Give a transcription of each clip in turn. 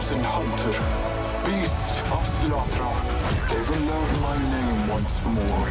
chosen hunter, beast of slaughter. They will learn my name once more.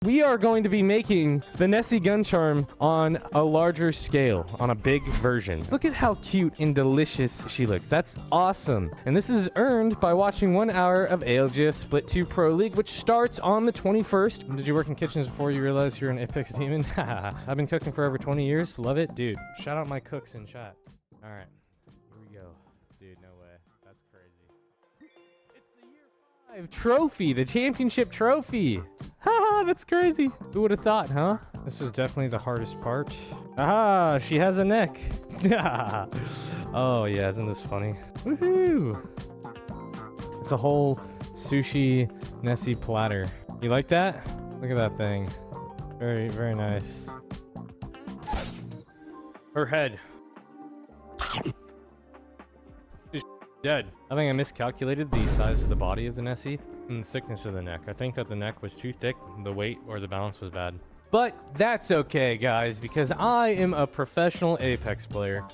We are going to be making the Nessie gun charm on a larger scale, on a big version. Look at how cute and delicious she looks. That's awesome. And this is earned by watching 1 hour of ALGS Split 2 Pro League, which starts on the 21st. Did you work in kitchens before you realized you're an Apex demon? I've been cooking for over 20 years. Love it. Dude, shout out my cooks in chat. All right, here we go. Dude, no way. That's crazy. It's the year 5 trophy, the championship trophy. Haha, that's crazy. Who would have thought, huh? This is definitely the hardest part. Aha, she has a neck. Oh yeah, isn't this funny? Woohoo! It's a whole sushi Nessie platter. You like that? Look at that thing. Very, very nice. Her head. She's dead. I think I miscalculated the size of the body of the Nessie and the thickness of the neck. I think that the neck was too thick, the weight or the balance was bad. But that's okay, guys, because I am a professional Apex player.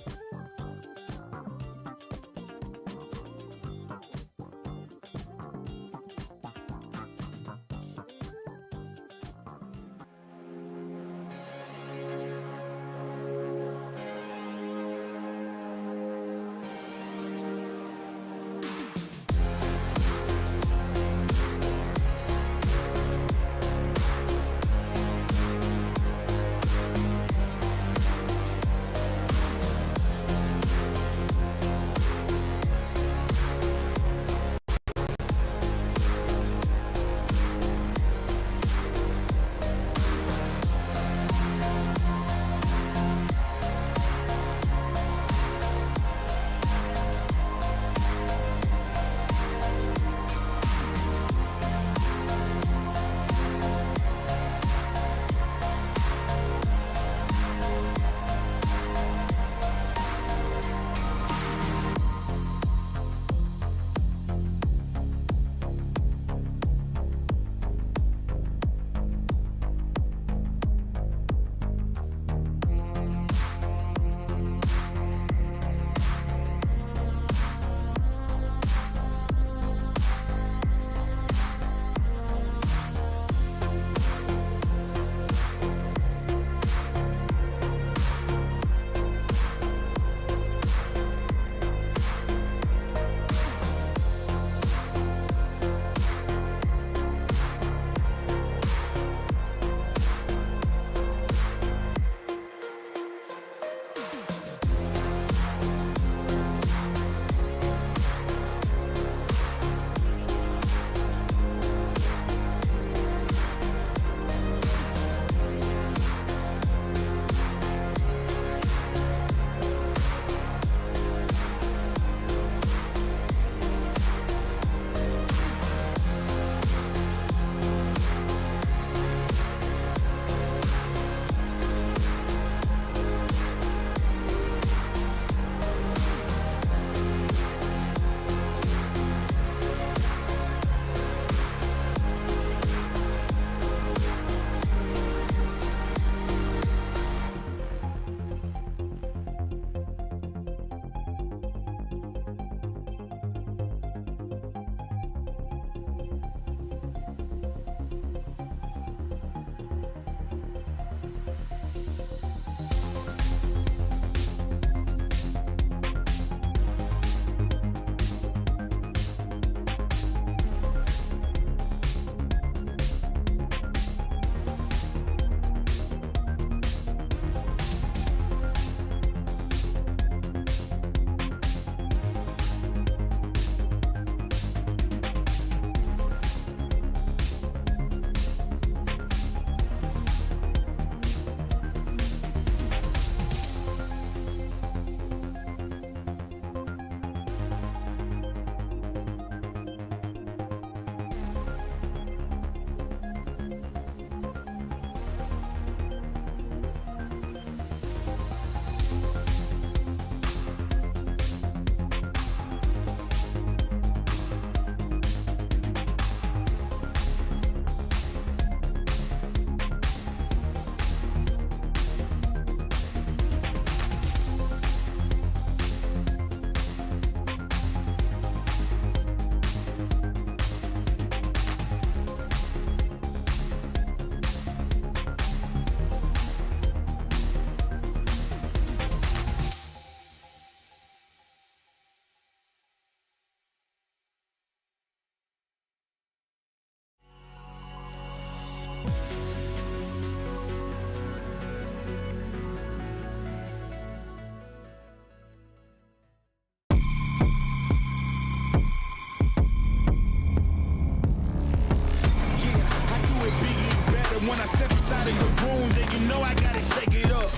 When I step inside of the room, then you know I gotta shake it up.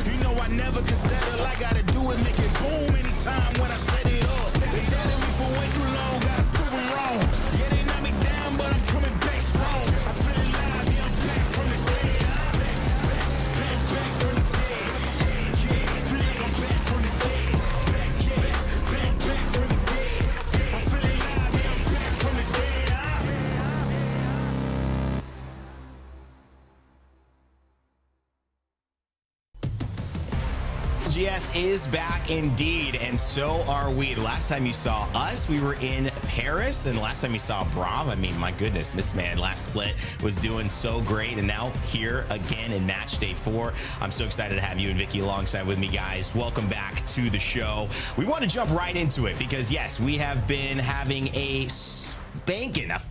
You know I never can settle. I gotta do it, make it boom anytime when I set it up. They doubted me for way too long, gotta prove them wrong. Yeah, they knock me down, but I'm coming back strong. I feel alive, yeah, I'm back from the dead. I'm back from the dead. Yeah, I'm back from the dead. Back from the dead. I feel alive, yeah, I'm back from the dead. ALGS is back indeed, and so are we. The last time you saw us, we were in Paris, and the last time you saw Brav, I mean, my goodness, Miss Man last split was doing so great, and now here again in match day 4. I'm so excited to have you and Vicky alongside with me, guys. Welcome back to the show. We want to jump right into it because, yes, we have been having a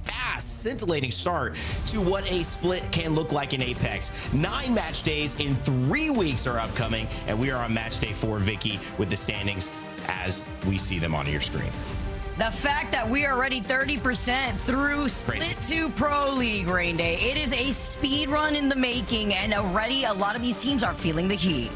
fast, scintillating start to what a split can look like in Apex. 9 match days in 3 weeks are upcoming, and we are on match day 4, Vicky, with the standings as we see them on your screen. The fact that we are already 30% through Split 2 Pro League Rain Day, it is a speed run in the making, and already a lot of these teams are feeling the heat.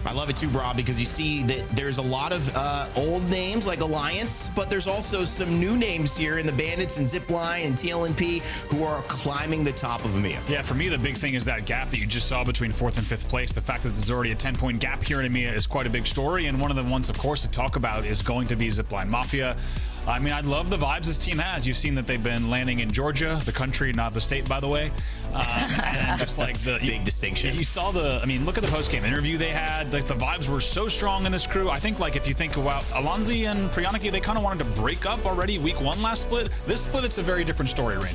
I love it too, Bra, because you see that there's a lot of old names like Alliance, but there's also some new names here in the Bandits and ZIPLINE and TLNP who are climbing the top of EMEA. Yeah, for me, the big thing is that gap that you just saw between 4th and 5th place. The fact that there's already a 10-point gap here in EMEA is quite a big story, and one of the ones, of course, to talk about is going to be ZIPLINE Mafia. I mean, I love the vibes this team has. You've seen that they've been landing in Georgia, the country, not the state, by the way. And just like the big distinction. You saw the, I mean, look at the post-game interview they had. Like, the vibes were so strong in this crew. I think, like, if you think about Alonzi and Priyaniki, they kind of wanted to break up already week 1 last split. This split, it's a very different story, Rain.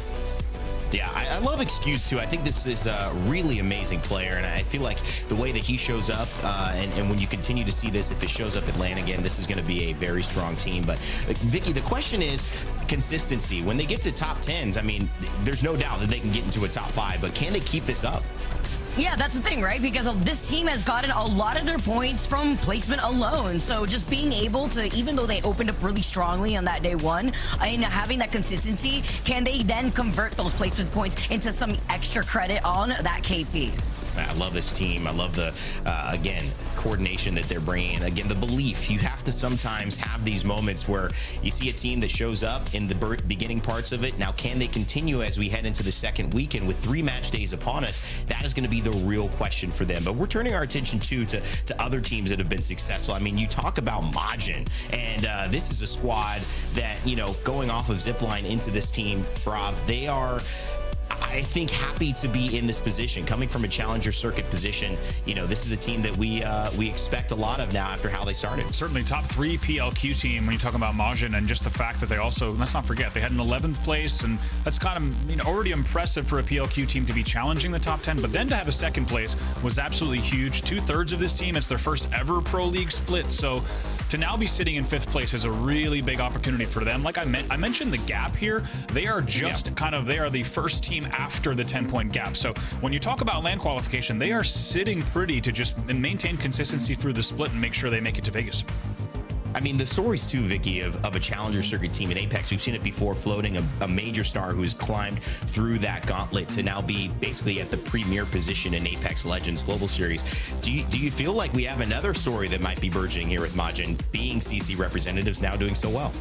Yeah, I love Excuse too. I think this is a really amazing player, and I feel like the way that he shows up, and when you continue to see this, if it shows up at LAN again, this is going to be a very strong team. But Vicky, the question is consistency. When they get to top 10s, I mean, there's no doubt that they can get into a top 5, but can they keep this up? Yeah, that's the thing, right? Because this team has gotten a lot of their points from placement alone. So just being able to, even though they opened up really strongly on that day 1, and having that consistency, can they then convert those placement points into some extra credit on that KP? I love this team. I love the, again, coordination that they're bringing. Again, the belief. You have to sometimes have these moments where you see a team that shows up in the beginning parts of it. Now, can they continue as we head into the second weekend with 3 match days upon us? That is going to be the real question for them. But we're turning our attention too to other teams that have been successful. I mean, you talk about Majin, and this is a squad that, you know, going off of ZIPLINE into this team, Brav, they are, I think, happy to be in this position. Coming from a challenger circuit position, you know, this is a team that we expect a lot of now after how they started. Certainly top 3 PLQ team when you talk about Majin, and just the fact that they also, let's not forget, they had an 11th place, and that's kind of, you know, already impressive for a PLQ team to be challenging the top 10, but then to have a 2nd place was absolutely huge. 2/3 of this team, it's their first ever Pro League split, so to now be sitting in 5th place is a really big opportunity for them. Like I mentioned the gap here, they are just kind of, they are the first team after the 10-point gap. So when you talk about LAN qualification, they are sitting pretty to just maintain consistency through the split and make sure they make it to Vegas. I mean, the stories too, Vicky, of a challenger circuit team in Apex, we've seen it before, floating a major star who has climbed through that gauntlet to now be basically at the premier position in Apex Legends Global Series. Do you feel like we have another story that might be burgeoning here with Majin, being CC representatives, now doing so well?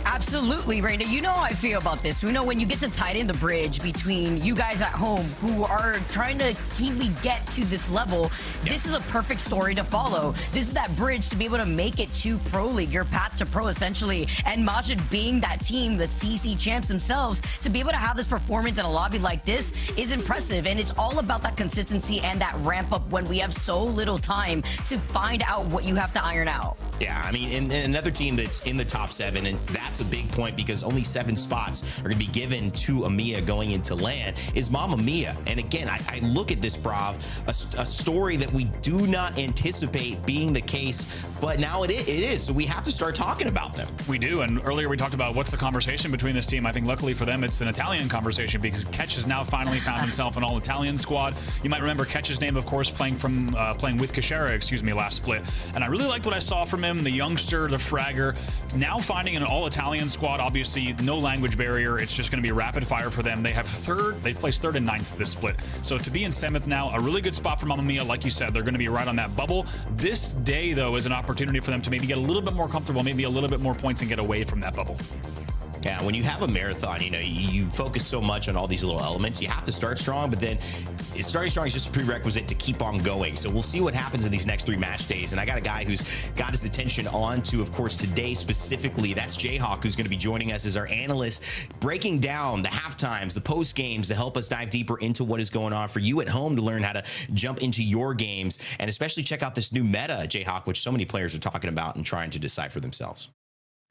Absolutely, Raina. You know how I feel about this. We know when you get to tighten the bridge between you guys at home who are trying to keenly get to this level, this is a perfect story to follow. This is that bridge to be able to make it to Pro League, your path to Pro, essentially. And Majin being that team, the CC champs themselves, to be able to have this performance in a lobby like this is impressive. And it's all about that consistency and that ramp up when we have so little time to find out what you have to iron out. Yeah, I mean, and another team that's in the top 7, and that's a big point because only 7 spots are going to be given to EMEA going into LAN, is Mamma Mia. And again, I look at this, Brav, a story that we do not anticipate being the case, but now it is. So we have to start talking about them. We do, and earlier we talked about what's the conversation between this team. I think luckily for them, it's an Italian conversation because Ketch has now finally found himself an all-Italian squad. You might remember Ketch's name, of course, playing with Kashera, last split. And I really liked what I saw from him, the youngster, the fragger. Now finding an all-Italian squad, obviously no language barrier. It's just going to be rapid fire for them. They have they've placed 3rd and 9th this split. So to be in 7th now, a really good spot for Mamma Mia. Like you said, they're going to be right on that bubble. This day, though, is an opportunity for them to maybe get a little bit more comfortable, maybe a little bit more points and get away from that bubble. Yeah, when you have a marathon, you focus so much on all these little elements. You have to start strong, but then starting strong is just a prerequisite to keep on going. So we'll see what happens in these next 3 match days. And I got a guy who's got his attention on to, of course, today specifically. That's Jayhawk, who's going to be joining us as our analyst, breaking down the halftimes, the post games to help us dive deeper into what is going on for you at home to learn how to jump into your games and especially check out this new meta, Jayhawk, which so many players are talking about and trying to decipher themselves.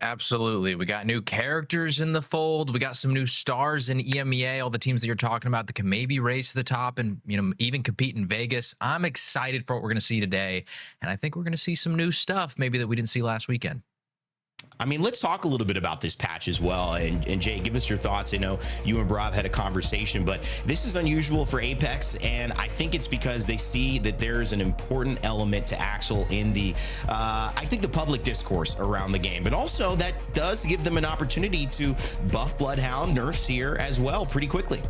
Absolutely. We got new characters in the fold. We got some new stars in EMEA, all the teams that you're talking about that can maybe race to the top and, even compete in Vegas. I'm excited for what we're going to see today. And I think we're going to see some new stuff maybe that we didn't see last weekend. I mean, let's talk a little bit about this patch as well. And Jay, give us your thoughts. I know you and Brav had a conversation, but this is unusual for Apex. And I think it's because they see that there's an important element to Axel in the, I think the public discourse around the game, but also that does give them an opportunity to buff Bloodhound, nerf Seer as well pretty quickly.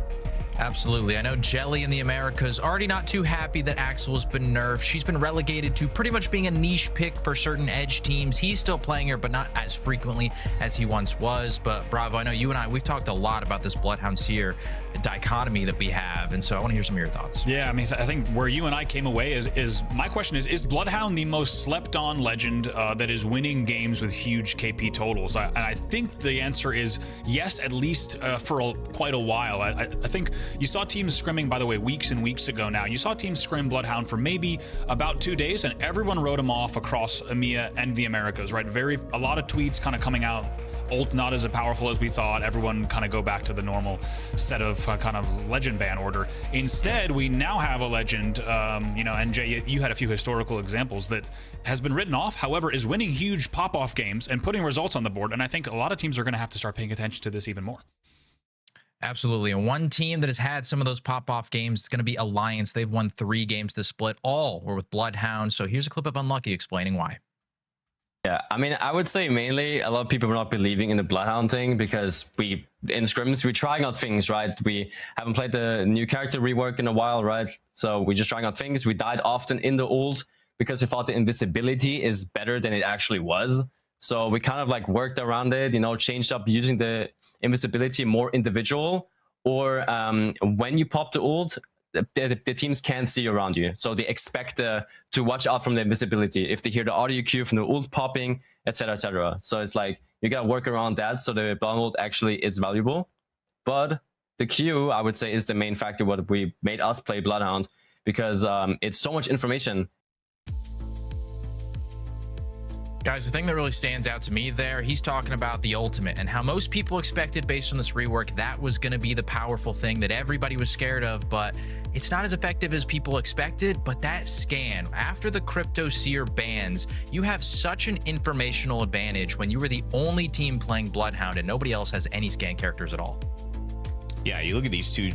Absolutely. I know Jelly in the Americas already not too happy that Axel has been nerfed. She's been relegated to pretty much being a niche pick for certain edge teams. He's still playing her, but not as frequently as he once was. But Bravo, I know you and I, we've talked a lot about this Bloodhound Seer dichotomy that we have. And so I want to hear some of your thoughts. Yeah, I mean, I think where you and I came away is my question is Bloodhound the most slept on legend that is winning games with huge KP totals? And I think the answer is yes, at least for quite a while. I think you saw teams scrimming, by the way, weeks and weeks ago now. You saw teams scrim Bloodhound for maybe about 2 days, and everyone wrote him off across EMEA and the Americas, right? A lot of tweets kind of coming out. Ult not as powerful as we thought. Everyone kind of go back to the normal set of kind of legend ban order. Instead, we now have a legend, and Jay, you had a few historical examples that has been written off, however, is winning huge pop-off games and putting results on the board. And I think a lot of teams are going to have to start paying attention to this even more. Absolutely. And one team that has had some of those pop-off games is going to be Alliance. They've won 3 games to split. All were with Bloodhound. So here's a clip of Unlucky explaining why. Yeah, I mean, I would say mainly a lot of people are not believing in the Bloodhound thing because in scrims, we're trying out things, right? We haven't played the new character rework in a while, right? So we're just trying out things. We died often in the ult because we thought the invisibility is better than it actually was. So we kind of like worked around it, changed up using the invisibility more individual, or when you pop the ult, the teams can't see around you, so they expect to watch out from the invisibility if they hear the audio cue from the ult popping, etc., etc. So it's like you gotta work around that so the Blood ult actually is valuable. But the Q, I would say, is the main factor what we made us play Bloodhound, because it's so much information. Guys, the thing that really stands out to me there, he's talking about the ultimate and how most people expected based on this rework that was going to be the powerful thing that everybody was scared of, but it's not as effective as people expected. But that scan, after the Crypto Seer bans, you have such an informational advantage when you were the only team playing Bloodhound and nobody else has any scan characters at all. Yeah, you look at these two,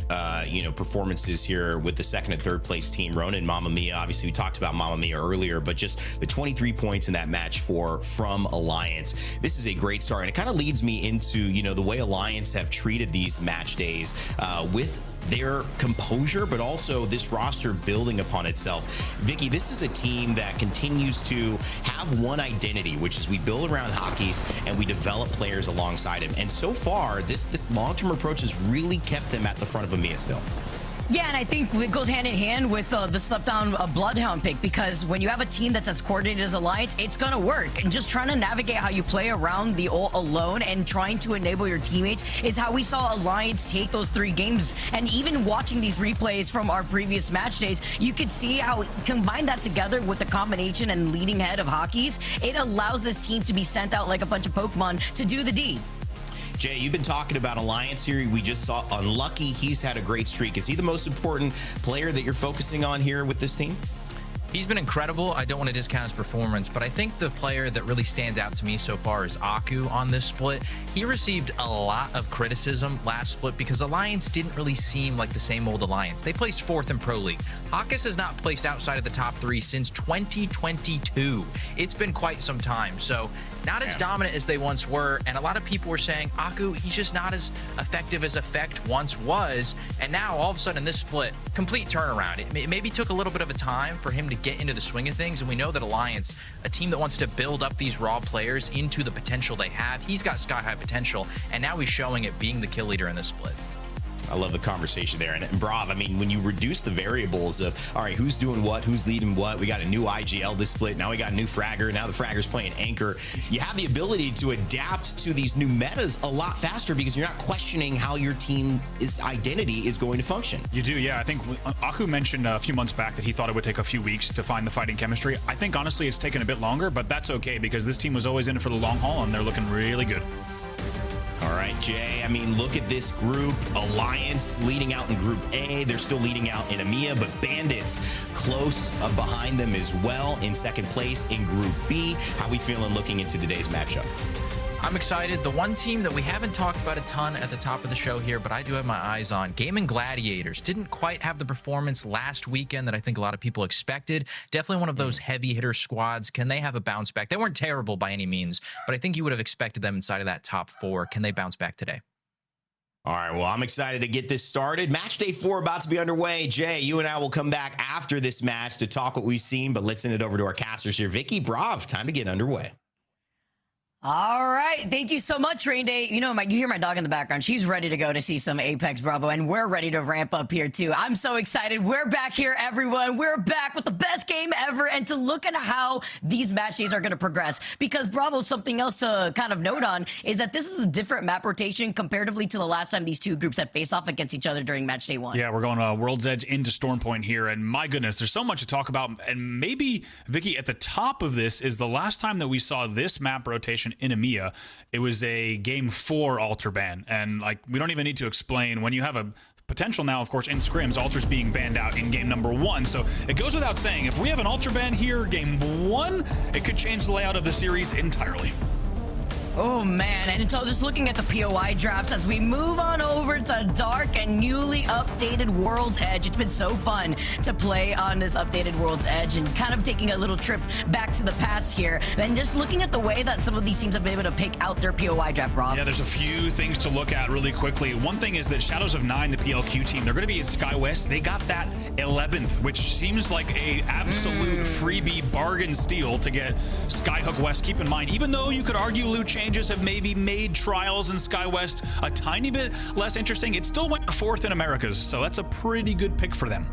performances here with the 2nd and 3rd place team, Ronin and Mamma Mia. Obviously, we talked about Mamma Mia earlier, but just the 23 points in that match from Alliance. This is a great start, and it kind of leads me into, the way Alliance have treated these match days with their composure, but also this roster building upon itself. Vicky, this is a team that continues to have one identity, which is we build around hockeys and we develop players alongside him. And so far, this long-term approach has really kept them at the front of EMEA still. Yeah, and I think it goes hand in hand with the slept down Bloodhound pick, because when you have a team that's as coordinated as Alliance, it's gonna work. And just trying to navigate how you play around the ult alone and trying to enable your teammates is how we saw Alliance take those 3 games. And even watching these replays from our previous match days, you could see how combine that together with the combination and leading head of Hockeys, it allows this team to be sent out like a bunch of Pokemon to do the deed. Jay, you've been talking about Alliance here. We just saw Unlucky. He's had a great streak. Is he the most important player that you're focusing on here with this team? He's been incredible. I don't want to discount his performance, but I think the player that really stands out to me so far is Aku on this split. He received a lot of criticism last split because Alliance didn't really seem like the same old Alliance. They placed 4th in Pro League. Hockeys has not placed outside of the top 3 since 2022. It's been quite some time, so not as dominant as they once were, and a lot of people were saying, Aku, he's just not as effective as Effect once was, and now all of a sudden this split, complete turnaround. It maybe took a little bit of a time for him to get into the swing of things, and we know that Alliance, a team that wants to build up these raw players into the potential they have, he's got sky-high potential, and now he's showing it being the kill leader in this split. I love the conversation there. And Brav, I mean, when you reduce the variables of, all right, who's doing what, who's leading what, we got a new IGL this split, now we got a new fragger, now the fragger's playing anchor. You have the ability to adapt to these new metas a lot faster because you're not questioning how your team's identity is going to function. You do, yeah. I think Aku mentioned a few months back that he thought it would take a few weeks to find the fighting chemistry. I think, honestly, it's taken a bit longer, but that's okay because this team was always in it for the long haul, and they're looking really good. All right, Jay, I mean, look at this group. Alliance leading out in Group A. They're still leading out in EMEA, but Bandits close behind them as well in 2nd place in Group B. How we feeling looking into today's matchup? I'm excited. The one team that we haven't talked about a ton at the top of the show here, but I do have my eyes on, GaiminGladiators. Didn't quite have the performance last weekend that I think a lot of people expected. Definitely one of those heavy hitter squads. Can they have a bounce back? They weren't terrible by any means, but I think you would have expected them inside of that top 4. Can they bounce back today? All right, well, I'm excited to get this started. Match day 4 about to be underway. Jay, you and I will come back after this match to talk what we've seen, but let's send it over to our casters here. Vicky, Brav, time to get underway. All right. Thank you so much, Rain Day. You know, you hear my dog in the background. She's ready to go to see some Apex Bravo, and we're ready to ramp up here, too. I'm so excited. We're back here, everyone. We're back with the best game ever, and to look at how these match days are going to progress, because Bravo, something else to kind of note on is that this is a different map rotation comparatively to the last time these two groups had faced off against each other during match day 1. Yeah, we're going World's Edge into Stormpoint here, and my goodness, there's so much to talk about, and maybe, Vicky, at the top of this is the last time that we saw this map rotation in EMEA. It was a game 4 altar ban, and like we don't even need to explain when you have a potential now, of course, in scrims, altars being banned out in game number 1. So it goes without saying, if we have an altar ban here, game 1, it could change the layout of the series entirely. Oh man, and so just looking at the POI drafts as we move on over to dark and newly updated World's Edge. It's been so fun to play on this updated World's Edge and kind of taking a little trip back to the past here and just looking at the way that some of these teams have been able to pick out their POI draft, Rob. Yeah, there's a few things to look at really quickly. One thing is that Shadows of 9, the PLQ team, they're going to be at Sky West. They got that 11th, which seems like a absolute freebie bargain steal to get Skyhook West. Keep in mind, even though you could argue loot changes have maybe made Trials and Sky West a tiny bit less interesting, it still went 4th in Americas, so that's a pretty good pick for them.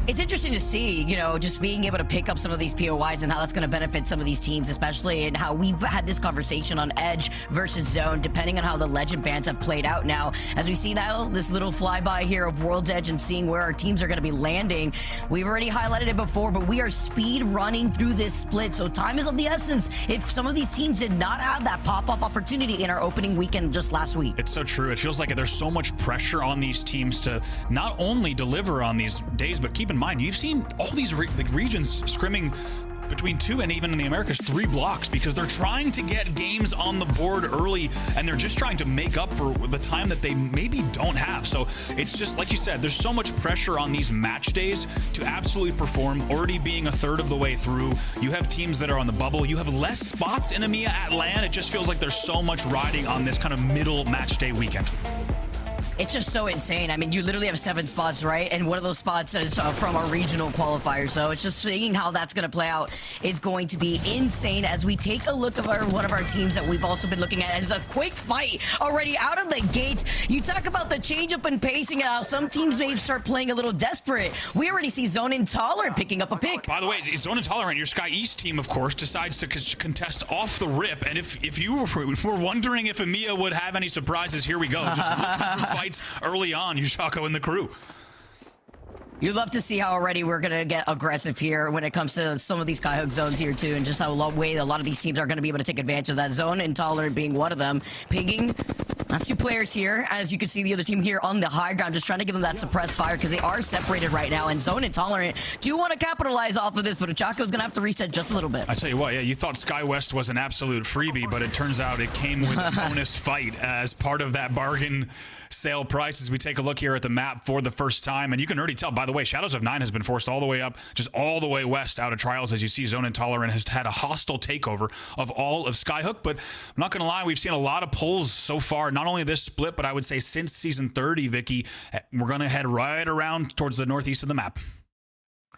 It's interesting to see, you know, just being able to pick up some of these POIs and how that's going to benefit some of these teams, especially in how we've had this conversation on Edge versus Zone, depending on how the Legend bans have played out now. As we see now, this little flyby here of World's Edge and seeing where our teams are going to be landing. We've already highlighted it before, but we are speed running through this split, so time is of the essence. If some of these teams did not have that pop-off opportunity in our opening weekend just last week. It's so true. It feels like there's so much pressure on these teams to not only deliver on these days, but keep in mind, you've seen all these regions scrimming between 2 and even in the Americas 3 blocks because they're trying to get games on the board early and they're just trying to make up for the time that they maybe don't have. So it's just like you said, there's so much pressure on these match days to absolutely perform. Already being a third of the way through, you have teams that are on the bubble, you have less spots in EMEA at LAN. It just feels like there's so much riding on this kind of middle match day weekend. It's just so insane. I mean, you literally have 7 spots, right? And one of those spots is from our regional qualifier. So it's just seeing how that's going to play out is going to be insane as we take a look at one of our teams that we've also been looking at as a quick fight already out of the gate. You talk about the change up in pacing and how some teams may start playing a little desperate. We already see Zone Intolerant picking up a pick. By the way, Zone Intolerant, your Sky East team, of course, decides to contest off the rip. And if you were wondering if EMEA would have any surprises, here we go. Just looking for fights early on, Yushako and the crew. You'd love to see how already we're going to get aggressive here when it comes to some of these skyhook zones here too, and just how way a lot of these teams are going to be able to take advantage of that. Zone Intolerant being one of them. Pinging. That's 2 players here. As you can see, the other team here on the high ground, just trying to give them that suppressed fire because they are separated right now. And Zone Intolerant do want to capitalize off of this, but Uchako's going to have to reset just a little bit. I tell you what, yeah, you thought Sky West was an absolute freebie, but it turns out it came with a bonus fight as part of that bargain sale price as we take a look here at the map for the first time. And you can already tell, by the way, Shadows of 9 has been forced all the way up, just all the way west out of trials. As you see, Zone Intolerant has had a hostile takeover of all of Skyhook. But I'm not going to lie, we've seen a lot of pulls so far, not only this split, but I would say since season 30, Vicky. We're going to head right around towards the northeast of the map.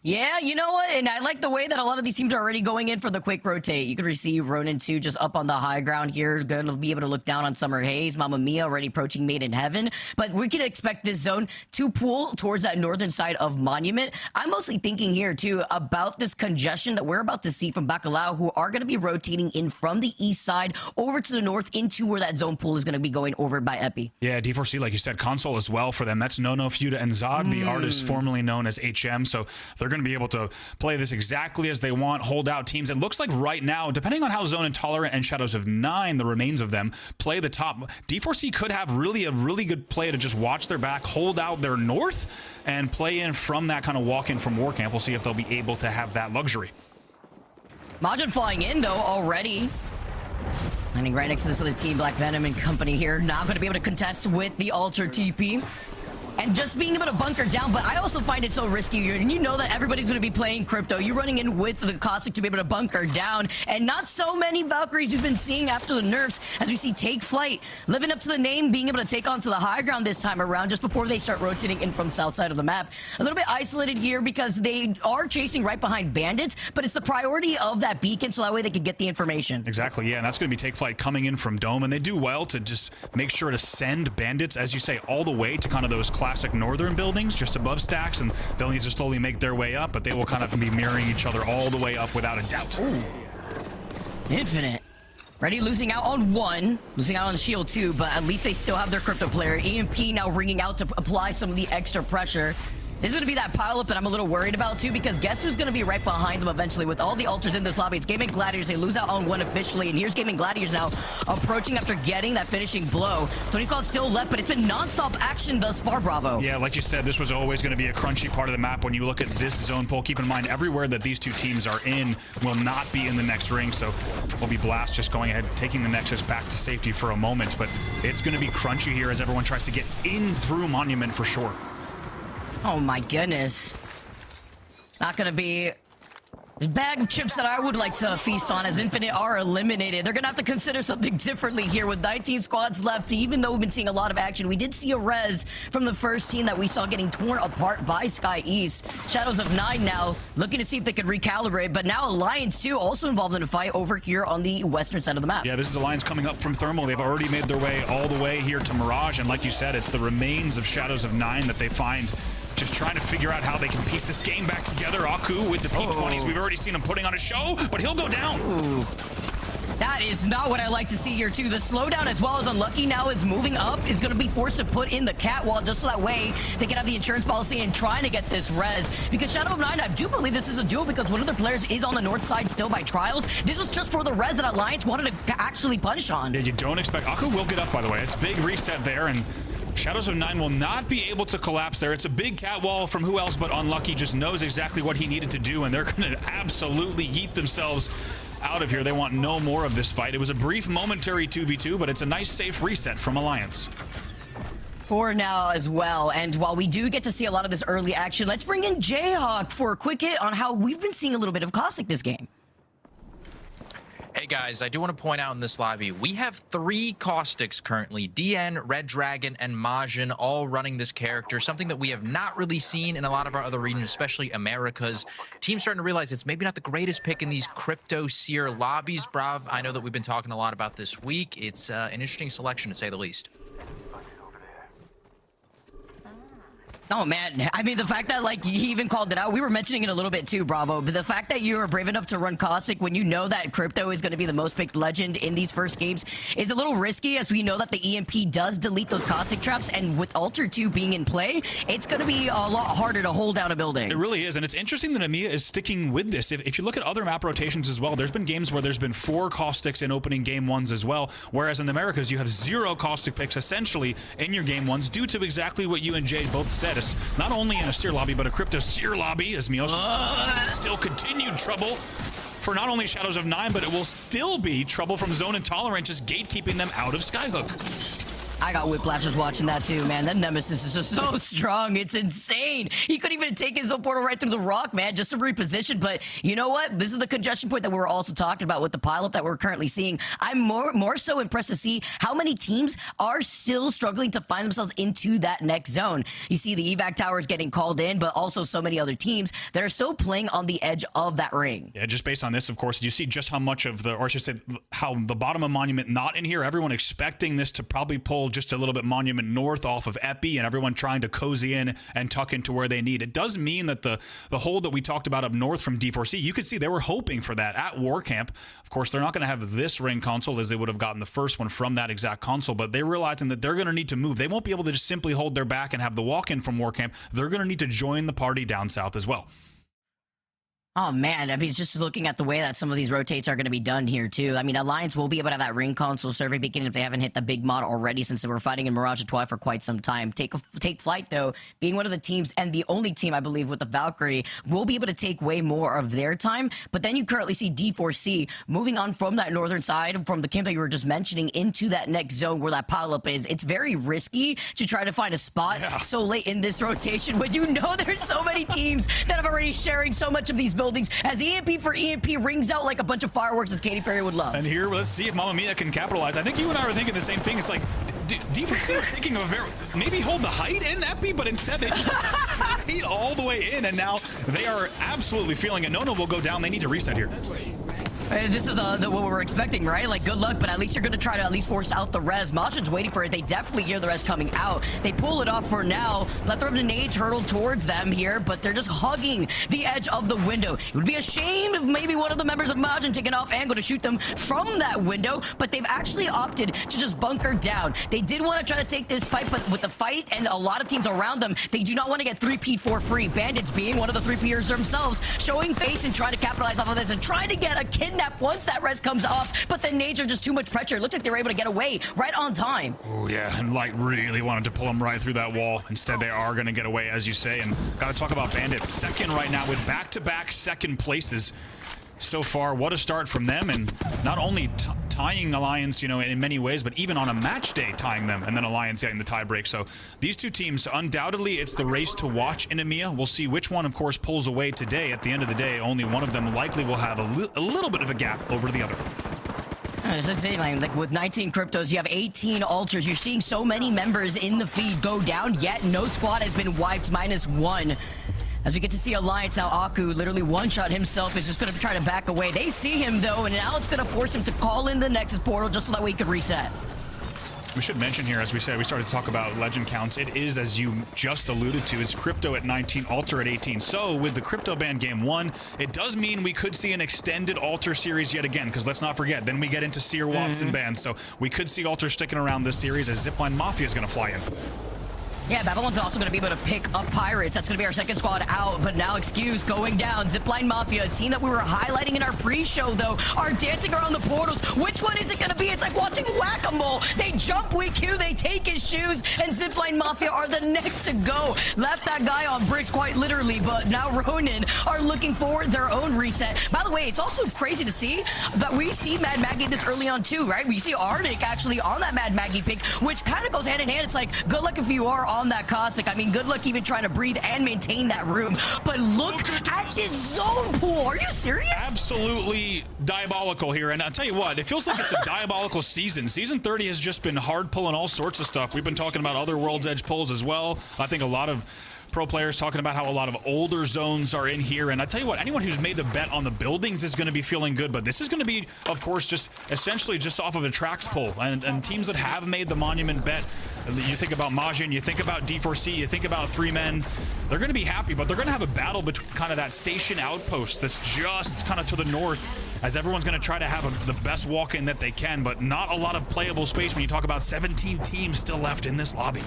Yeah, you know what? And I like the way that a lot of these teams are already going in for the quick rotate. You can see Ronin 2 just up on the high ground here. Going to be able to look down on Summer Haze. Mamma Mia already approaching Made in Heaven. But we can expect this zone to pull towards that northern side of Monument. I'm mostly thinking here, too, about this congestion that we're about to see from Bacalhau, who are going to be rotating in from the east side over to the north into where that zone pool is going to be going over by Epi. Yeah, D4C, like you said, console as well for them. That's Nono, Fuda, and Zod, the artist formerly known as HM. So they're going to be able to play this exactly as they want, hold out teams. It looks like right now, depending on how Zone Intolerant and Shadows of 9, the remains of them, play the top, D4C could have a really good play to just watch their back, hold out their north, and play in from that kind of walk-in from War Camp. We'll see if they'll be able to have that luxury. Majin flying in, though, already. Landing right next to this other team, Black Venom and company here. Now going to be able to contest with the Alter TP. And just being able to bunker down, but I also find it so risky. And you know that everybody's going to be playing crypto. You're running in with the Caustic to be able to bunker down. And not so many Valkyries you've been seeing after the nerfs, as we see Take Flight living up to the name, being able to take onto the high ground this time around just before they start rotating in from south side of the map. A little bit isolated here because they are chasing right behind bandits, but it's the priority of that beacon so that way they can get the information. Exactly, yeah, and that's going to be Take Flight coming in from Dome, and they do well to just make sure to send bandits, as you say, all the way to kind of those classic northern buildings just above stacks, and they'll need to slowly make their way up, but they will kind of be mirroring each other all the way up without a doubt. Ooh. Infinite. Ready losing out on 1, losing out on Shield 2, but at least they still have their crypto player. EMP now ringing out to apply some of the extra pressure. This is going to be that pileup that I'm a little worried about, too, because guess who's going to be right behind them eventually with all the alters in this lobby? It's GaiminGladiators. They lose out on 1 officially, and here's GaiminGladiators now approaching after getting that finishing blow. Tony Cloud's still left, but it's been non-stop action thus far, Bravo. Yeah, like you said, this was always going to be a crunchy part of the map when you look at this zone pool. Keep in mind, everywhere that these two teams are in will not be in the next ring, so will be Blast just going ahead, taking the Nexus back to safety for a moment, but it's going to be crunchy here as everyone tries to get in through Monument for sure. Oh my goodness. Not gonna be a bag of chips that I would like to feast on as Infinite are eliminated. They're gonna have to consider something differently here with 19 squads left. Even though we've been seeing a lot of action, we did see a res from the first team that we saw getting torn apart by Sky East. Shadows of 9 now looking to see if they could recalibrate, but now Alliance 2 also involved in a fight over here on the western side of the map. Yeah, this is Alliance coming up from Thermal. They've already made their way all the way here to Mirage, and like you said, it's the remains of Shadows of 9 that they find. Just trying to figure out how they can piece this game back together. Aku with the P20s. We've already seen him putting on a show, but he'll go down. Ooh. That is not what I like to see here, too. The slowdown, as well as Unlucky now is moving up, is going to be forced to put in the catwall just so that way they can have the insurance policy and trying to get this res. Because Shadow of 9, I do believe this is a duel because one of their players is on the north side still by trials. This was just for the res that Alliance wanted to actually punish on. Yeah, you don't expect... Aku will get up, by the way. It's big reset there, and Shadows of 9 will not be able to collapse there. It's a big catwall from who else but Unlucky. Just knows exactly what he needed to do, and they're going to absolutely yeet themselves out of here. They want no more of this fight. It was a brief momentary 2v2, but it's a nice safe reset from Alliance. For now as well. And while we do get to see a lot of this early action, let's bring in Jayhawk for a quick hit on how we've been seeing a little bit of Caustic this game. Hey Hey guys, I do want to point out in this lobby, we have 3 Caustics currently. DN, REDRAGON, and Majin all running this character, something that we have not really seen in a lot of our other regions, especially Americas. Teams starting to realize it's maybe not the greatest pick in these crypto seer lobbies, Brav. I know that we've been talking a lot about this week. It's an interesting selection, to say the least. Oh man, I mean the fact that like he even called it out, we were mentioning it a little bit too, Bravo, but the fact that you are brave enough to run Caustic when you know that Crypto is going to be the most picked legend in these first games is a little risky, as we know that the EMP does delete those Caustic traps, and with Alter 2 being in play, it's going to be a lot harder to hold down a building. It really is, and it's interesting that EMEA is sticking with this. If you look at other map rotations as well, there's been games where there's been 4 Caustics in opening game 1s as well, whereas in the Americas you have 0 Caustic picks essentially in your game 1s due to exactly what you and Jade both said. It's not only in a seer lobby, but a crypto seer lobby, as Mios still continued trouble for not only Shadows of 9, but it will still be trouble from Zone Intolerant, just gatekeeping them out of Skyhook. I got whiplash just watching that too, man. That Nemesis is just so strong. It's insane. He couldn't even take his own portal right through the rock, man, just to reposition. But you know what? This is the congestion point that we were also talking about with the pileup that we're currently seeing. I'm more so impressed to see how many teams are still struggling to find themselves into that next zone. You see the evac towers getting called in, but also so many other teams that are still playing on the edge of that ring. Yeah, just based on this, of course, you see just how much of the, or I should say, how the bottom of Monument not in here. Everyone expecting this to probably pull just a little bit Monument north off of Epi, and everyone trying to cozy in and tuck into where they need. It does mean that the hold that we talked about up north from D4C, you could see they were hoping for that at War Camp. Of course, they're not going to have this ring console as they would have gotten the first one from that exact console, but they're realizing that they're going to need to move. They won't be able to just simply hold their back and have the walk-in from War Camp. They're going to need to join the party down south as well. Oh, man. I mean, just looking at the way that some of these rotates are going to be done here, too. I mean, Alliance will be able to have that ring console survey beginning if they haven't hit the big mod already, since they were fighting in Mirage Etoile for quite some time. Take Flyte, though, being one of the teams and the only team, I believe, with the Valkyrie, will be able to take way more of their time. But then you currently see D4C moving on from that northern side, from the camp that you were just mentioning, into that next zone where that pileup is. It's very risky to try to find a spot so late in this rotation when you know there's so many teams that are already sharing so much of these buildings, as EMP for EMP rings out like a bunch of fireworks, as Katy Perry would love. And here, let's see if Mamma Mia can capitalize. I think you and I were thinking the same thing. It's like, D4C was thinking of a very, maybe hold the height in Epi, but instead they just height all the way in, and now they are absolutely feeling it. No will go down. They need to reset here. This is what we're expecting, right? Like, good luck, but at least you're going to try to at least force out the res. Majin's waiting for it. They definitely hear the res coming out. They pull it off for now. Plethora of nades hurtle towards them here, but they're just hugging the edge of the window. It would be a shame if maybe one of the members of Majin take an off angle to shoot them from that window, but they've actually opted to just bunker down. They did want to try to take this fight, but with the fight and a lot of teams around them, they do not want to get 3P'd for free. Bandits being one of the 3P'ers themselves, showing face and trying to capitalize off of this and trying to get a kidnap once that res comes off, but the nades are just too much pressure. It looks like they were able to get away right on time. Oh yeah, and Light really wanted to pull them right through that wall. Instead, they are going to get away, as you say, and got to talk about Bandits second right now with back-to-back second places so far. What a start from them, and not only tying Alliance, you know, in many ways, but even on a match day tying them, and then Alliance getting the tie break. So these two teams, undoubtedly, it's the race to watch in EMEA. We'll see which one, of course, pulls away today. At the end of the day, only one of them likely will have a little bit of a gap over the other. It's insane. Like with 19 cryptos, you have 18 altars. You're seeing so many members in the feed go down, yet no squad has been wiped, -1. As we get to see Alliance now, Aku literally one-shot himself, is just going to try to back away. They see him, though, and now it's going to force him to call in the Nexus portal just so that way he could reset. We should mention here, as we said, we started to talk about legend counts. It is, as you just alluded to, it's Crypto at 19, Altar at 18. So with the Crypto ban game 1, it does mean we could see an extended Altar series yet again, because let's not forget, then we get into Seer Watson bans. So we could see Altar sticking around this series as ZIPLINE MAFIA is going to fly in. Yeah, Babylon's also going to be able to pick up Pirates. That's going to be our second squad out, but now Excuse going down. ZIPLINE MAFIA, a team that we were highlighting in our pre-show, though, are dancing around the portals. Which one is it going to be? It's like watching whack-a-mole. They jump weak Q, they take his shoes, and ZIPLINE MAFIA are the next to go. Left that guy on bricks quite literally, but now Ronin are looking for their own reset. By the way, it's also crazy to see that we see Mad Maggie this early on too, right? We see Arctic actually on that Mad Maggie pick, which kind of goes hand in hand. It's like, good luck if you are on that Caustic. I mean, good luck even trying to breathe and maintain that room. But look at this zone pool. Are you serious? Absolutely diabolical here. And I'll tell you what, it feels like it's a diabolical season. Season 30 has just been hard pulling all sorts of stuff. We've been talking about other World's Edge pulls as well. I think a lot of pro players talking about how a lot of older zones are in here. And I tell you what, anyone who's made the bet on the buildings is going to be feeling good. But this is going to be, of course, just essentially just off of a tracks pull. And teams that have made the monument bet, you think about Majin, you think about D4C, you think about 3 men, they're going to be happy, but they're going to have a battle between kind of that station outpost that's just kind of to the north, as everyone's going to try to have the best walk-in that they can, but not a lot of playable space when you talk about 17 teams still left in this lobby.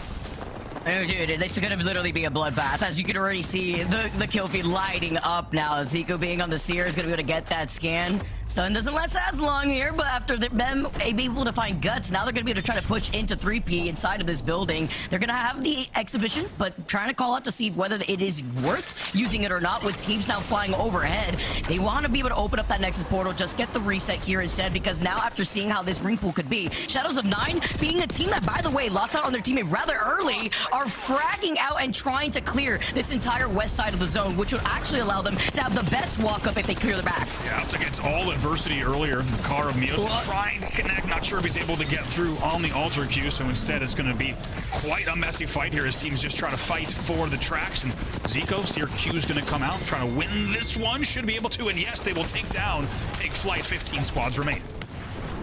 Oh, dude, it's gonna literally be a bloodbath. As you can already see, the kill feed lighting up now. Zico being on the Seer is gonna be able to get that scan. Stun doesn't last as long here, but after them able to find guts, now they're gonna be able to try to push into 3P inside of this building. They're gonna have the exhibition, but trying to call out to see whether it is worth using it or not. With teams now flying overhead, they want to be able to open up that Nexus portal, just get the reset here instead, because now after seeing how this ring pool could be, Shadows of 9 being a team that, by the way, lost out on their teammate rather early, are fragging out and trying to clear this entire west side of the zone, which would actually allow them to have the best walk up if they clear their backs. Yeah, it's against all adversity earlier. The car of Mios trying to connect, not sure if he's able to get through on the altar queue, so instead it's going to be quite a messy fight here as teams just try to fight for the tracks. And Zico, Seer Q is going to come out, trying to win this one, should be able to, and yes, they will take Flyte. 15 squads remain.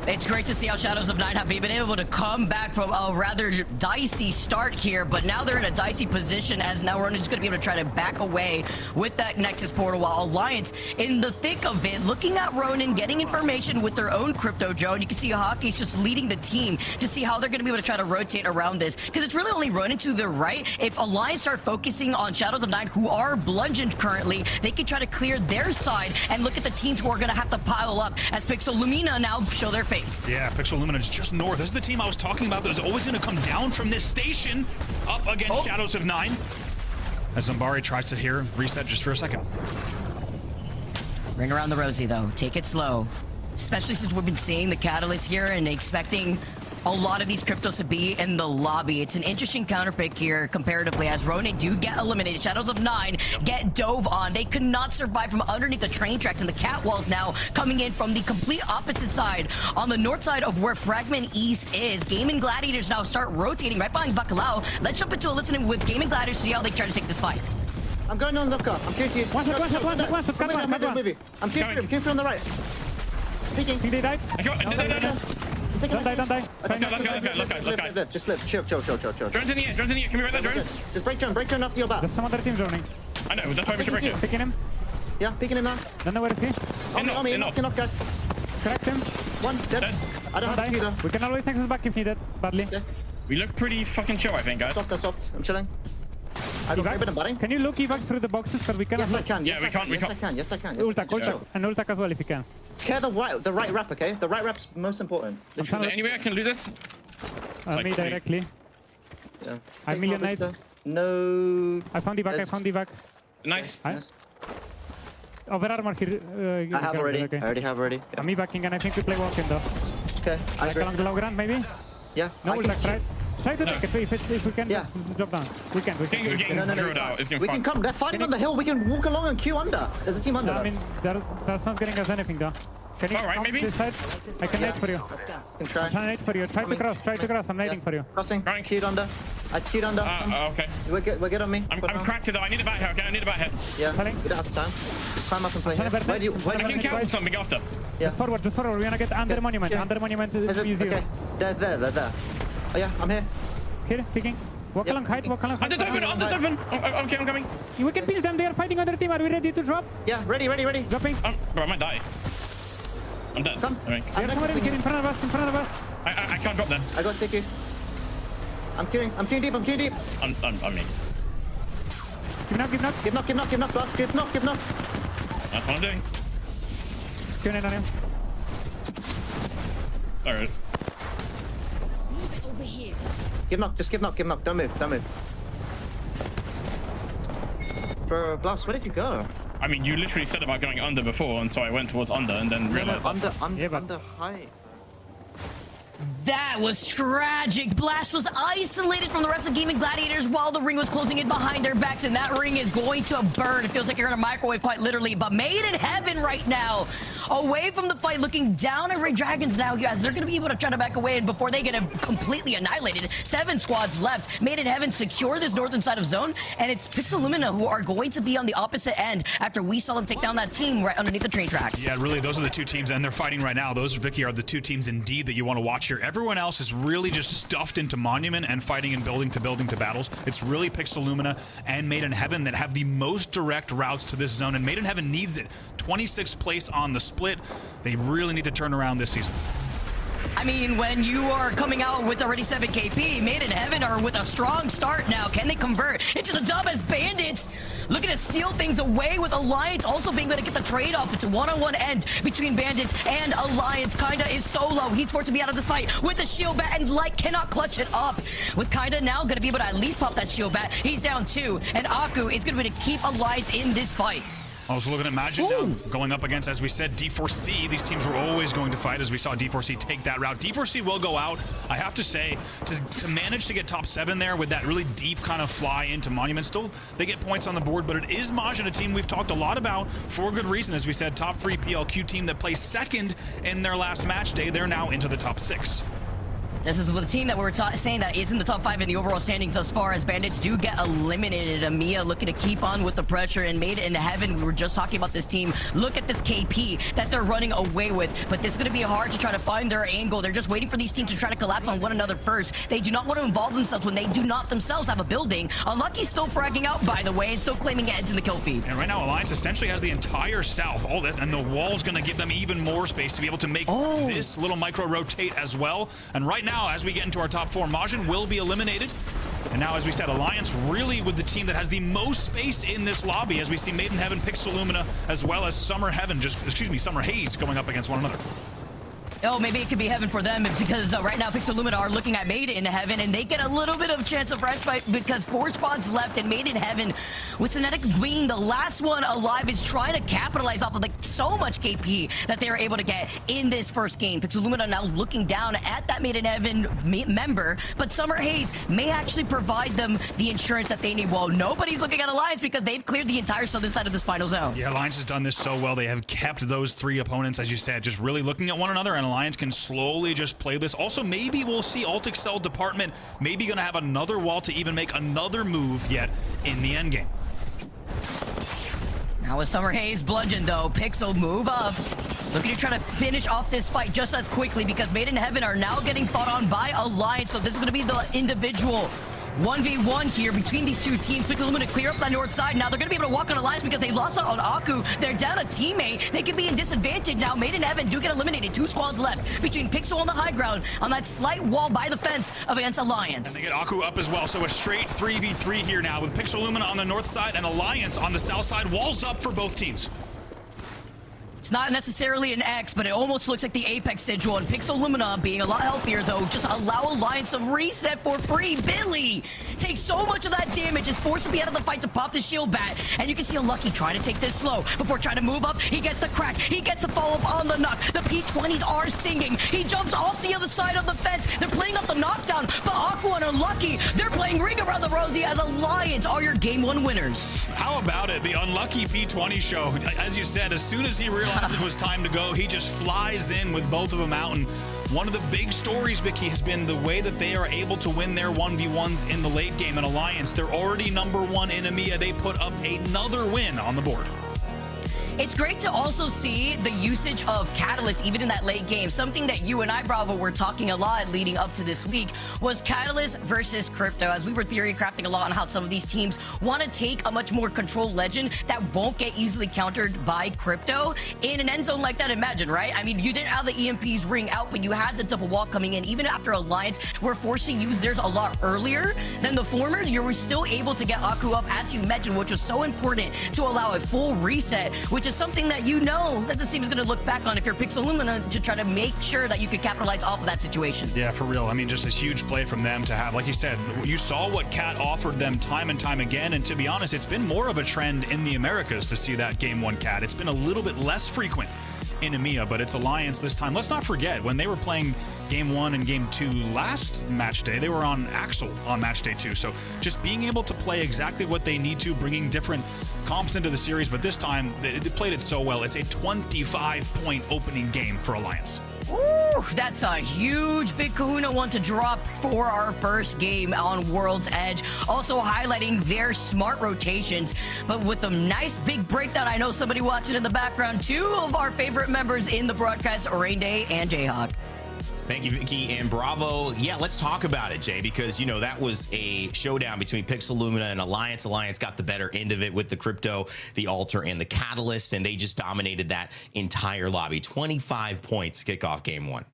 It's great to see how Shadows of 9 have been able to come back from a rather dicey start here, but now they're in a dicey position as now Ronin is going to be able to try to back away with that Nexus portal, while Alliance in the thick of it, looking at Ronin, getting information with their own crypto drone. You can see Hockey's just leading the team to see how they're going to be able to try to rotate around this, because it's really only Ronin to the right. If Alliance start focusing on Shadows of 9, who are bludgeoned currently, they can try to clear their side and look at the teams who are going to have to pile up as Pixel Lumina now show their face. Yeah, Pixel Lumina is just north. This is the team I was talking about that was always going to come down from this station up against Shadows of 9. As Zambari tries to here reset just for a second. Ring around the rosy though. Take it slow. Especially since we've been seeing the Catalyst here and expecting a lot of these cryptos to be in the lobby. It's an interesting counterpick here comparatively, as Ronin do get eliminated. Shadows of 9 get dove on. They could not survive from underneath the train tracks, and the catwalls now coming in from the complete opposite side. On the north side of where Fragment East is, GaiminGladiators now start rotating right behind Bacalhau. Let's jump into a listening with GaiminGladiators to see how they try to take this fight. I'm going on looker. I'm here to you. One shot, I'm here from the right. Peeking. He died. Don't die. Let's go. Just live. Chill. Drone's in the air. Can we ride that drone? Just break drone after your back. There's some other team droning. I know, that's why we should break it. Picking him. Yeah, picking him now. Don't know where to be. On me, knock, guys. Correct him. One, dead. I don't have to either. We can always take this back if needed, badly. Yeah. We look pretty fucking chill, I think, guys. Soft. I'm chilling. I got a bit of butting. Can you look evac through the boxes so we can? Yes, I can. Yeah, we can't. Yes, I can. Ultac, and ultac as well if you can. Care the right rep, okay? The right rep's most important. Anyway, I can do this. Me directly. Yeah. I millionate. No. I found evac. Nice. Over armor here. I have already. Okay. I already have. Yeah. I'm backing and I think we play walk-in though. Okay. I agree. Along the low ground maybe? Yeah. No, ultac, right? Try to take it if we can. Yeah. Drop down. We can. No. We can come. They're fighting on the hill. We can walk along and queue under. There's a team under. I mean, that's not getting us anything though. Can you come maybe? this side? I can nade for you. Can try. I'm trying to nade for you. Try to cross. I'm nading for you. Crossing. Queued under. I queued under. Okay. We're good on me. I'm cracked though. I need a back here. Okay, I need a back here. Yeah. Telling. We don't have time. Just climb up and play here. I can count something after. Yeah. Just forward. We're gonna get under monument. Yeah. Under monument is easy. Okay. They're there. Oh yeah, I'm here. Here, picking. Walk along height. Under open. Okay, I'm coming. We can peel them. They are fighting other team. Are we ready to drop? Yeah, ready. Dropping. Bro, I might die. I'm dead. Come. Right. Get in front of us. I can't drop then. I got CQ. I'm queuing deep. I'm me. Give knock. Blast. Give knock. That's what I'm doing. Queuing in on him. Alright. Give knock. Don't move. Bro, Blast, where did you go? I mean, you literally said about going under before, and so I went towards under and then realized. Under height. That was tragic. Blast was isolated from the rest of GaiminGladiators while the ring was closing in behind their backs, and that ring is going to burn. It feels like you're in a microwave, quite literally, but Made in Heaven right now, away from the fight, looking down at REDRAGONs now, guys. They're going to be able to try to back away, and before they get completely annihilated, 7 squads left. Made in Heaven secure this northern side of zone, and it's Pixel Lumina who are going to be on the opposite end after we saw them take down that team right underneath the train tracks. Yeah, really, those are the two teams, and they're fighting right now. Those, Vicky, are the two teams indeed that you want to watch here. Everyone else is really just stuffed into Monument and fighting and building to battles. It's really Pixel Lumina and Made in Heaven that have the most direct routes to this zone, and Made in Heaven needs it. 26th place on the split. They really need to turn around this season. I mean, when you are coming out with already 7 KP, Made in Heaven are with a strong start now. Can they convert into the dub as Bandits looking to steal things away, with Alliance also being able to get the trade-off? It's a one-on-one end between Bandits and Alliance. Kinda is solo. He's forced to be out of this fight with the shield bat, and Light cannot clutch it up. With Kinda now going to be able to at least pop that shield bat. He's down 2, and Aku is going to be able to keep Alliance in this fight. Also looking at Majin now, going up against, as we said, D4C. These teams were always going to fight, as we saw D4C take that route. D4C will go out. I have to say, to manage to get top 7 there with that really deep kind of fly into Monument, still they get points on the board, but it is Majin, a team we've talked a lot about for good reason. As we said, top 3 PLQ team that placed 2nd in their last match day. They're now into the top 6. This is the team that we were saying that is in the top 5 in the overall standings thus far, as Bandits do get eliminated. EMEA looking to keep on with the pressure, and Made in Heaven, we were just talking about this team. Look at this KP that they're running away with, but this is going to be hard to try to find their angle. They're just waiting for these teams to try to collapse on one another first. They do not want to involve themselves when they do not themselves have a building. Unlucky's still fragging out, by the way, and still claiming heads in the kill feed. And right now, Alliance essentially has the entire south, all that, and the wall's going to give them even more space to be able to make this little micro rotate as well. And right now, as we get into our top 4, Majin will be eliminated. And now, as we said, Alliance really with the team that has the most space in this lobby, as we see Made in Heaven, Pixel Lumina, as well as Summer Haze going up against one another. Oh, maybe it could be Heaven for them, because right now Pixel Lumina are looking at Made in Heaven, and they get a little bit of chance of respite because 4 squads left, and Made in Heaven, with Kinetic being the last one alive, is trying to capitalize off of so much KP that they are able to get in this first game. Pixel Lumina now looking down at that Made in Heaven member, but Summer Haze may actually provide them the insurance that they need. Well, nobody's looking at Alliance because they've cleared the entire southern side of this final zone. Yeah, Alliance has done this so well. They have kept those 3 opponents, as you said, just really looking at one another, and Alliance can slowly just play this. Also, maybe we'll see Alt-Excel Department maybe going to have another wall to even make another move yet in the endgame. Now with Summer Haze bludgeon, though, Pixel move up. Looking to try to finish off this fight just as quickly, because Made in Heaven are now getting fought on by Alliance, so this is going to be the individual 1v1 here between these two teams. Pixel Lumina clear up that north side. Now they're going to be able to walk on Alliance because they lost out on Aku. They're down a teammate. They could be in disadvantage now. Made in Heaven do get eliminated. 2 squads left between Pixel on the high ground on that slight wall by the fence against Alliance. And they get Aku up as well. So a straight 3v3 here now with Pixel Lumina on the north side and Alliance on the south side. Walls up for both teams. It's not necessarily an X, but it almost looks like the Apex sigil, and Pixel Lumina being a lot healthier, though, just allow Alliance a reset for free. Billy takes so much of that damage, is forced to be out of the fight to pop the shield bat, and you can see Unlucky trying to take this slow before trying to move up. He gets the crack, he gets the follow-up on the knock. The P20s are singing. He jumps off the other side of the fence. They're playing up the knockdown, but Aqua and Unlucky, they're playing Ring Around the Rosie as Alliance are your Game 1 winners. How about it? The Unlucky P20 show. As you said, as soon as he realized it was time to go, he just flies in with both of them out. And one of the big stories, Vicky, has been the way that they are able to win their 1v1s in the late game. And Alliance, they're already #1 in EMEA. They put up another win on the board. It's great to also see the usage of Catalyst even in that late game. Something that you and I, Bravo, were talking a lot leading up to this week was Catalyst versus Crypto, as we were theory crafting a lot on how some of these teams want to take a much more controlled legend that won't get easily countered by Crypto in an end zone like that. Imagine, right? I mean, you didn't have the EMPs ring out, but you had the double wall coming in. Even after Alliance were forced to use theirs a lot earlier than the former, you were still able to get Aku up, as you mentioned, which was so important to allow a full reset, which is something that you know that the team is going to look back on if you're Pixel Lumina to try to make sure that you could capitalize off of that situation. Yeah, for real. I mean, just a huge play from them to have, like you said, you saw what Cat offered them time and time again, and to be honest, it's been more of a trend in the Americas to see that Game 1 Cat. It's been a little bit less frequent in EMEA, but it's Alliance this time. Let's not forget, when they were playing game 1 and game 2 last match day. They were on Axel on match day 2. So just being able to play exactly what they need to, bringing different comps into the series, but this time they played it so well. It's a 25-point opening game for Alliance. Ooh, that's a huge big kahuna one to drop for our first game on World's Edge. Also highlighting their smart rotations, but with a nice big breakdown. I know somebody watching in the background, 2 of our favorite members in the broadcast, Rain Day and Jayhawk. Thank you, Vicky, and bravo. Yeah, let's talk about it, Jay, because, you know, that was a showdown between Pixel Lumina and Alliance. Alliance got the better end of it with the Crypto, the Altar, and the Catalyst, and they just dominated that entire lobby. 25 points to kick off game 1.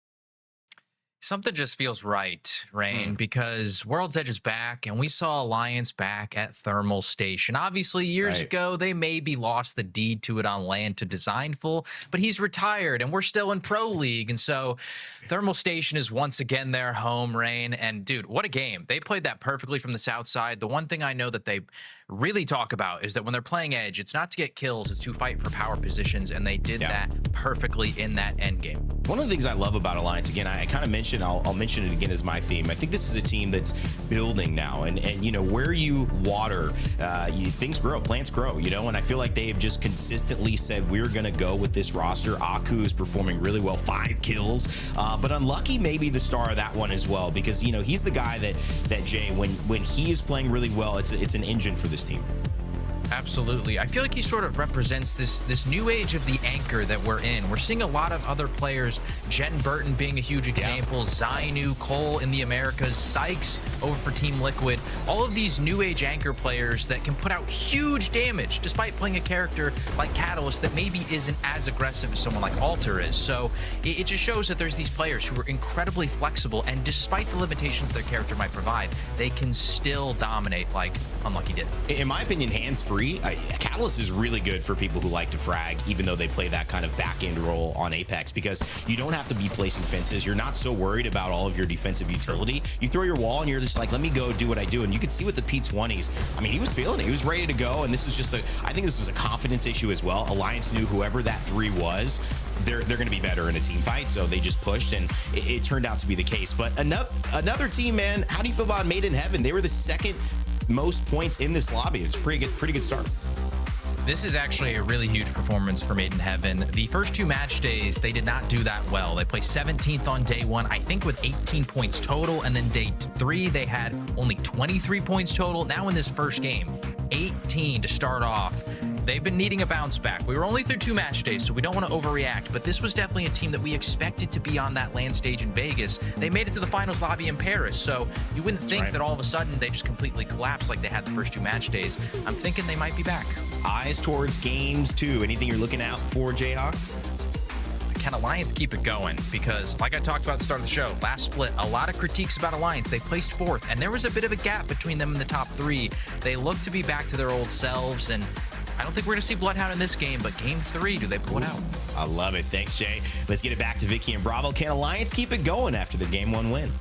Something just feels right, Rain, because World's Edge is back, and we saw Alliance back at Thermal Station. Obviously, years ago, they maybe lost the deed to it on land to Designful, but he's retired, and we're still in Pro League, and so Thermal Station is once again their home, Rain, and dude, what a game. They played that perfectly from the south side. The one thing I know that they really talk about is that when they're playing Edge, it's not to get kills, it's to fight for power positions, and they did that perfectly in that end game. One of the things I love about Alliance, again, I kind of mentioned, I'll mention it again as my theme. I think this is a team that's building now, and you know, where you water, things grow, plants grow, you know, and I feel like they've just consistently said, we're going to go with this roster. Aku is performing really well, 5 kills, but Unlucky may be the star of that one as well, because, you know, he's the guy that Jay, when he is playing really well, it's an engine for this team. Absolutely. I feel like he sort of represents this new age of the anchor that we're in. We're seeing a lot of other players, Jen Burton being a huge example, Zainu, Cole in the Americas, Sykes over for Team Liquid. All of these new age anchor players that can put out huge damage despite playing a character like Catalyst that maybe isn't as aggressive as someone like Alter is. So it just shows that there's these players who are incredibly flexible, and despite the limitations their character might provide, they can still dominate like Unlucky did. In my opinion, hands-free, Catalyst is really good for people who like to frag, even though they play that kind of back-end role on Apex, because you don't have to be placing fences. You're not so worried about all of your defensive utility. You throw your wall and you're just like, let me go do what I do. And you can see with the P20s, I mean, he was feeling it. He was ready to go. And this is just I think this was a confidence issue as well. Alliance knew whoever that 3 was, they're going to be better in a team fight. So they just pushed, and it turned out to be the case. But another team, man, how do you feel about Made in Heaven? They were the second most points in this lobby. It's a pretty good start. This is actually a really huge performance for Made in Heaven. The first 2 match days, they did not do that well. They placed 17th on day 1, I think with 18 points total, and then day 3, they had only 23 points total. Now in this first game, 18 to start off. They've been needing a bounce back. We were only through 2 match days, so we don't want to overreact, but this was definitely a team that we expected to be on that land stage in Vegas. They made it to the finals lobby in Paris, so you wouldn't think that all of a sudden they just completely collapsed like they had the first 2 match days. I'm thinking they might be back. Eyes towards games 2. Anything you're looking out for, Jayhawk? Can Alliance keep it going? Because like I talked about at the start of the show, last split, a lot of critiques about Alliance. They placed 4th, and there was a bit of a gap between them and the top 3. They look to be back to their old selves, and I don't think we're going to see Bloodhound in this game, but game 3, do they pull it out? I love it. Thanks, Jay. Let's get it back to Vicky and Bravo. Can Alliance keep it going after the game 1 win?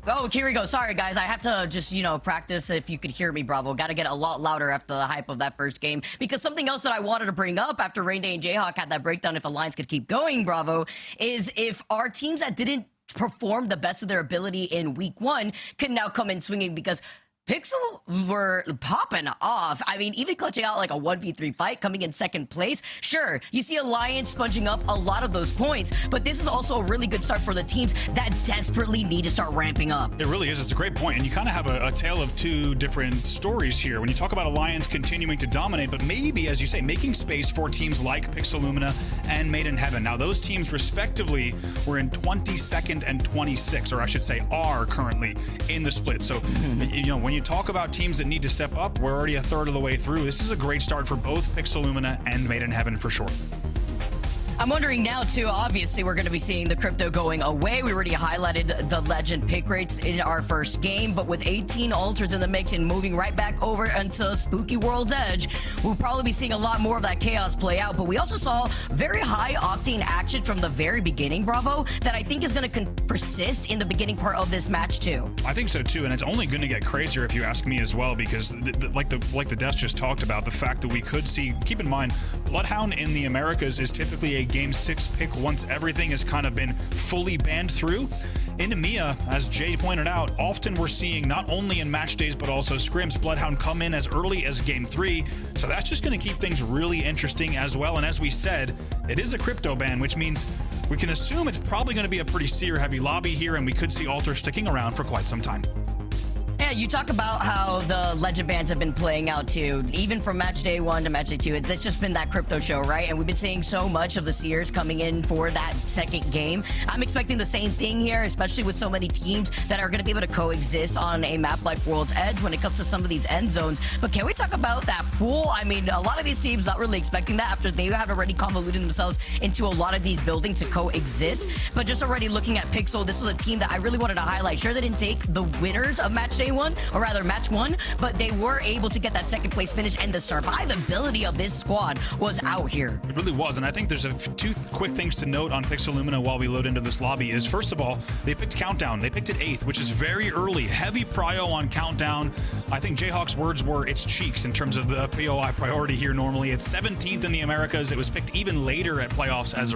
Oh, here we go. Sorry, guys. I have to just, practice if you could hear me, Bravo. Got to get a lot louder after the hype of that first game. Because something else that I wanted to bring up after Rain Day and Jayhawk had that breakdown if Alliance could keep going, Bravo, is if our teams that didn't perform the best of their ability in week 1 can now come in swinging, because Pixel were popping off. I mean, even clutching out like a 1v3 fight, coming in 2nd place. Sure, you see Alliance sponging up a lot of those points, but this is also a really good start for the teams that desperately need to start ramping up. It really is. It's a great point. And you kind of have a tale of 2 different stories here. When you talk about Alliance continuing to dominate, but maybe, as you say, making space for teams like Pixel Lumina and Made in Heaven. Now, those teams respectively were in 22nd and 26th, or I should say are currently in the split. So, when you talk about teams that need to step up, we're already a third of the way through. This is a great start for both Pixel Lumina and Made in Heaven for sure. I'm wondering now, too, obviously, we're going to be seeing the crypto going away. We already highlighted the legend pick rates in our first game, but with 18 alters in the mix and moving right back over into Spooky World's Edge, we'll probably be seeing a lot more of that chaos play out. But we also saw very high octane action from the very beginning, Bravo, that I think is going to persist in the beginning part of this match, too. I think so, too, and it's only going to get crazier if you ask me as well, because like the Death just talked about, the fact that we could see, keep in mind, Bloodhound in the Americas is typically a Game 6 pick once everything has kind of been fully banned through. In EMEA, as Jay pointed out, often we're seeing not only in match days but also scrims Bloodhound come in as early as Game 3, so that's just going to keep things really interesting as well. And as we said, it is a crypto ban, which means we can assume it's probably going to be a pretty seer-heavy lobby here, and we could see alters sticking around for quite some time. Yeah, you talk about how the legend bans have been playing out too, even from match day 1 to match day 2. It's just been that crypto show, right? And we've been seeing so much of the seers coming in for that second game. I'm expecting the same thing here, especially with so many teams that are going to be able to coexist on a map like World's Edge when it comes to some of these end zones. But can we talk about that pool? I mean, a lot of these teams not really expecting that after they have already convoluted themselves into a lot of these buildings to coexist. But just already looking at Pixel, this is a team that I really wanted to highlight. Sure, they didn't take the winners of match day 1, or rather match 1, but they were able to get that second place finish, and the survivability of this squad was out here. It really was, and I think there's two quick things to note on Pixel Lumina while we load into this lobby is, first of all, they picked Countdown. They picked it 8th, which is very early. Heavy prio on Countdown. I think Jayhawk's words were it's cheeks in terms of the POI priority here normally. It's 17th in the Americas. It was picked even later at playoffs as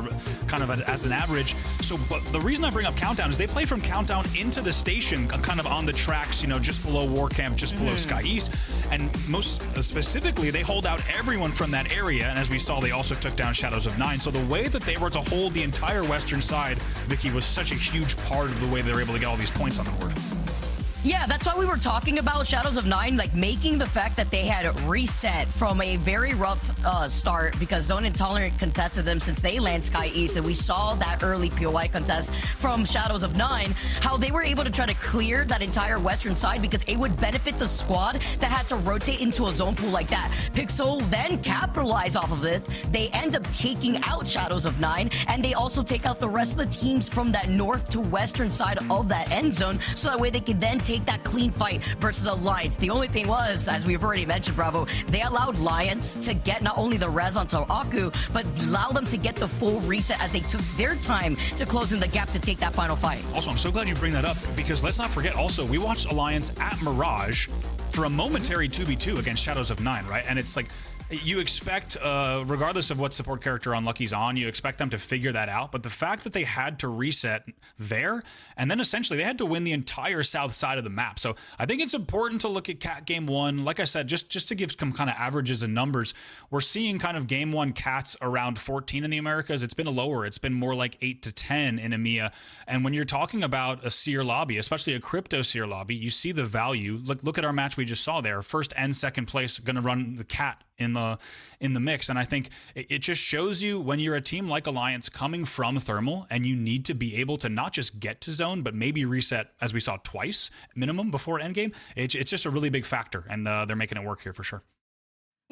as an average. So, but the reason I bring up Countdown is they play from Countdown into the station, kind of on the tracks, you know, just below War Camp, just below Sky East, and most specifically they hold out everyone from that area, and as we saw, they also took down Shadows of 9. So the way that they were to hold the entire western side, Vicky, was such a huge part of the way they were able to get all these points on the board. Yeah, that's why we were talking about Shadows of 9, like making the fact that they had reset from a very rough start, because Zone Intolerant contested them since they land Sky East, and we saw that early POI contest from Shadows of 9, how they were able to try to clear that entire western side because it would benefit the squad that had to rotate into a zone pool like that. Pixel then capitalize off of it. They end up taking out Shadows of 9, and they also take out the rest of the teams from that north to western side of that end zone, so that way they could then take that clean fight versus Alliance. The only thing was, as we've already mentioned, Bravo, they allowed Lions to get not only the res onto Aku, but allow them to get the full reset as they took their time to close in the gap to take that final fight. Also, I'm so glad you bring that up, because let's not forget also, we watched Alliance at Mirage for a momentary 2v2 against Shadows of 9, right? And it's like, you expect, regardless of what support character Unlucky's on, you expect them to figure that out. But the fact that they had to reset there, and then essentially they had to win the entire south side of the map. So I think it's important to look at Cat Game 1. Like I said, just to give some kind of averages and numbers, we're seeing kind of Game 1 Cats around 14 in the Americas. It's been lower. It's been more like 8 to 10 in EMEA. And when you're talking about a seer lobby, especially a crypto seer lobby, you see the value. Look at our match we just saw there. First and second place going to run the Cat in the mix. And I think it just shows you, when you're a team like Alliance coming from thermal and you need to be able to not just get to zone, but maybe reset, as we saw, twice minimum before endgame, it's just a really big factor, and they're making it work here for sure.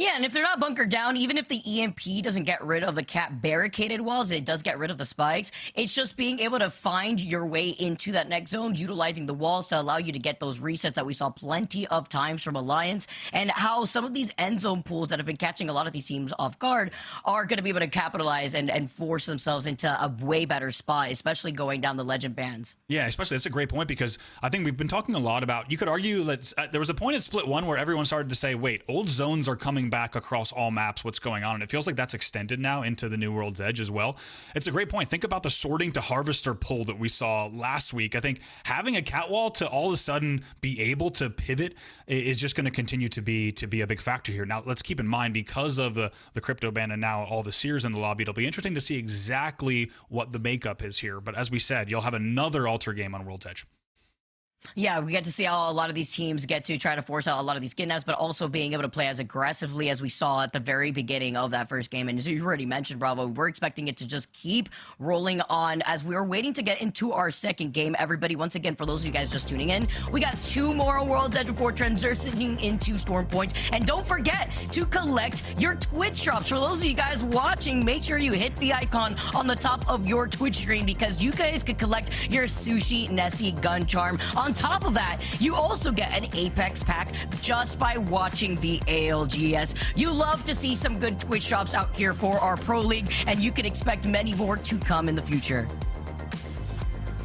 Yeah, and if they're not bunkered down, even if the EMP doesn't get rid of the Cat barricaded walls, it does get rid of the spikes. It's just being able to find your way into that next zone, utilizing the walls to allow you to get those resets that we saw plenty of times from Alliance, and how some of these end zone pools that have been catching a lot of these teams off guard are going to be able to capitalize and force themselves into a way better spot, especially going down the legend bans. Yeah, especially, that's a great point, because I think we've been talking a lot about, you could argue that there was a point at Split 1 where everyone started to say, wait, old zones are coming back across all maps, what's going on? And it feels like that's extended now into the new World's Edge as well. It's a great point. Think about the sorting to harvester pull that we saw last week. I think having a cat wall to all of a sudden be able to pivot is just going to continue to be a big factor here. Now, let's keep in mind, because of the crypto ban and now all the seers in the lobby, it'll be interesting to see exactly what the makeup is here. But as we said, you'll have another alter game on World's Edge. Yeah, we get to see how a lot of these teams get to try to force out a lot of these kidnaps, but also being able to play as aggressively as we saw at the very beginning of that first game. And as you already mentioned, Bravo, we're expecting it to just keep rolling on as we're waiting to get into our second game. Everybody, once again, for those of you guys just tuning in, we got 2 more World's Edge before transitioning into Storm Point. And don't forget to collect your Twitch drops. For those of you guys watching, make sure you hit the icon on the top of your Twitch screen because you guys could collect your Sushi Nessie gun charm. On top of that, you also get an Apex pack just by watching the ALGS. You love to see some good Twitch drops out here for our Pro League, and you can expect many more to come in the future.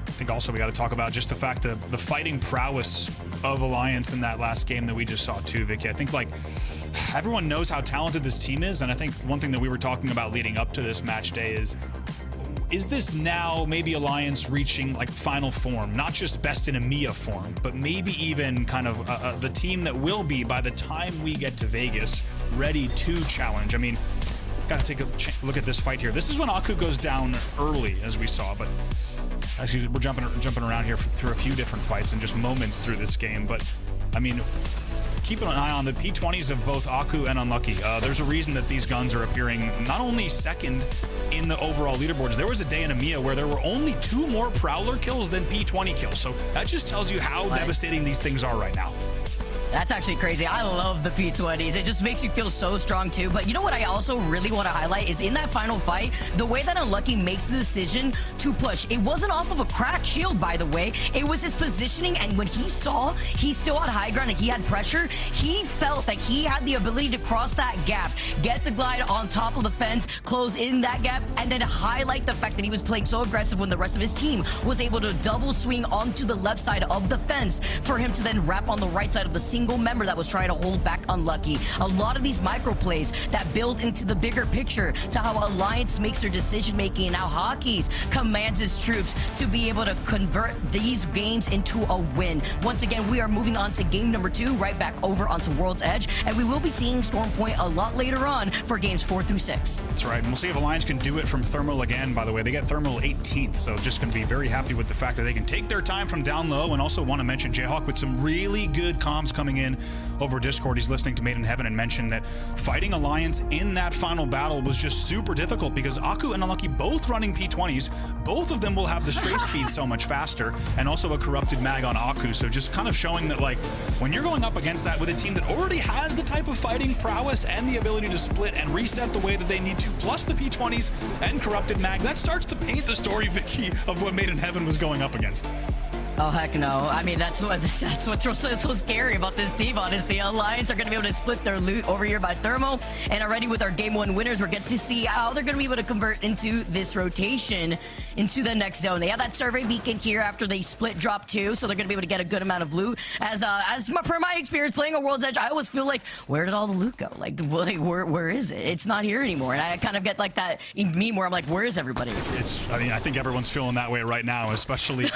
I think also we got to talk about just the fact that the fighting prowess of Alliance in that last game that we just saw too, Vicky. I think like everyone knows how talented this team is, and I think one thing that we were talking about leading up to this match day is this now maybe Alliance reaching like final form, not just best in EMEA form, but maybe even kind of the team that will be by the time we get to Vegas ready to challenge. I mean, got to take a look at this fight here. This is when Aku goes down early, as we saw, but actually we're jumping around here through a few different fights and just moments through this game. But I mean, keep an eye on the P20s of both Aku and Unlucky. There's a reason that these guns are appearing not only second in the overall leaderboards. There was a day in EMEA where there were only 2 more Prowler kills than P20 kills. So that just tells you how devastating these things are right now. That's actually crazy. I love the P20s. It just makes you feel so strong too. But you know what I also really want to highlight is in that final fight, the way that Unlucky makes the decision to push. It wasn't off of a cracked shield, by the way. It was his positioning, and when he saw he still had high ground and he had pressure, he felt that he had the ability to cross that gap, get the glide on top of the fence, close in that gap, and then highlight the fact that he was playing so aggressive when the rest of his team was able to double swing onto the left side of the fence for him to then wrap on the right side of the single member that was trying to hold back Unlucky. A lot of these micro plays that build into the bigger picture to how Alliance makes their decision making and how Hockey's commands his troops to be able to convert these games into a win. Once again, we are moving on to game number 2, right back over onto World's Edge, and we will be seeing Storm Point a lot later on for games 4 through 6. That's right, and we'll see if Alliance can do it from Thermal again. By the way, they get Thermal 18th, so just going to be very happy with the fact that they can take their time from down low. And also want to mention Jayhawk with some really good comms coming in over Discord. He's listening to Made in Heaven and mentioned that fighting Alliance in that final battle was just super difficult because Aku and Unlucky both running P20s. Both of them will have the stray speed so much faster, and also a corrupted mag on Aku. So just kind of showing that like when you're going up against that with a team that already has the type of fighting prowess and the ability to split and reset the way that they need to, plus the P20s and corrupted mag, that starts to paint the story, Vicky, of what Made in Heaven was going up against. Oh, heck no. I mean, that's what's so scary about this team, honestly. Alliance are going to be able to split their loot over here by Thermal. And already with our Game 1 winners, we're getting to see how they're going to be able to convert into this rotation into the next zone. They have that survey beacon here after they split drop 2, so they're going to be able to get a good amount of loot. Per my experience playing a World's Edge, I always feel like, where did all the loot go? Like, where is it? It's not here anymore. And I kind of get like that meme where I'm like, where is everybody? I mean, I think everyone's feeling that way right now, especially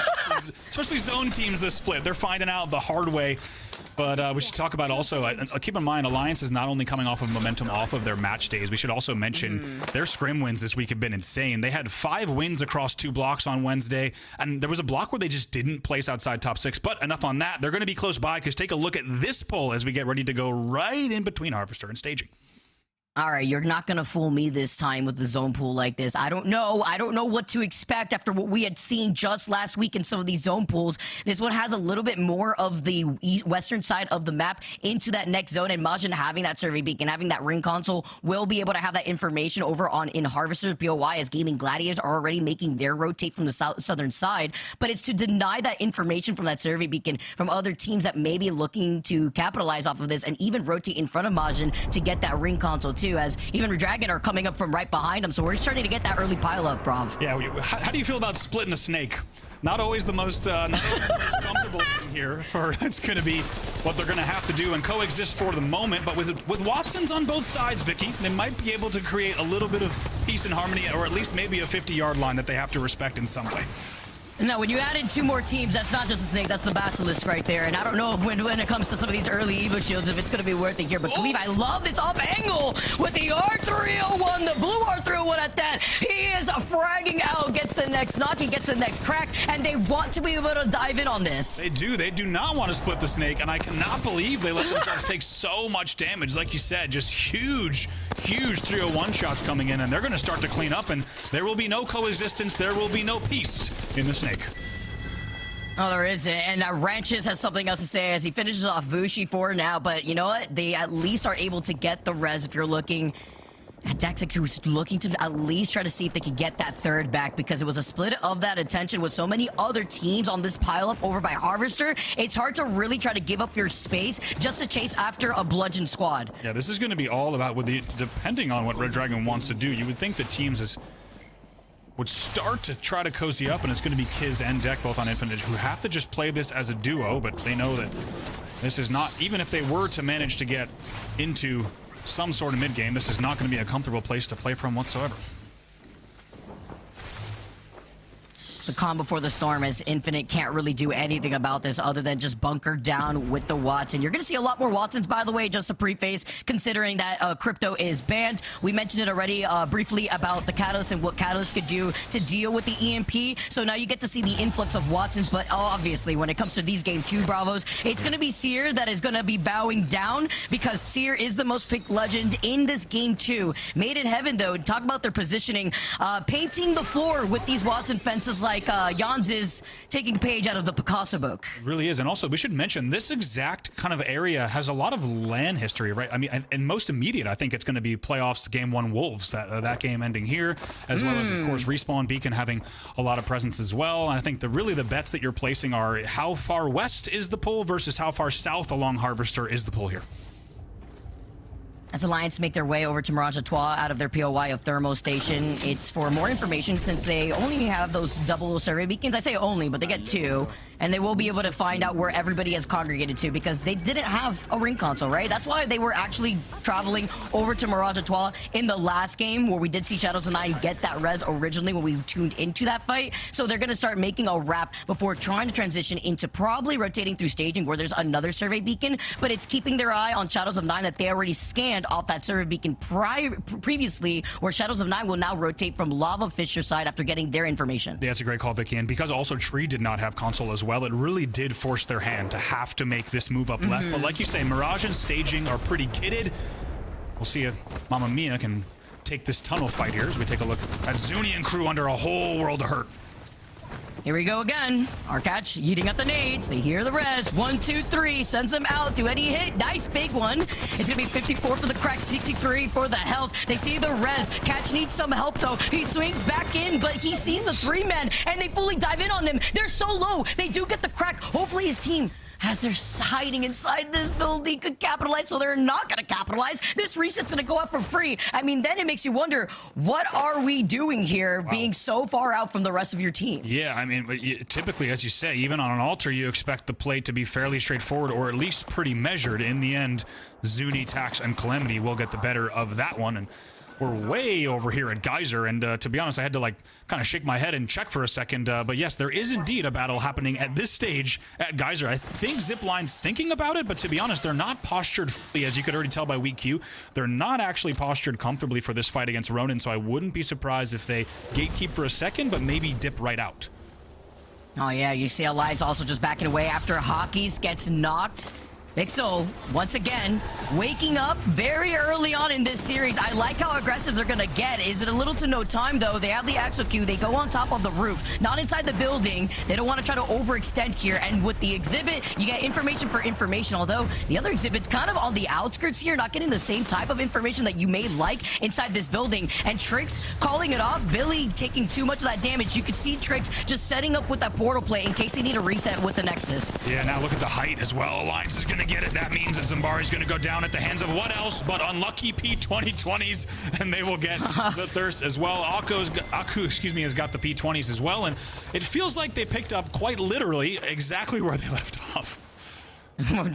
zone teams this split. They're finding out the hard way. But we should talk about also, keep in mind, Alliance is not only coming off of momentum off of their match days. We should also mention their scrim wins this week have been insane. They had 5 wins across 2 blocks on Wednesday, and there was a block where they just didn't place outside top 6. But enough on that. They're going to be close by because take a look at this poll as we get ready to go right in between Harvester and staging. All right, you're not going to fool me this time with the zone pool like this. I don't know what to expect after what we had seen just last week in some of these zone pools. This one has a little bit more of the western side of the map into that next zone. And Majin having that survey beacon, having that ring console, will be able to have that information over on in Harvester's POI as GaiminGladiators are already making their rotate from the southern side. But it's to deny that information from that survey beacon from other teams that may be looking to capitalize off of this and even rotate in front of Majin to get that ring console too, as even REDRAGON are coming up from right behind him. So we're starting to get that early pileup, Brav. Yeah, how do you feel about splitting a snake? Not always the most comfortable thing here. It's going to be what they're going to have to do and coexist for the moment. But with Watsons on both sides, Vicky, they might be able to create a little bit of peace and harmony, or at least maybe a 50-yard line that they have to respect in some way. No, when you add in 2 more teams, that's not just a snake, that's the basilisk right there. And I don't know if when it comes to some of these early Evo shields, if it's going to be worth it here. But Cleve, I love this off angle with the R301, the blue R301 at that. He is fragging out, gets the next knock, he gets the next crack, and they want to be able to dive in on this. They do. They do not want to split the snake, and I cannot believe they let themselves take so much damage. Like you said, just huge 301 shots coming in, and they're going to start to clean up, and there will be no coexistence, there will be no peace in the snake. Oh, there isn't. And Ranches has something else to say as he finishes off Vushi for now. But you know what? They at least are able to get the res if you're looking at Dexix, who's looking to at least try to see if they could get that third back, because it was a split of that attention with so many other teams on this pileup over by Harvester. It's hard to really try to give up your space just to chase after a bludgeon squad. Yeah, this is going to be all about, depending on what REDRAGON wants to do, you would think that teams would start to try to cozy up, and it's going to be Kiz and Deck, both on Infinite, who have to just play this as a duo, but they know that this is not, even if they were to manage to get into some sort of mid-game, this is not going to be a comfortable place to play from whatsoever. The calm before the storm, as Infinite can't really do anything about this other than just bunker down with the Watson. You're going to see a lot more Watsons, by the way, just to preface, considering that Crypto is banned. We mentioned it already briefly about the Catalyst and what Catalyst could do to deal with the EMP. So now you get to see the influx of Watsons, but obviously when it comes to these Game 2 Bravos, it's going to be Seer that is going to be bowing down, because Seer is the most picked legend in this Game 2. Made in Heaven, though, talk about their positioning, painting the floor with these Watson fences like Jans is taking a page out of the Picasso book. It really is. And also, we should mention, this exact kind of area has a lot of LAN history, right? I mean, and most immediate, I think it's going to be playoffs Game 1 Wolves, that game ending here, as well as, of course, Respawn Beacon having a lot of presence as well. And I think really the bets that you're placing are how far west is the pull versus how far south along Harvester is the pull here. As Alliance make their way over to Mirage Etoile out of their POI of Thermo Station, it's for more information, since they only have those double survey beacons. I say only, but they get 2. And they will be able to find out where everybody has congregated to, because they didn't have a ring console, right? That's why they were actually traveling over to Mirage Etoile in the last game, where we did see Shadows of Nine get that res originally when we tuned into that fight. So they're going to start making a wrap before trying to transition into probably rotating through staging, where there's another survey beacon, but it's keeping their eye on Shadows of Nine that they already scanned off that survey beacon previously, where Shadows of Nine will now rotate from Lava Fisher side after getting their information. Yeah, that's a great call, Vicky. And because also Tree did not have console as well, it really did force their hand to have to make this move up left. But like you say, Mirage and staging are pretty kitted. We'll see if Mamma Mia can take this tunnel fight here as we take a look at Zuni and crew under a whole world of hurt. Here we go again. Arcatch eating up the nades. They hear the res. 1, 2, 3. Sends them out. Do any hit? Nice big one. It's going to be 54 for the crack, 63 for the health. They see the res. Catch needs some help, though. He swings back in, but he sees the 3-man, and they fully dive in on him. They're so low. They do get the crack. Hopefully his team, as they're hiding inside this building, could capitalize, so they're not going to capitalize. This reset's going to go out for free. I mean, then it makes you wonder, what are we doing here, being so far out from the rest of your team? Yeah, I mean, typically, as you say, even on an altar, you expect the play to be fairly straightforward, or at least pretty measured. In the end, Zuni, Tax, and Calamity will get the better of that one, and we're way over here at Geyser, and to be honest, I had to kind of shake my head and check for a second, but yes, there is indeed a battle happening at this stage at Geyser. I think ZIPLINE's thinking about it, but to be honest, they're not postured fully, as you could already tell by weak Q. They're not actually postured comfortably for this fight against Ronin, so I wouldn't be surprised if they gatekeep for a second, but maybe dip right out. Oh yeah, you see Alliance also just backing away after Hawkeys gets knocked. Ixo, once again, waking up very early on in this series. I like how aggressive they're going to get. Is it a little to no time, though? They have the Axel Q. They go on top of the roof, not inside the building. They don't want to try to overextend here. And with the exhibit, you get information for information, although the other exhibit's kind of on the outskirts here, not getting the same type of information that you may like inside this building. And Trix calling it off. Billy taking too much of that damage. You could see Trix just setting up with that portal play in case they need a reset with the Nexus. Yeah, now look at the height as well. Alliance is going to get it. That means that Zambari's going to go down at the hands of what else but unlucky P2020s, and they will get the thirst as well. Aku, has got the P20s as well, and it feels like they picked up quite literally exactly where they left off.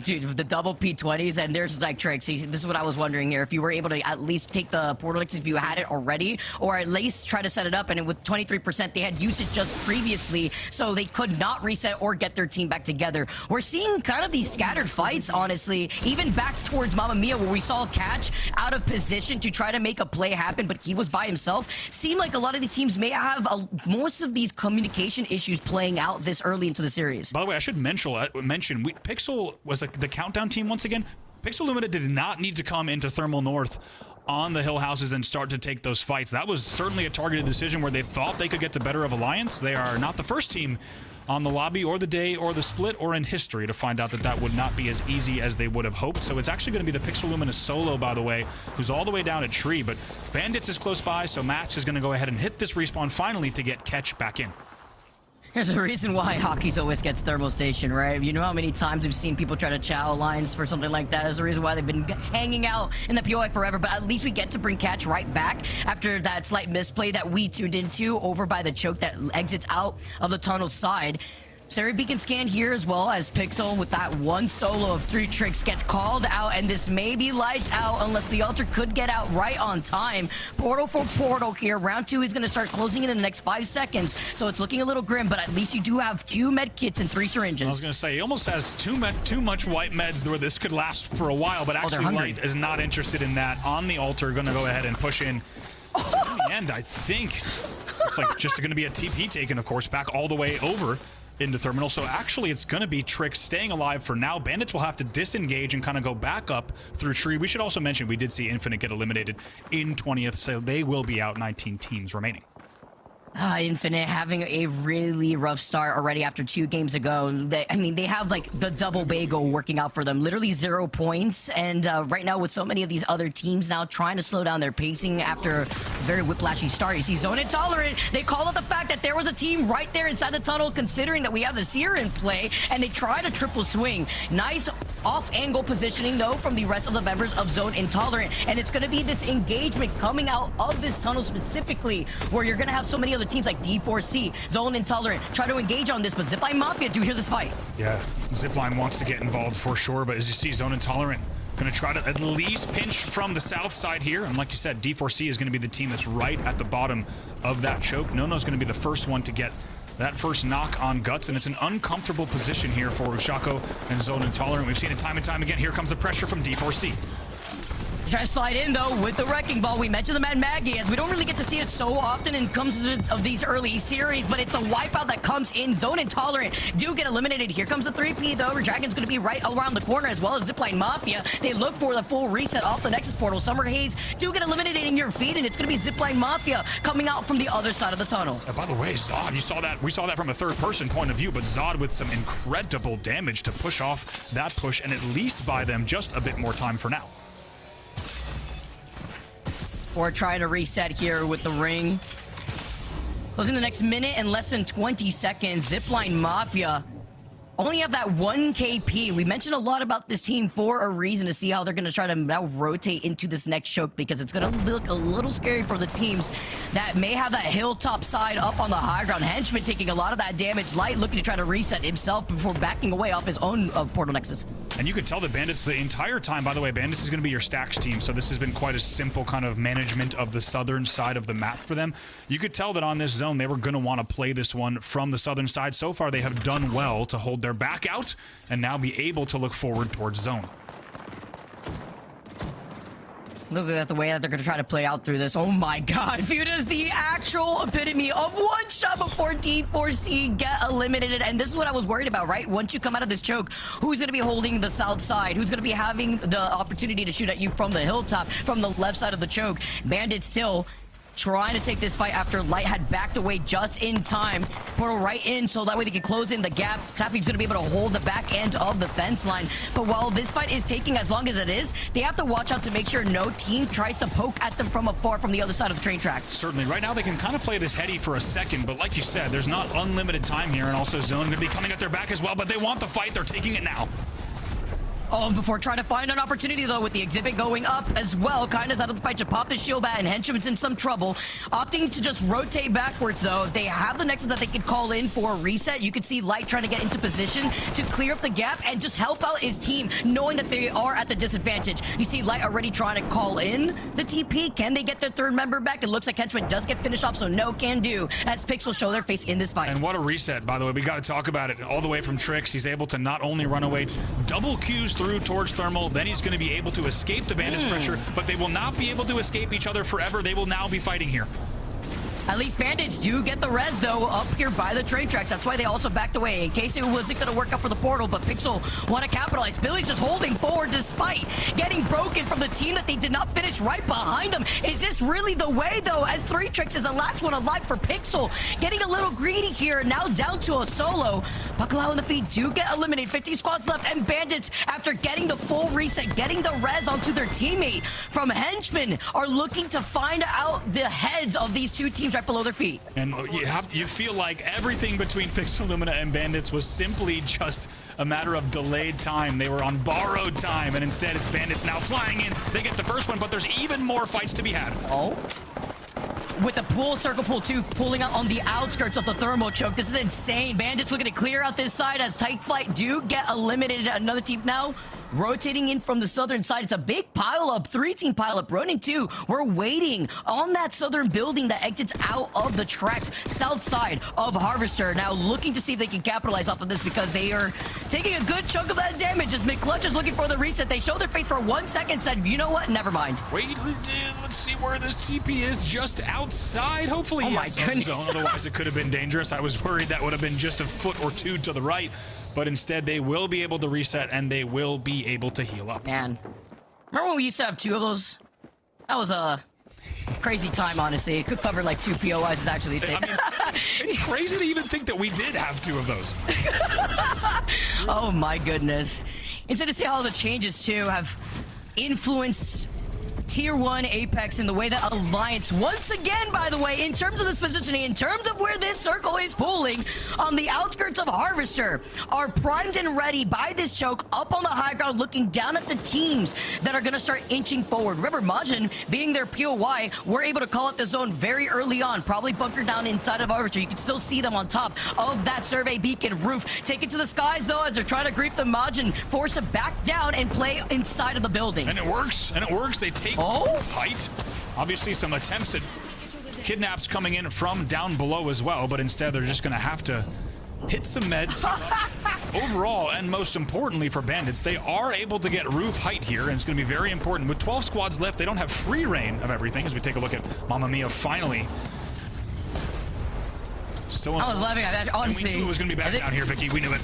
Dude, the double P20s, and there's like tricks. This is what I was wondering here. If you were able to at least take the portal elixir if you had it already, or at least try to set it up, and with 23%, they had used it just previously, so they could not reset or get their team back together. We're seeing kind of these scattered fights, honestly, even back towards Mamma Mia, where we saw Catch out of position to try to make a play happen, but he was by himself. Seemed like a lot of these teams may have most of these communication issues playing out this early into the series. By the way, I should mention Pixel was the countdown team once again. Pixel Lumina did not need to come into Thermal North on the hill houses and start to take those fights. That was certainly a targeted decision where they thought they could get the better of Alliance. They are not the first team on the lobby or the day or the split or in history to find out that that would not be as easy as they would have hoped. So it's actually going to be the Pixel Lumina solo, by the way, who's all the way down at Tree, but Bandits is close by, so Max is going to go ahead and hit this respawn finally to get Catch back in. There's a reason why Hockey's always gets thermal station, right? You know how many times we've seen people try to chow lines for something like that? There's a reason why they've been hanging out in the POI forever, but at least we get to bring Catch right back after that slight misplay that we tuned into over by the choke that exits out of the tunnel side. Sari Beacon scan here as well as Pixel with that one solo of 3 tricks gets called out, and this may be lights out unless the Altar could get out right on time. Portal for portal here. Round 2 is going to start closing in the next 5 seconds, so it's looking a little grim, but at least you do have 2 med kits and 3 syringes. I was going to say, he almost has too much white meds where this could last for a while, but actually Light is not interested in that. On the Altar, going to go ahead and push in. In the end, I think it's like just going to be a TP taken, of course, back all the way over into Terminal. So actually it's going to be Trix staying alive for now. Bandits will have to disengage and kind of go back up through Tree. We should also mention we did see Infinite get eliminated in 20th, so they will be out 19 teams remaining. Infinite having a really rough start already after 2 games ago. They have like the double bagel working out for them. Literally 0 points. And right now with so many of these other teams now trying to slow down their pacing after a very whiplashy start. You see Zone Intolerant. They call out the fact that there was a team right there inside the tunnel considering that we have the Seer in play. And they try to triple swing. Nice off-angle positioning though from the rest of the members of Zone Intolerant. And it's going to be this engagement coming out of this tunnel specifically where you're going to have so many other teams like D4C, Zone Intolerant, try to engage on this, but ZIPLINE Mafia do hear this fight. Yeah, ZIPLINE wants to get involved for sure, but as you see, Zone Intolerant going to try to at least pinch from the south side here, and like you said, D4C is going to be the team that's right at the bottom of that choke. Nono's going to be the first one to get that first knock on Guts, and it's an uncomfortable position here for Ushako and Zone Intolerant. We've seen it time and time again. Here comes the pressure from D4C. Try to slide in though with the Wrecking Ball. We mentioned the Mad Maggie as we don't really get to see it so often in comes of these early series, but it's the wipeout that comes in. Zone Intolerant do get eliminated. Here comes the 3P though. REDRAGON's going to be right around the corner as well as ZIPLINE Mafia. They look for the full reset off the Nexus portal. Summer Haze do get eliminated in your feed, and it's going to be ZIPLINE Mafia coming out from the other side of the tunnel. By the way, Zod, you saw that. We saw that from a third-person point of view, but Zod with some incredible damage to push off that push and at least buy them just a bit more time for now. Or trying to reset here with the ring. Closing the next minute and less than 20 seconds. ZIPLINE Mafia only have that 1 KP. We mentioned a lot about this team for a reason, to see how they're going to try to now rotate into this next choke, because it's going to look a little scary for the teams that may have that hilltop side up on the high ground. Henchman taking a lot of that damage. Light looking to try to reset himself before backing away off his own Portal Nexus. And you could tell the Bandits the entire time, by the way, Bandits is going to be your stacks team, so this has been quite a simple kind of management of the southern side of the map for them. You could tell that on this zone, they were going to want to play this one from the southern side. So far, they have done well to hold their back out and now be able to look forward towards zone. Look at the way that they're going to try to play out through this. Oh my god, Fuda is the actual epitome of one shot before D4C get eliminated. And this is what I was worried about, right? Once you come out of this choke, who's going to be holding the south side? Who's going to be having the opportunity to shoot at you from the hilltop, from the left side of the choke? Bandit still trying to take this fight after Light had backed away just in time. Portal right in, so that way they can close in the gap. Taffy's going to be able to hold the back end of the fence line. But while this fight is taking as long as it is, they have to watch out to make sure no team tries to poke at them from afar from the other side of the train tracks. Certainly. Right now they can kind of play this heady for a second, but like you said, there's not unlimited time here, and also Zone going to be coming at their back as well, but they want the fight. They're taking it now. Oh, and before trying to find an opportunity, though, with the exhibit going up as well, Kindness out of the fight to pop the shield bat, and Henchman's in some trouble. Opting to just rotate backwards, though. They have the Nexus that they could call in for a reset. You could see Light trying to get into position to clear up the gap and just help out his team, knowing that they are at the disadvantage. You see Light already trying to call in the TP. Can they get their third member back? It looks like Henchman does get finished off, so no can do, as Pixel show their face in this fight. And what a reset, by the way. We got to talk about it. All the way from Tricks, he's able to not only run away, double Qs through towards Thermal, then he's going to be able to escape the Bandits' pressure, but they will not be able to escape each other forever. They will now be fighting here. At least Bandits do get the res, though, up here by the train tracks. That's why they also backed away, in case it wasn't going to work out for the portal, but Pixel want to capitalize. Billy's just holding forward despite getting broken from the team that they did not finish right behind them. Is this really the way, though, as 3 Tricks is the last one alive for Pixel? Getting a little greedy here, now down to a solo. Bacalhau and the feed do get eliminated. 50 squads left, and Bandits, after getting the full reset, getting the res onto their teammate from Henchmen, are looking to find out the heads of these two teams right below their feet. And you feel like everything between Pixel, Lumina, and Bandits was simply just a matter of delayed time. They were on borrowed time, and instead it's Bandits now flying in. They get the first one, but there's even more fights to be had. Oh. With the pool, Circle Pool 2 pulling out on the outskirts of the thermal choke. This is insane. Bandits looking to clear out this side as Tight Flight do get eliminated. Another team now rotating in from the southern side. It's a big pile-up, 3-team pile-up. Ronin 2, we're waiting on that southern building that exits out of the tracks, south side of Harvester. Now looking to see if they can capitalize off of this because they are taking a good chunk of that damage as McClutch is looking for the reset. They show their face for 1 second, said, you know what, never mind. Wait, let's see where this TP is, just outside. Hopefully, oh yes, my goodness. zone. Otherwise, it could have been dangerous. I was worried that would have been just a foot or two to the right. But instead, they will be able to reset, and they will be able to heal up. Man, remember when we used to have 2 of those? That was a crazy time, honestly. It could cover like 2 POIs is actually I mean, it's crazy to even think that we did have 2 of those. Oh my goodness. Instead to see how the changes too have influenced Tier 1 Apex in the way that Alliance, once again, by the way, in terms of this positioning, in terms of where this circle is pulling on the outskirts of Harvester, are primed and ready by this choke up on the high ground, looking down at the teams that are going to start inching forward. Remember, Majin being their POY, we're able to call out the zone very early on, probably bunkered down inside of Harvester. You can still see them on top of that survey beacon roof. Take it to the skies, though, as they're trying to grief the Majin, force it back down and play inside of the building. And it works, They take height. Obviously, some attempts at kidnaps coming in from down below as well, but instead they're just going to have to hit some meds. Overall, and most importantly for Bandits, they are able to get roof height here, and it's going to be very important. With 12 squads left, they don't have free reign of everything, as we take a look at Mamma Mia finally. Still I was laughing at that, honestly. We knew it was going to be back down here, Vicky. We knew it.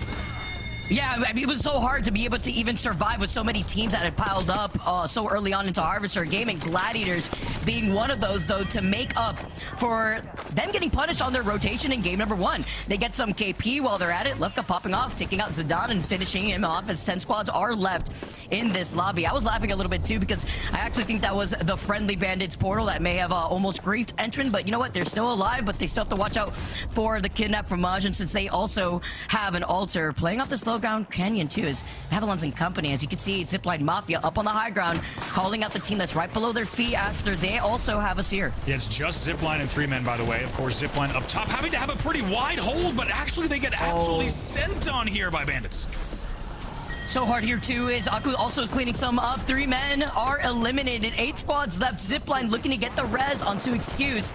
Yeah, I mean, it was so hard to be able to even survive with so many teams that had piled up so early on into Harvester. GaiminGladiators being one of those, though, to make up for them getting punished on their rotation in game number 1. They get some KP while they're at it. Lefka popping off, taking out Zidane and finishing him off as 10 squads are left in this lobby. I was laughing a little bit, too, because I actually think that was the friendly Bandits portal that may have almost griefed Entrin, but you know what? They're still alive, but they still have to watch out for the kidnap from Majin, since they also have an altar. Playing off this low ground canyon too is Babylon's in company. As you can see, ZIPLINE Mafia up on the high ground, calling out the team that's right below their feet after they also have a seer. Yeah, it's just ZIPLINE and 3 men, by the way. Of course, ZIPLINE up top, having to have a pretty wide hold, but actually they get absolutely sent on here by Bandits. So hard here too is Aku also cleaning some up. 3 men are eliminated. 8 squads left. ZIPLINE looking to get the res onto Excuse.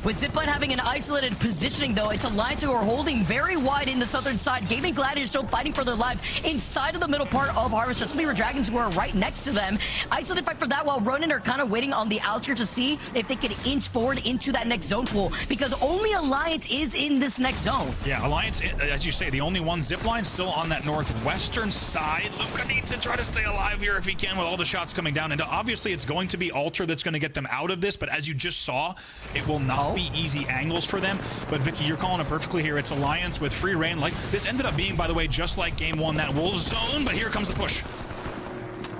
With ZIPLINE having an isolated positioning, though, it's Alliance who are holding very wide in the southern side. GaiminGladiators still fighting for their lives inside of the middle part of Harvester. It's going to be REDRAGONs who are right next to them. Isolated fight for that, while Ronin are kind of waiting on the outskirts to see if they can inch forward into that next zone pool, because only Alliance is in this next zone. Yeah, Alliance, as you say, the only one. ZIPLINE still on that northwestern side. Luca needs to try to stay alive here if he can with all the shots coming down. And obviously, it's going to be Alter that's going to get them out of this, but as you just saw, it will not be easy angles for them. But Vicky, you're calling it perfectly here. It's Alliance with free reign. Like this ended up being, by the way, just like game 1, that Wolves zone, but here comes the push.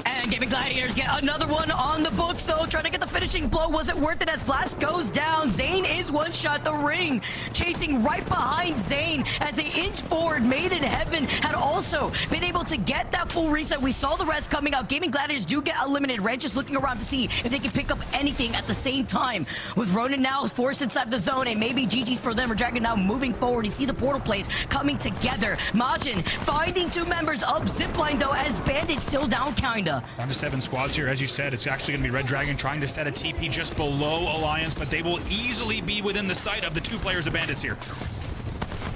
And And GaiminGladiators get another one on the books, though. Trying to get the finishing blow. Was it worth it as Blast goes down? Zane is one shot. The ring chasing right behind Zane as they inch forward. Made in Heaven had also been able to get that full reset. We saw the reds coming out. GaiminGladiators do get eliminated. Red just looking around to see if they can pick up anything at the same time. With Ronin now forced inside the zone, and maybe GG's for them. REDRAGON now moving forward. You see the portal plays coming together. Majin finding two members of ZIPLINE, though, as Bandit still down, kinda. Down to 7 squads here. As you said, it's actually going to be REDRAGON trying to set a TP just below Alliance, but they will easily be within the sight of the 2 players of Bandits here.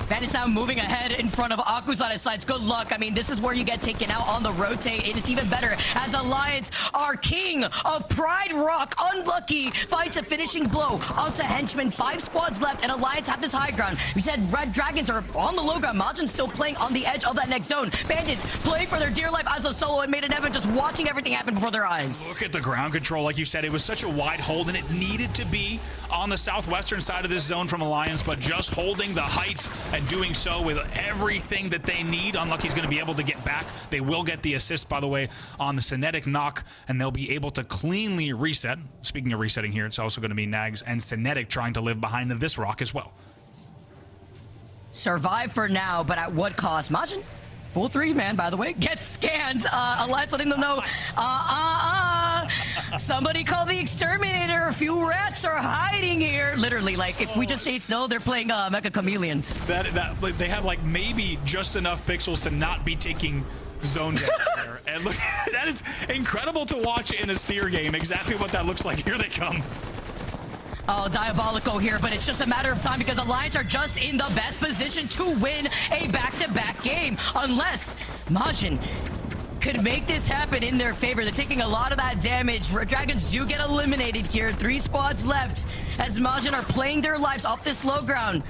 Bandits now moving ahead in front of Aku's on his sides. Good luck. I mean, this is where you get taken out on the rotate, and it's even better as Alliance, our king of Pride Rock, unlucky, finds a finishing blow onto Henchman. 5 squads left, and Alliance have this high ground. We said REDRAGONs are on the low ground. Majin's still playing on the edge of that next zone. Bandits play for their dear life as a solo, and Made in Heaven just watching everything happen before their eyes. Look at the ground control. Like you said, it was such a wide hold, and it needed to be on the southwestern side of this zone from Alliance, but just holding the heights and doing so with everything that they need. Unlucky's going to be able to get back. They will get the assist, by the way, on the Cinetic knock, and they'll be able to cleanly reset. Speaking of resetting here, it's also going to be Nags and Cinetic trying to live behind this rock as well. Survive for now, but at what cost? Majin, full 3 man, by the way, gets scanned. Alliance letting them know, somebody call the exterminator. A few rats are hiding here. Literally, like, if we just stay still, they're playing Mecha Chameleon. Like, they have like maybe just enough pixels to not be taking zone damage there. And look, that is incredible to watch in a Seer game. Exactly what that looks like. Here they come. Oh, Diabolico here, but it's just a matter of time because Alliance are just in the best position to win a back-to-back game. Unless Majin could make this happen in their favor. They're taking a lot of that damage. Dragons do get eliminated here. 3 squads left as Majin are playing their lives off this low ground.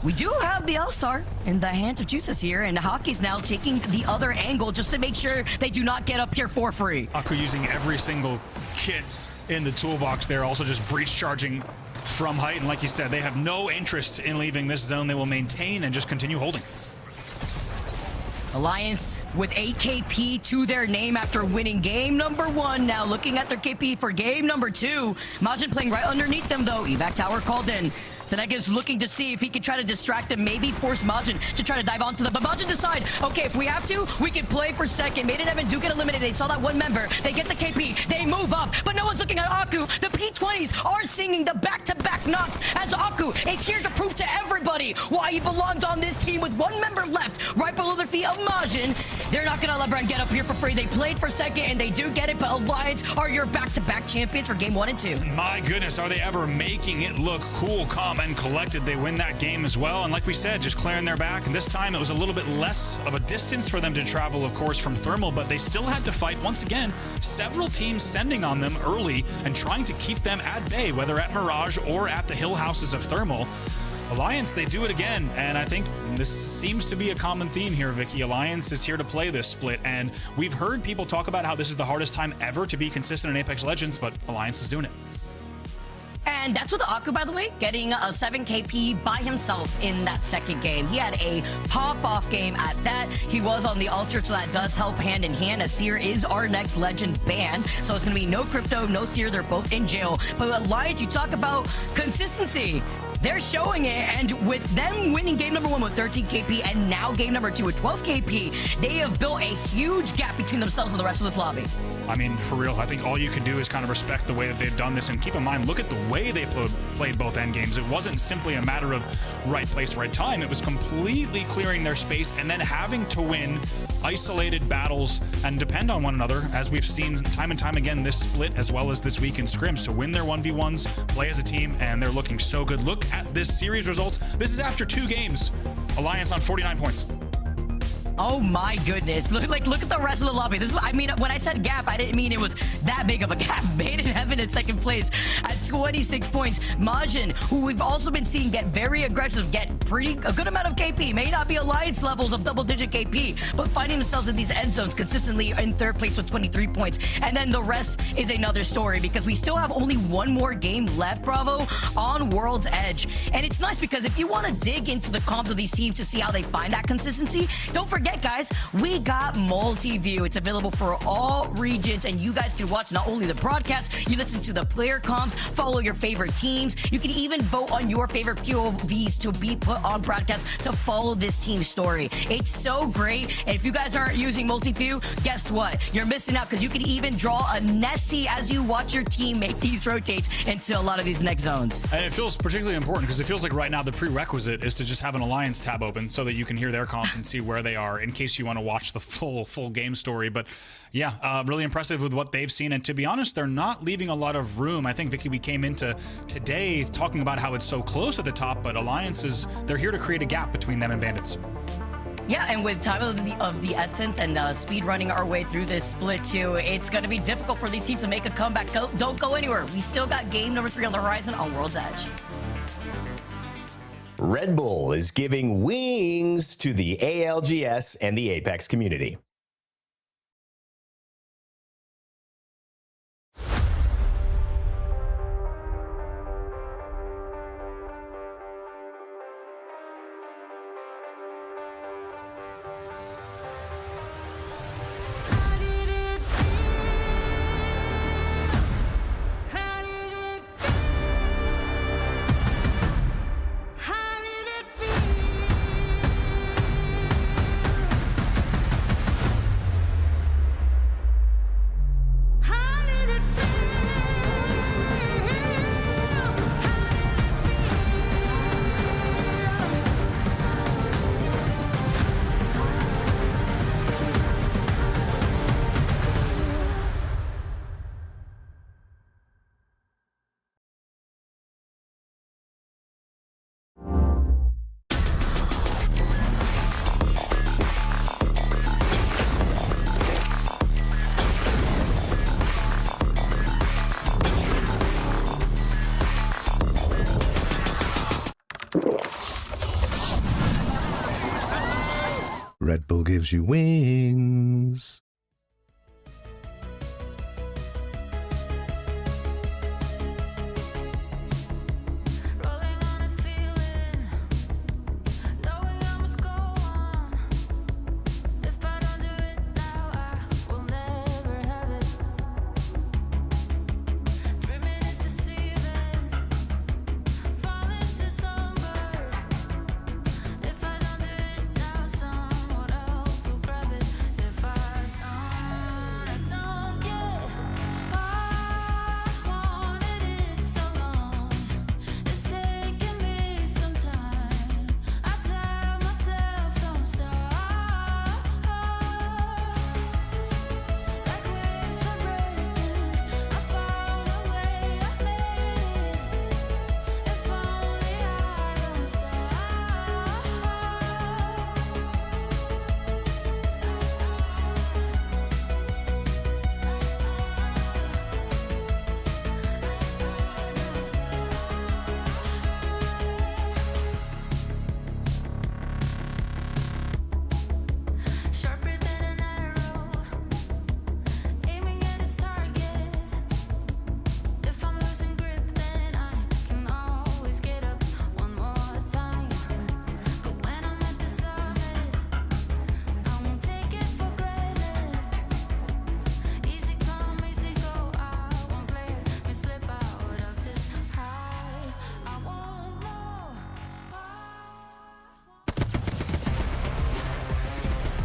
We do have the All-Star in the hands of Juices here, and Hockey's now taking the other angle just to make sure they do not get up here for free. Aku using every single kit in the toolbox there, also just breach charging from height, and like you said, they have no interest in leaving this zone. They will maintain and just continue holding. Alliance with 8 KP to their name after winning game number 1. Now looking at their KP for game number 2. Majin playing right underneath them, though. Evac tower called in. Cinetic is looking to see if he can try to distract them, maybe force Majin to try to dive onto them. But Majin decide, okay, if we have to, we can play for second. Made in Heaven do get eliminated. They saw that 1 member. They get the KP. They move up, but no one's looking at Aku. The P20s are singing the back-to-back knocks as Aku is here to prove to everybody why he belongs on this team with 1 member left right below their feet of Majin. They're not going to let Brand get up here for free. They played for second, and they do get it, but Alliance are your back-to-back champions for game 1 and 2. My goodness, are they ever making it look cool, calm, and collected. They win that game as well, and like we said, just clearing their back. And this time it was a little bit less of a distance for them to travel, of course, from Thermal, but they still had to fight once again. Several teams sending on them early and trying to keep them at bay, whether at Mirage or at the hill houses of Thermal. Alliance, they do it again, and I think this seems to be a common theme here, Vicky. Alliance is here to play this split, and we've heard people talk about how this is the hardest time ever to be consistent in Apex Legends, but Alliance is doing it. And that's with Aku, by the way, getting a 7 KP by himself in that second game. He had a pop-off game at that. He was on the altar, so that does help hand in hand, as Seer is our next legend ban. So it's going to be no Crypto, no Seer. They're both in jail. But with Alliance, you talk about consistency. They're showing it, and with them winning game number 1 with 13 KP and now game number 2 with 12 KP, they have built a huge gap between themselves and the rest of this lobby. I mean, for real, I think all you can do is kind of respect the way that they've done this, and keep in mind, look at the way they played both end games. It wasn't simply a matter of right place, right time. It was completely clearing their space and then having to win isolated battles and depend on one another, as we've seen time and time again this split as well as this week in scrims, to win their 1v1s, play as a team, and they're looking so good. Look at this series results. This is after 2 games. Alliance on 49 points. Oh my goodness. Look at the rest of the lobby. This is, I mean, when I said gap, I didn't mean it was that big of a gap. Made in Heaven in second place at 26 points. Majin, who we've also been seeing get very aggressive, get a good amount of KP. May not be Alliance levels of double-digit KP, but finding themselves in these end zones consistently in third place with 23 points. And then the rest is another story, because we still have only 1 more game left, Bravo, on World's Edge. And it's nice because if you want to dig into the comps of these teams to see how they find that consistency, don't forget forget, guys, we got multi-view. It's available for all regions, and you guys can watch not only the broadcast, you listen to the player comms, follow your favorite teams. You can even vote on your favorite POVs to be put on broadcast to follow this team story. It's so great. And if you guys aren't using multi-view, guess what? You're missing out, because you can even draw a Nessie as you watch your team make these rotates into a lot of these next zones. And it feels particularly important because it feels like right now the prerequisite is to just have an Alliance tab open so that you can hear their comms and see where they are in case you want to watch the full game story. But yeah, really impressive with what they've seen. And to be honest, they're not leaving a lot of room. I think, Vicky, we came into today talking about how it's so close at the top, but Alliances, they're here to create a gap between them and Bandits. Yeah, and with time of the essence and speed running our way through this split too, it's going to be difficult for these teams to make a comeback. Don't go anywhere. We still got game number 3 on the horizon on World's Edge. Red Bull is giving wings to the ALGS and the Apex community. Red Bull gives you wings.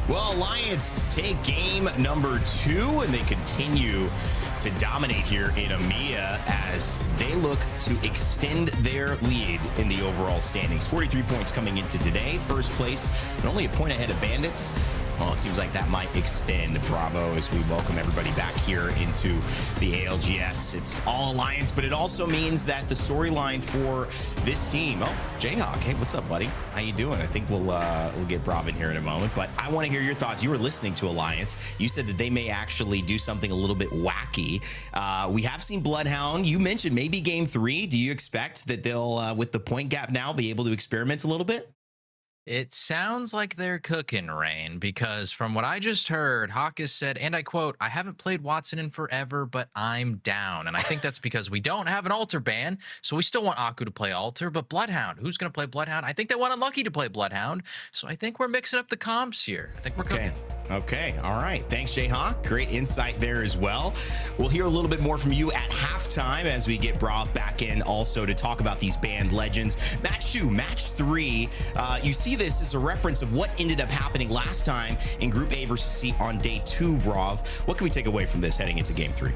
Well, Alliance take game number 2, and they continue to dominate here in EMEA as they look to extend their lead in the overall standings. 43 points coming into today, first place, and only a point ahead of Bandits. Well, it seems like that might extend. Bravo as we welcome everybody back here into the ALGS. It's all Alliance, but it also means that the storyline for this team. Oh, Jayhawk, hey, what's up, buddy? How you doing? I think we'll get Bravo in here in a moment, but I want to hear your thoughts. You were listening to Alliance. You said that they may actually do something a little bit wacky. We have seen Bloodhound. You mentioned maybe game 3. Do you expect that they'll, with the point gap now, be able to experiment a little bit? It sounds like they're cooking, Rain, because from what I just heard, Hawk has said, and I quote, "I haven't played Watson in forever, but I'm down." And I think that's because we don't have an altar ban, so we still want Aku to play altar, but Bloodhound, who's going to play Bloodhound? I think they want Unlucky to play Bloodhound, so I think we're mixing up the comps here. I think we're cooking. Okay, all right. Thanks, Jayhawk. Great insight there as well. We'll hear a little bit more from you at halftime as we get Brav back in also to talk about these banned legends. Match 2, Match 3. You see this as a reference of what ended up happening last time in Group A versus C on day 2, Brav. What can we take away from this heading into Game 3?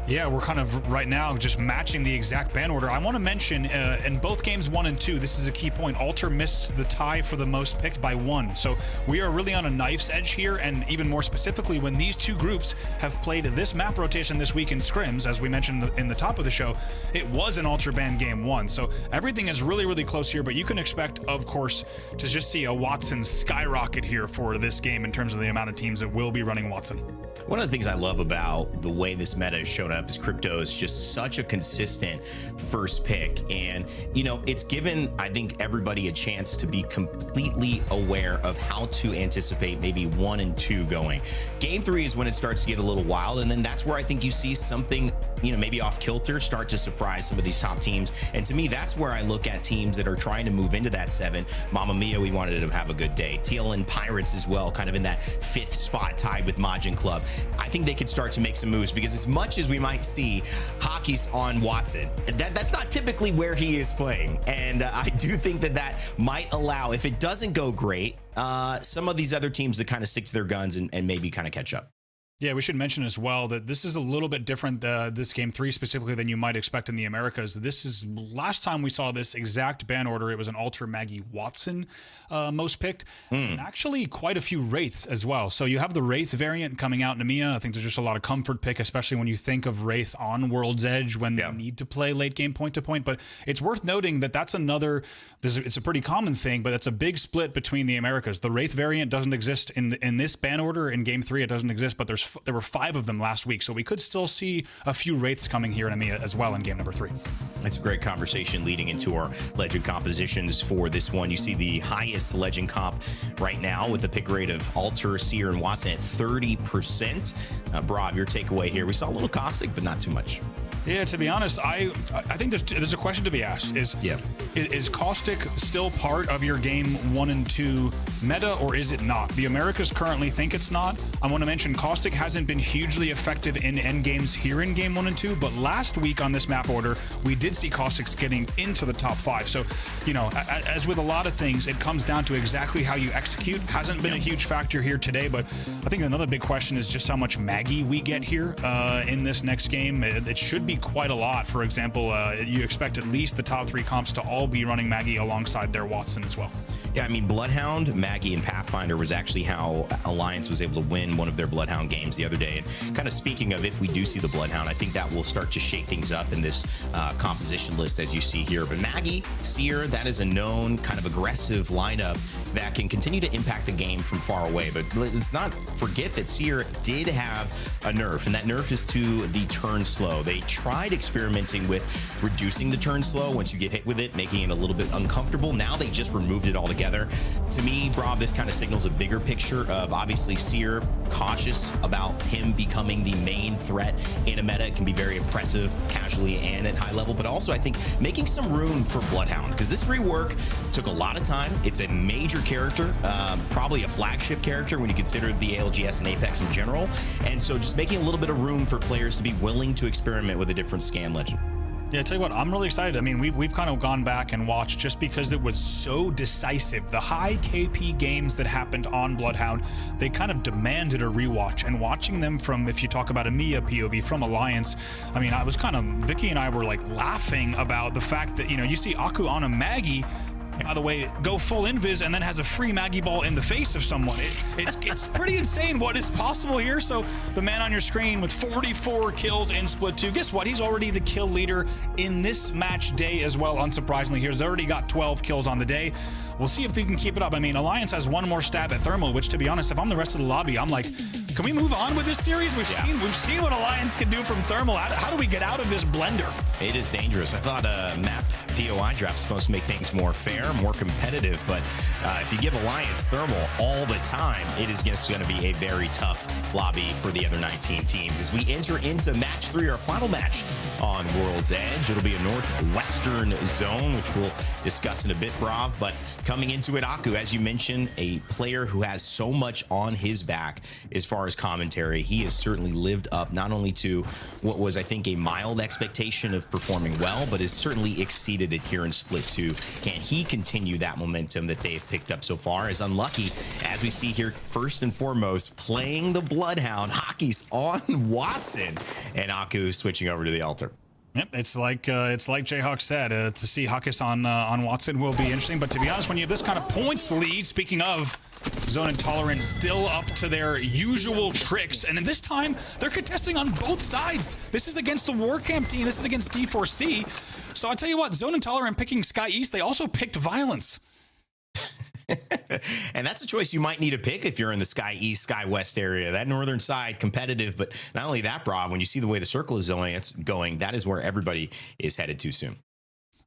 Yeah, we're kind of right now just matching the exact ban order. I want to mention in both games 1 and 2, this is a key point. Alter missed the tie for the most picked by 1. So we are really on a knife's edge here. And even more specifically, when these two groups have played this map rotation this week in scrims, as we mentioned in the top of the show, it was an Alter ban game 1. So everything is really, really close here. But you can expect, of course, to just see a Watson skyrocket here for this game in terms of the amount of teams that will be running Watson. One of the things I love about the way this meta has shown up is Crypto is just such a consistent first pick. And, you know, it's given, I think, everybody a chance to be completely aware of how to anticipate maybe 1 and 2 going. Game 3 is when it starts to get a little wild. And then that's where I think you see something, you know, maybe off kilter start to surprise some of these top teams. And to me, that's where I look at teams that are trying to move into that 7. Mamma Mia, we wanted to have a good day. TLN Pirates as well, kind of in that 5th spot tied with Majin Club. I think they could start to make some moves because as much as we might see hockey's on Watson, that's not typically where he is playing. And I do think that might allow, if it doesn't go great, some of these other teams to kind of stick to their guns and maybe kind of catch up. Yeah, we should mention as well that this is a little bit different, this Game 3 specifically, than you might expect in the Americas. This is, last time we saw this exact ban order, it was an Alter Maggie Watson most picked, and actually quite a few Wraiths as well. So you have the Wraith variant coming out in EMEA. I think there's just a lot of comfort pick, especially when you think of Wraith on World's Edge when they need to play late game point to point. But it's worth noting that that's another, it's a pretty common thing, but it's a big split between the Americas. The Wraith variant doesn't exist in this ban order. In Game 3, it doesn't exist, but there were 5 of them last week, so we could still see a few Wraiths coming here in EMEA as well in game number 3. That's a great conversation leading into our legend compositions for this one. You see the highest legend comp right now with the pick rate of Alter, Seer, and Watson at 30%. Brav, your takeaway here. We saw a little caustic, but not too much. Yeah, to be honest, I think there's a question to be asked. Is Caustic still part of your game 1 and 2 meta, or is it not? The Americas currently think it's not. I want to mention Caustic hasn't been hugely effective in end games here in game 1 and 2, but last week on this map order, we did see Caustics getting into the top 5. So, you know, as with a lot of things, it comes down to exactly how you execute. Hasn't been a huge factor here today, but I think another big question is just how much Maggie we get here in this next game. It should be quite a lot. For example, you expect at least the top 3 comps to all be running Maggie alongside their Watson as well. Yeah, I mean, Bloodhound, Maggie, and Pathfinder was actually how Alliance was able to win one of their Bloodhound games the other day. And kind of speaking of, if we do see the Bloodhound, I think that will start to shake things up in this composition list as you see here. But Maggie, Seer, that is a known kind of aggressive lineup that can continue to impact the game from far away. But let's not forget that Seer did have a nerf, and that nerf is to the turn slow. They tried experimenting with reducing the turn slow once you get hit with it, making it a little bit uncomfortable. Now they just removed it altogether. To me, Brav, this kind of signals a bigger picture of obviously Seer cautious about him becoming the main threat in a meta. It can be very impressive casually and at high level, but also I think making some room for Bloodhound, because this rework took a lot of time. It's a major character, probably a flagship character when you consider the ALGS and Apex in general. And so just making a little bit of room for players to be willing to experiment with a different scan legend. Yeah, I tell you what, I'm really excited. I mean, we've kind of gone back and watched just because it was so decisive. The high KP games that happened on Bloodhound, they kind of demanded a rewatch. And watching them from, if you talk about EMEA POV, from Alliance, I mean, I was kind of, Vicky and I were like laughing about the fact that, you know, you see Aku on a Maggie, by the way, go full invis and then has a free Maggie ball in the face of someone. It's pretty insane what is possible here. So the man on your screen with 44 kills in Split 2, guess what? He's already the kill leader in this match day as well, unsurprisingly. He's already got 12 kills on the day. We'll see if they can keep it up. I mean, Alliance has one more stab at Thermal, which, to be honest, if I'm the rest of the lobby, I'm like, Can we move on with this series? We've seen what Alliance can do from Thermal. How do we get out of this blender? It is dangerous. I thought map POI draft is supposed to make things more fair, more competitive, but if you give Alliance Thermal all the time, it is just going to be a very tough lobby for the other 19 teams. As we enter into match 3, our final match on World's Edge, it'll be a northwestern zone, which we'll discuss in a bit, Brav, but coming into it, Aku, as you mentioned, a player who has so much on his back as far as commentary. He has certainly lived up not only to what was, I think, a mild expectation of performing well, but has certainly exceeded it here in Split 2. Can he continue that momentum that they've picked up so far? Is unlucky, as we see here, first and foremost, playing the Bloodhound. Hockey's on Watson, and Aku switching over to the altar. Yep, it's like Jayhawk said, to see Huckus on Watson will be interesting. But to be honest, when you have this kind of points lead, speaking of, Zone Intolerant still up to their usual tricks, and in this time they're contesting on both sides. This is against the Warcamp team. This is against D4C. So I tell you what, Zone Intolerant picking Sky East, they also picked Violence. And that's a choice you might need to pick if you're in the Sky East, Sky West area. That northern side, competitive, but not only that, Brav, when you see the way the circle is going, that is where everybody is headed to soon.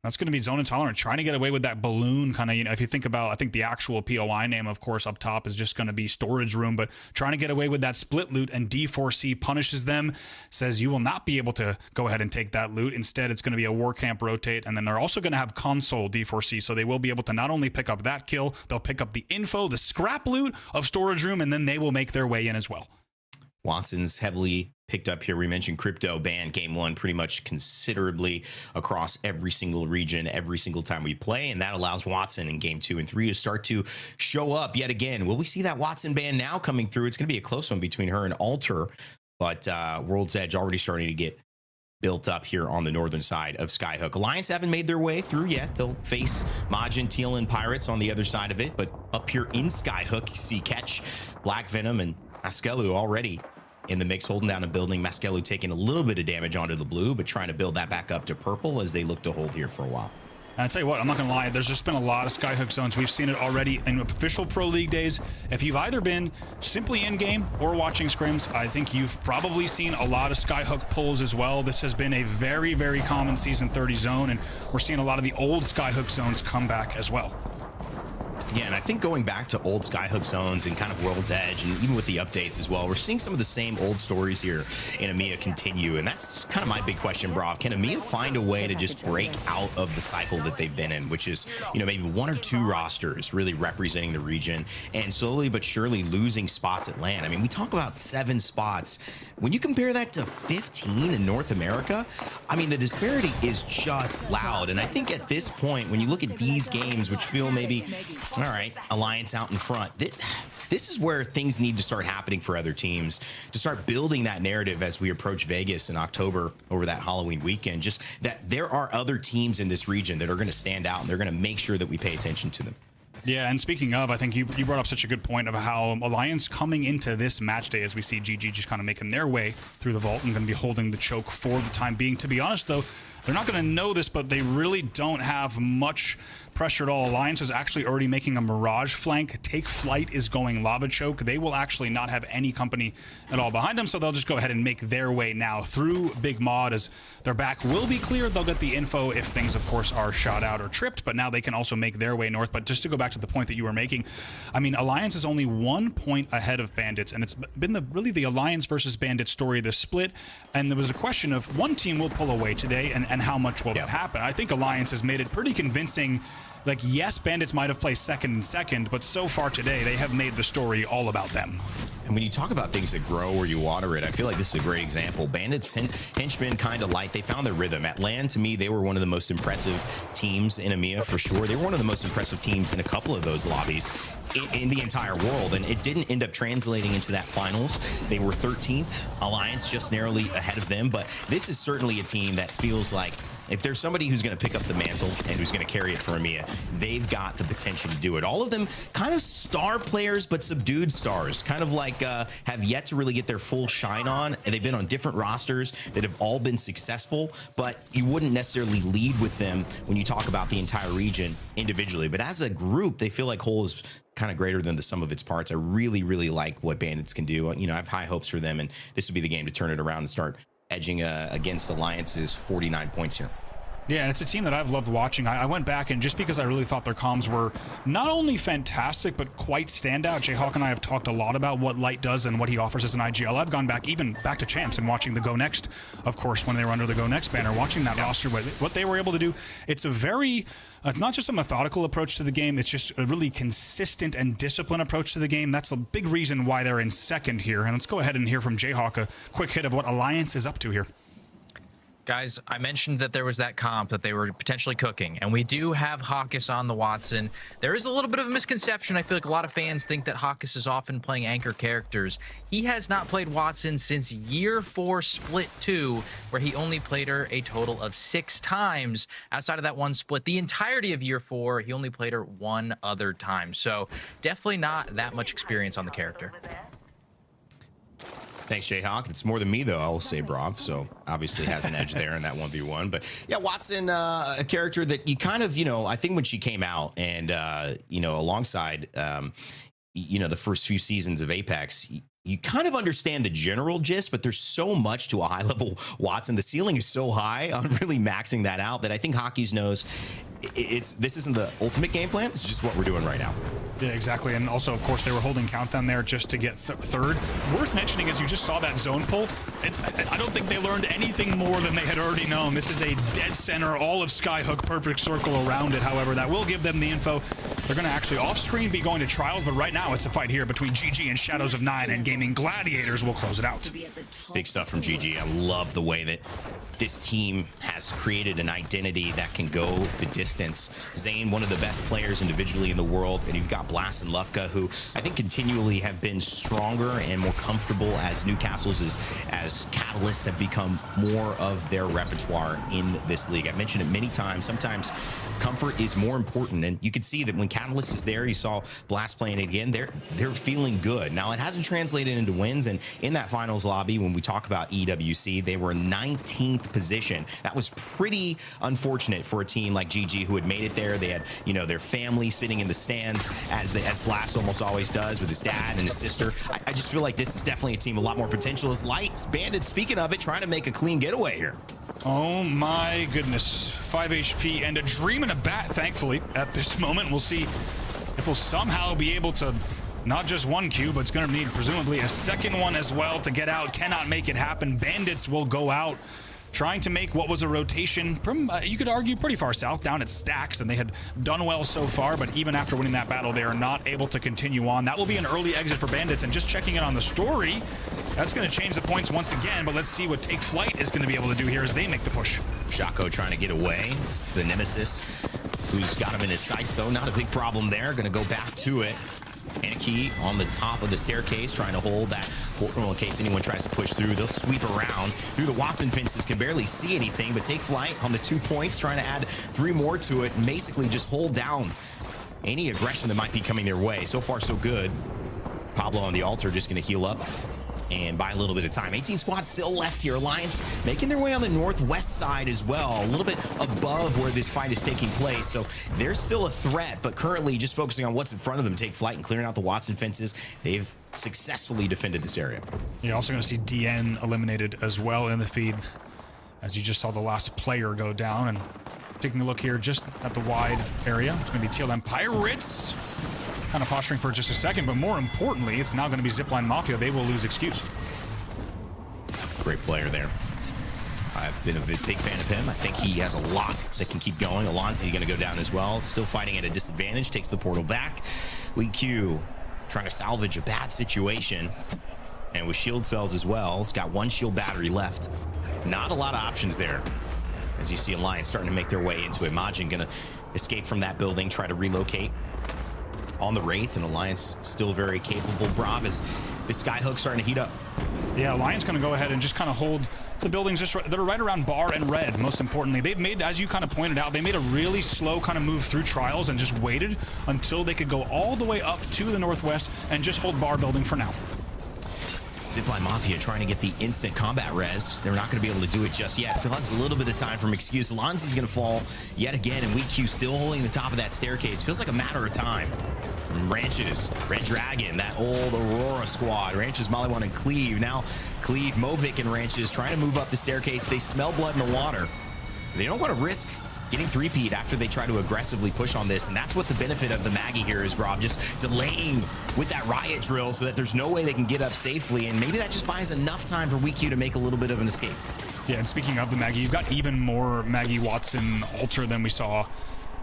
That's going to be Zone Intolerant trying to get away with that balloon kind of, you know, if you think about, I think the actual POI name, of course, up top is just going to be Storage Room, but trying to get away with that split loot, and D4C punishes them, says you will not be able to go ahead and take that loot. Instead, it's going to be a Warcamp rotate, and then they're also going to have console D4C, so they will be able to not only pick up that kill, they'll pick up the info, the scrap loot of Storage Room, and then they will make their way in as well. Watson's heavily picked up here. We mentioned crypto banned game 1 pretty much considerably across every single region, every single time we play, and that allows Watson in game 2 and 3 to start to show up yet again. Will we see that Watson ban now coming through? It's going to be a close one between her and Alter, but World's Edge already starting to get built up here on the northern side of Skyhook. Alliance haven't made their way through yet. They'll face Majin, Teal, and Pirates on the other side of it, but up here in Skyhook, you see Ketch, Black Venom, and Maskelu already in the mix, holding down a building. Maskelu taking a little bit of damage onto the blue, but trying to build that back up to purple as they look to hold here for a while. And I tell you what, I'm not gonna lie, there's just been a lot of Skyhook zones. We've seen it already in official Pro League days. If you've either been simply in-game or watching scrims, I think you've probably seen a lot of Skyhook pulls as well. This has been a very, very common Season 30 zone, and we're seeing a lot of the old Skyhook zones come back as well. Yeah, and I think going back to old Skyhook zones and kind of World's Edge, and even with the updates as well, we're seeing some of the same old stories here in EMEA continue, and that's kind of my big question, Brav. Can EMEA find a way to just break out of the cycle that they've been in, which is, you know, maybe 1 or 2 rosters really representing the region and slowly but surely losing spots at LAN? I mean, we talk about 7 spots. When you compare that to 15 in North America, I mean, the disparity is just loud. And I think at this point, when you look at these games, which feel maybe, all right, Alliance out in front, this is where things need to start happening for other teams to start building that narrative as we approach Vegas in October over that Halloween weekend. Just that there are other teams in this region that are going to stand out, and they're going to make sure that we pay attention to them. Yeah, and speaking of, I think you brought up such a good point of how Alliance coming into this match day, as we see GG just kind of making their way through the vault and going to be holding the choke for the time being. To be honest, though, they're not going to know this, but they really don't have much pressure at all. Alliance is actually already making a Mirage flank. Take Flyte is going Lava Choke. They will actually not have any company at all behind them, so they'll just go ahead and make their way now through Big Mod. As their back will be cleared, they'll get the info if things, of course, are shot out or tripped, but now they can also make their way north. But just to go back to the point that you were making, I mean, Alliance is only 1 point ahead of Bandits, and it's been really the Alliance versus Bandits story this split, and there was a question of one team will pull away today, and how much will that happen? I think Alliance has made it pretty convincing. Like, yes, Bandits might have placed second, but so far today, they have made the story all about them. And when you talk about things that grow where you water it, I feel like this is a great example. Bandits, henchmen, kind of light. They found their rhythm. At LAN, to me, they were one of the most impressive teams in EMEA for sure. They were one of the most impressive teams in a couple of those lobbies in the entire world, and it didn't end up translating into that finals. They were 13th. Alliance just narrowly ahead of them, but this is certainly a team that feels like if there's somebody who's going to pick up the mantle and who's going to carry it for EMEA, they've got the potential to do it. All of them kind of star players, but subdued stars, kind of like have yet to really get their full shine on. And they've been on different rosters that have all been successful, but you wouldn't necessarily lead with them when you talk about the entire region individually. But as a group, they feel like whole is kind of greater than the sum of its parts. I really, really like what Bandits can do. You know, I have high hopes for them, and this would be the game to turn it around and start edging against Alliance's 49 points here. Yeah, and it's a team that I've loved watching. I went back, and just because I really thought their comms were not only fantastic, but quite standout. Jayhawk and I have talked a lot about what Light does and what he offers as an IGL. I've gone back, even back to Champs, and watching the Go Next, of course, when they were under the Go Next banner, watching that roster, what they were able to do. It's a very, it's not just a methodical approach to the game, it's just a really consistent and disciplined approach to the game. That's a big reason why they're in second here. And let's go ahead and hear from Jayhawk a quick hit of what Alliance is up to here. Guys, I mentioned that there was that comp that they were potentially cooking, and we do have Hawkus on the Watson. There is a little bit of a misconception. I feel like a lot of fans think that Hawkus is often playing anchor characters. He has not played Watson since Year 4 Split 2, where he only played her a total of 6 times. Outside of that one split, the entirety of Year 4, he only played her 1 other time. So definitely not that much experience on the character. Thanks, Jayhawk. It's more than me, though, I will say, Brav. So obviously has an edge there in that 1v1. But yeah, Watson, a character that you kind of, you know, I think when she came out and, you know, alongside, you know, the first few seasons of Apex, you kind of understand the general gist, but there's so much to a high level Watson. The ceiling is so high on really maxing that out that I think Hockey's knows this isn't the ultimate game plan. This is just what we're doing right now. Yeah, exactly. And also, of course, they were holding Countdown there just to get third. Worth mentioning is you just saw that zone pull. I don't think they learned anything more than they had already known. This is a dead center, all of Skyhook, perfect circle around it. However, that will give them the info. They're going to actually off-screen be going to trials, but right now it's a fight here between GG and Shadows of 9, and GaiminGladiators will close it out. Big stuff from GG. I love the way that this team has created an identity that can go the distance. Zane, one of the best players individually in the world, and you've got Blast and Lufka, who I think continually have been stronger and more comfortable as Newcastle's as Catalysts have become more of their repertoire in this league. I've mentioned it many times. Sometimes comfort is more important, and you can see that when Catalyst is there, you saw Blast playing it again, they're feeling good. Now, it hasn't translated into wins, and in that finals lobby, when we talk about EWC, they were 19th position. That was pretty unfortunate for a team like GG who had made it there. They had, you know, their family sitting in the stands as Blast almost always does with his dad and his sister. I just feel like this is definitely a team with a lot more potential. As Lights, Bandits, speaking of it, trying to make a clean getaway here. Oh my goodness. 5 HP and a dream and a bat, thankfully, at this moment. We'll see if we'll somehow be able to not just one Q, but it's going to need presumably a second one as well to get out. Cannot make it happen. Bandits will go out, trying to make what was a rotation from, you could argue, pretty far south, down at Stacks, and they had done well so far, but even after winning that battle, they are not able to continue on. That will be an early exit for Bandits, and just checking in on the story, that's going to change the points once again, but let's see what Take Flyte is going to be able to do here as they make the push. Shako trying to get away. It's the Nemesis who's got him in his sights, though. Not a big problem there. Going to go back to it. Anarchy on the top of the staircase, trying to hold that portal in case anyone tries to push through. They'll sweep around through the Watson fences, can barely see anything, but Take Flyte on the 2 points, trying to add 3 more to it, and basically just hold down any aggression that might be coming their way. So far, so good. Pablo on the altar just going to heal up and buy a little bit of time. 18 squads still left here. Alliance making their way on the northwest side as well, a little bit above where this fight is taking place. So they're still a threat, but currently just focusing on what's in front of them. Take Flyte and clearing out the Watson fences. They've successfully defended this area. You're also going to see DN eliminated as well in the feed, as you just saw the last player go down. And taking a look here just at the wide area, it's going to be TLM Pirates. Kind of posturing for just a second, but more importantly, it's now going to be ZIPLINE Mafia. They will lose Excuse. Great player there. I've been a big fan of him. I think he has a lot that can keep going. Alonzi going to go down as well. Still fighting at a disadvantage. Takes the portal back. WeQ trying to salvage a bad situation. And with shield cells as well. It's got 1 shield battery left. Not a lot of options there. As you see Alliance starting to make their way into it. Majin going to escape from that building, try to relocate on the Wraith, and Alliance still very capable. Brav is the Skyhook starting to heat up. Yeah, Alliance going to go ahead and just kind of hold the buildings just that are right around bar and red. Most importantly, they've made, as you kind of pointed out, they made a really slow kind of move through trials and just waited until they could go all the way up to the northwest and just hold bar building for now. ZIPLINE Mafia trying to get the instant combat res. They're not going to be able to do it just yet. So that's a little bit of time from Excuse. Lonzy's going to fall yet again, and Weak Q still holding the top of that staircase. Feels like a matter of time. Ranches, REDRAGON, that old Aurora squad. Ranches, Maliwan, and Cleve. Now Cleve, Movic, and Ranches trying to move up the staircase. They smell blood in the water. They don't want to risk getting three-peat after they try to aggressively push on this, and that's what the benefit of the Maggie here is, Rob, just delaying with that riot drill so that there's no way they can get up safely, and maybe that just buys enough time for Weak Q to make a little bit of an escape. Yeah, and speaking of the Maggie, you've got even more Maggie Watson Ultra than we saw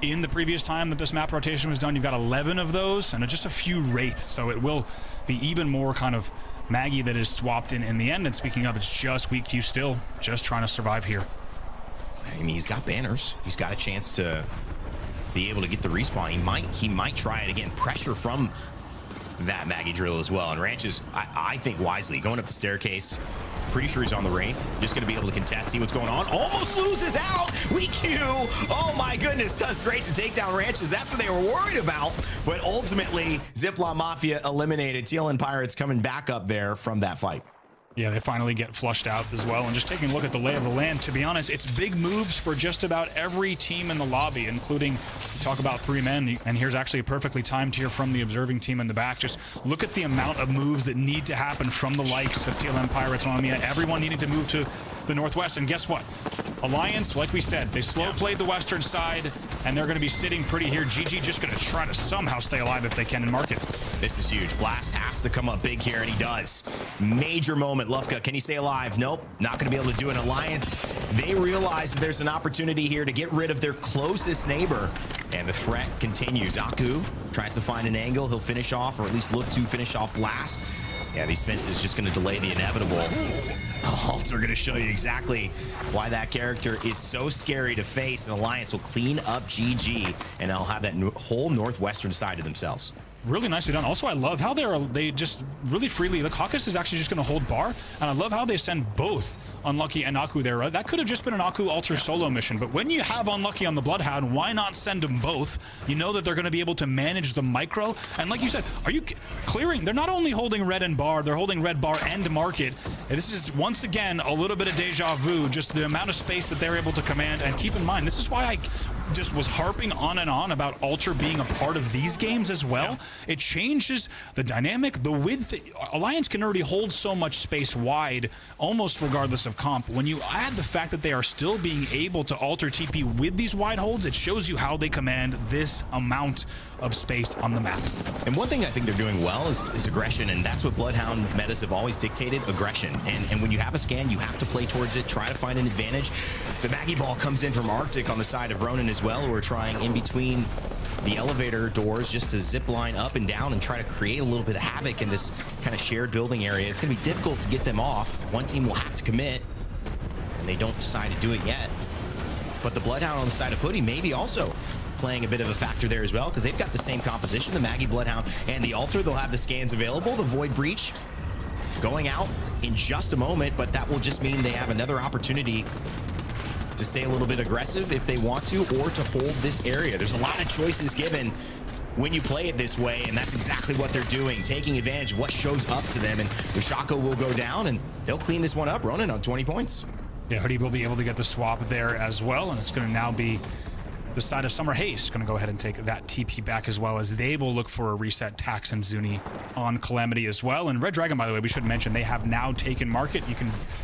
in the previous time that this map rotation was done. You've got 11 of those and just a few Wraiths, so it will be even more kind of Maggie that is swapped in the end. And speaking of, it's just Weak Q still just trying to survive here. I mean, he's got banners. He's got a chance to be able to get the respawn. He might try it again. Pressure from that Maggie drill as well. And Ranches, I think wisely, going up the staircase. Pretty sure he's on the Wraith. Just going to be able to contest, see what's going on. Almost loses out. Weak Q. Oh my goodness, does great to take down Ranches. That's what they were worried about. But ultimately, ZIPLINE Mafia eliminated. TLN Pirates coming back up there from that fight. Yeah, they finally get flushed out as well. And just taking a look at the lay of the land, to be honest, it's big moves for just about every team in the lobby, including, talk about 3 men, and here's actually a perfectly timed here from the observing team in the back. Just look at the amount of moves that need to happen from the likes of TLN Pirates and EMEA. Everyone needing to move to the northwest, and guess what? Alliance, like we said, they slow played the western side, and they're going to be sitting pretty here. GG just going to try to somehow stay alive if they can in market. This is huge. Blast has to come up big here, and he does. Major moment. Lufka, can he stay alive? Nope, not going to be able to do an Alliance. They realize that there's an opportunity here to get rid of their closest neighbor, and the threat continues. Aku tries to find an angle. He'll finish off, or at least look to finish off Blast. Yeah, these fences just going to delay the inevitable. Alts are going to show you exactly why that character is so scary to face. And Alliance will clean up GG, and they'll have that whole northwestern side to themselves. Really nicely done. Also, I love how they just really freely, the Caucus is actually just going to hold bar, and I love how they send both Unlucky and Aku there. Right? That could have just been an Aku Alter solo mission, but when you have Unlucky on the Bloodhound, why not send them both? You know that they're going to be able to manage the micro, and like you said, are you clearing? They're not only holding red and bar, they're holding red bar and market. And this is, once again, a little bit of deja vu, just the amount of space that they're able to command, and keep in mind, this is why I just was harping on and on about Alter being a part of these games as well. Yeah. It changes the dynamic, the width. Alliance can already hold so much space wide, almost regardless of comp. When you add the fact that they are still being able to Alter TP with these wide holds, it shows you how they command this amount of space on the map. And one thing I think they're doing well is aggression, and that's what Bloodhound metas have always dictated, aggression. And when you have a scan, you have to play towards it, try to find an advantage. The Maggie Ball comes in from Arctic on the side of Ronin as well, who are trying in between the elevator doors just to zip line up and down and try to create a little bit of havoc in this kind of shared building area. It's going to be difficult to get them off. One team will have to commit, and they don't decide to do it yet. But the Bloodhound on the side of Hoodie may be also playing a bit of a factor there as well, because they've got the same composition, the Maggie, Bloodhound, and the Alter. They'll have the scans available. The Void Breach going out in just a moment, but that will just mean they have another opportunity to stay a little bit aggressive if they want to, or to hold this area. There's a lot of choices given when you play it this way, and that's exactly what they're doing, taking advantage of what shows up to them. And Ushako will go down, and they'll clean this one up. Ronin on 20 points. Yeah, Hoodie will be able to get the swap there as well, and it's going to now be the side of Summer Haze going to go ahead and take that TP back, as well as they will look for a reset Tax and Zuni on Calamity as well. And REDRAGON, by the way, we should mention, they have now taken market.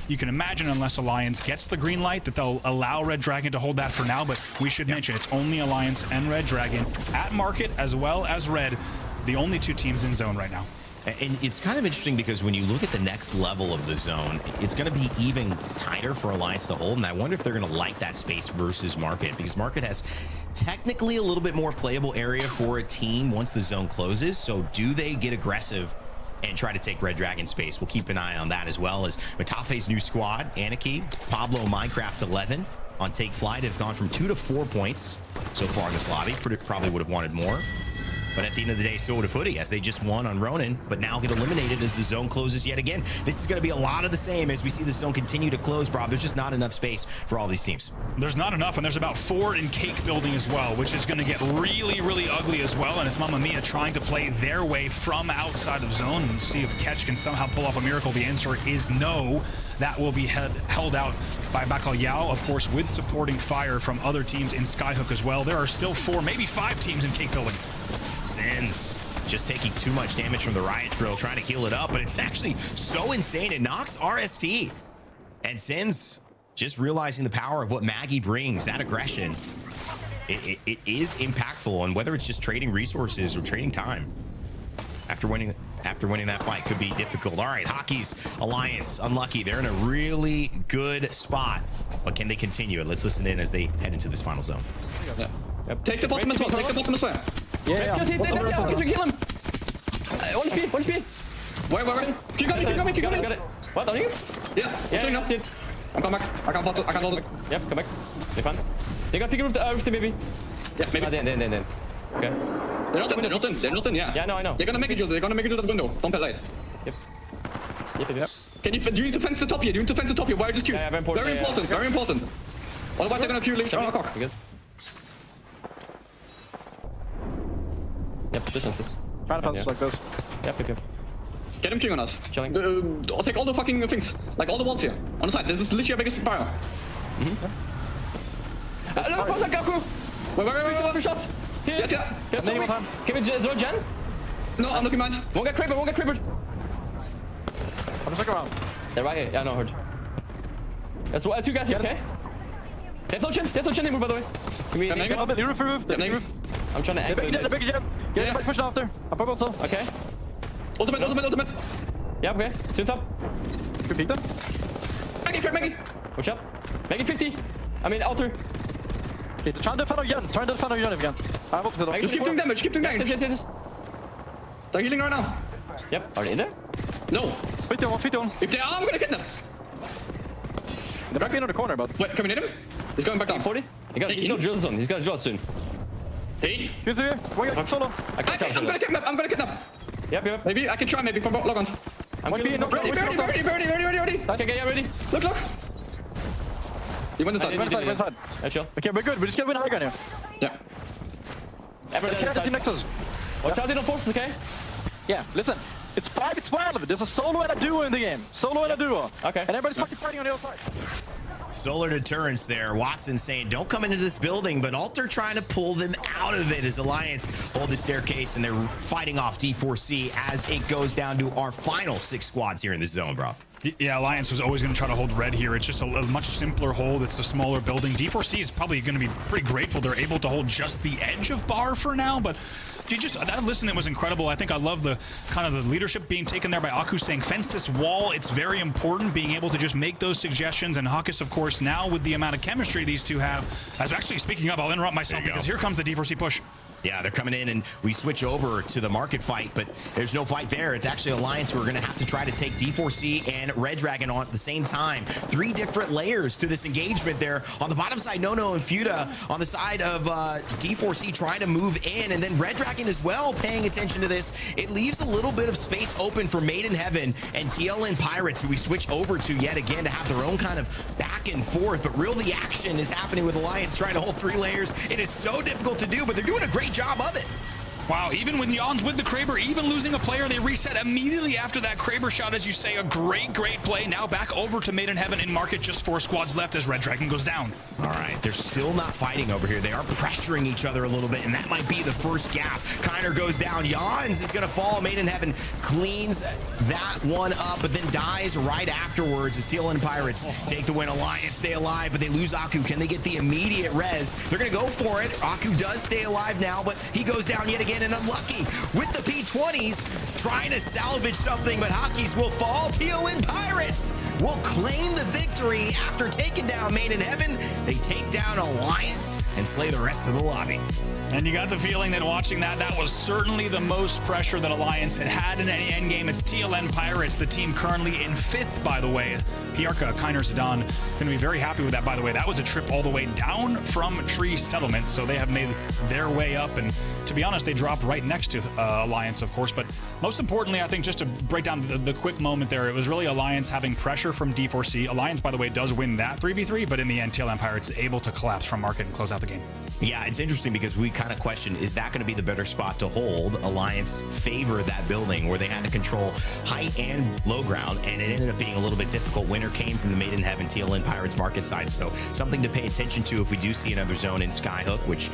You can imagine, unless Alliance gets the green light, that they'll allow REDRAGON to hold that for now, but we should mention it's only Alliance and REDRAGON at market, as well as Red, the only 2 teams in zone right now. And it's kind of interesting because when you look at the next level of the zone, it's going to be even tighter for Alliance to hold. And I wonder if they're going to like that space versus Market, because Market has technically a little bit more playable area for a team once the zone closes. So do they get aggressive and try to take REDRAGON space? We'll keep an eye on that, as well as Matafe's new squad. Anarchy, Pablo, Minecraft 11 on Take Flyte have gone from 2 to 4 points so far in this lobby. Probably would have wanted more. But at the end of the day, so would a Footy, as they just won on Ronin, but now get eliminated as the zone closes yet again. This is going to be a lot of the same as we see the zone continue to close, Rob. There's just not enough space for all these teams. There's not enough, and there's about 4 in cake building as well, which is going to get really, really ugly as well. And it's EMEA Match trying to play their way from outside of zone and see if Ketch can somehow pull off a miracle. The answer is no. That will be held out by Bacalhau, of course, with supporting fire from other teams in Skyhook as well. There are still 4, maybe 5 teams in cake building. Sins just taking too much damage from the riot drill, trying to heal it up, but it's actually so insane. It knocks RST, and Sins just realizing the power of what Maggie brings, that aggression. It is impactful, and whether it's just trading resources or trading time after winning that fight could be difficult. All right, Hockey's Alliance, unlucky. They're in a really good spot, but can they continue it? Let's listen in as they head into this final zone. Yeah. Yep. Take the bottom as well. Take the bottom as well. Yeah. Kill him. 1 HP. Where? Keep going. What? On you? Yeah. That's it. I'm coming back. I can't hold it. Yep, come back. They're fine. They got to pick up roof maybe. Yeah, maybe. Then. Okay. They're not in, yeah. Yeah, no, I know. They're gonna make it, They're gonna make it to the window. Don't play late. Yep. Do you need to fence the top here? Why are you queue? Yeah, very important. Otherwise they're gonna queue leave. Oh, cock. Yep, distances. Try to fence like this. Yep. Get him queuing on us. Chilling. I'll take all the fucking things. Like all the walls here. On the side. This is literally our biggest fire. Wait. 3 shots. Yes, yeah. Can we throw Jen? No, I'm looking behind. Won't get creepered. I'm just looking around. They're right here. Yeah, no, heard. That's 2 guys here, okay? They throw Jen, they move, by the way. Can we roof. I'm trying to angle it. The big jab. Get him push after. I pop also. Okay. Ultimate. Yeah, okay. 2 top. Can peek them. Maggie. Push up. Maggie 50. I mean, altar. Okay, try to defend again. If you can. Just keep doing damage. Yes. They're healing right now. Yep. Are they in there? No. 51. If they are, I'm gonna get them. They're back in on the corner, but wait, can we hit him? He's going back down. 40. He's gonna drill zone. He's gonna drill soon. 8. He's here. Solo. I'm gonna kidnap. Yep. Maybe I can try from logons. Ready. Okay, yeah, ready. Look. He went inside. Yeah, chill. Okay, we're good. We just get win high gun here. Yeah. Everything next to us. Watch out, they don't force us, okay? Yeah, listen. It's 5-12. There's a solo and a duo in the game. Okay. And everybody's fucking fighting on the other side. Solar deterrence there. Watson saying, don't come into this building, but Alter trying to pull them out of it as Alliance hold the staircase, and they're fighting off D4C as it goes down to our final 6 squads here in this zone, bro. Yeah, Alliance was always going to try to hold red here. It's just a much simpler hold. It's a smaller building. D4C is probably going to be pretty grateful they're able to hold just the edge of bar for now, but that listening was incredible. I think I love the kind of the leadership being taken there by Aku saying, fence this wall. It's very important being able to just make those suggestions. And Hawkus, of course, now with the amount of chemistry these two have, as actually speaking up, I'll interrupt myself because here comes the D4C push. Yeah, they're coming in, and we switch over to the market fight, but there's no fight there. It's actually Alliance who are going to have to try to take D4C and REDRAGON on at the same time. 3 different layers to this engagement there. On the bottom side, Nono and Fuda. On the side of D4C trying to move in, and then REDRAGON as well paying attention to this. It leaves a little bit of space open for Made in Heaven and TLN Pirates, who we switch over to yet again to have their own kind of back and forth. But really, the action is happening with Alliance trying to hold 3 layers. It is so difficult to do, but they're doing a great job of it. Wow, even with Jan's with the Kraber, even losing a player, they reset immediately after that Kraber shot, as you say. A great play. Now back over to Made in Heaven in market. Just 4 squads left as REDRAGON goes down. All right, they're still not fighting over here. They are pressuring each other a little bit, and that might be the first gap. Kiner goes down. Jans is going to fall. Made in Heaven cleans that one up, but then dies right afterwards as TLN Pirates take the win. Alliance stay alive, but they lose Aku. Can they get the immediate res? They're going to go for it. Aku does stay alive now, but he goes down yet again, and unlucky with the P20s trying to salvage something, but Hockeys will fall. TLN Pirates will claim the victory after taking down Made in Heaven. They take down Alliance and slay the rest of the lobby. And you got the feeling that watching that was certainly the most pressure that Alliance had in any endgame. It's TLN Pirates, the team currently in 5th, by the way. Piarka, Kiner, Zidane, going to be very happy with that, by the way. That was a trip all the way down from Tree Settlement, so they have made their way up, and to be honest, they dropped drop right next to Alliance, of course. But most importantly, I think just to break down the quick moment there, it was really Alliance having pressure from D4C. Alliance, by the way, does win that 3v3, but in the end, TLM Pirates able to collapse from market and close out the game. Yeah, it's interesting because we kind of questioned, is that going to be the better spot to hold? Alliance favored that building where they had to control height and low ground, and it ended up being a little bit difficult. Winner came from the Made in Heaven TLN Pirates market side, so something to pay attention to if we do see another zone in Skyhook, which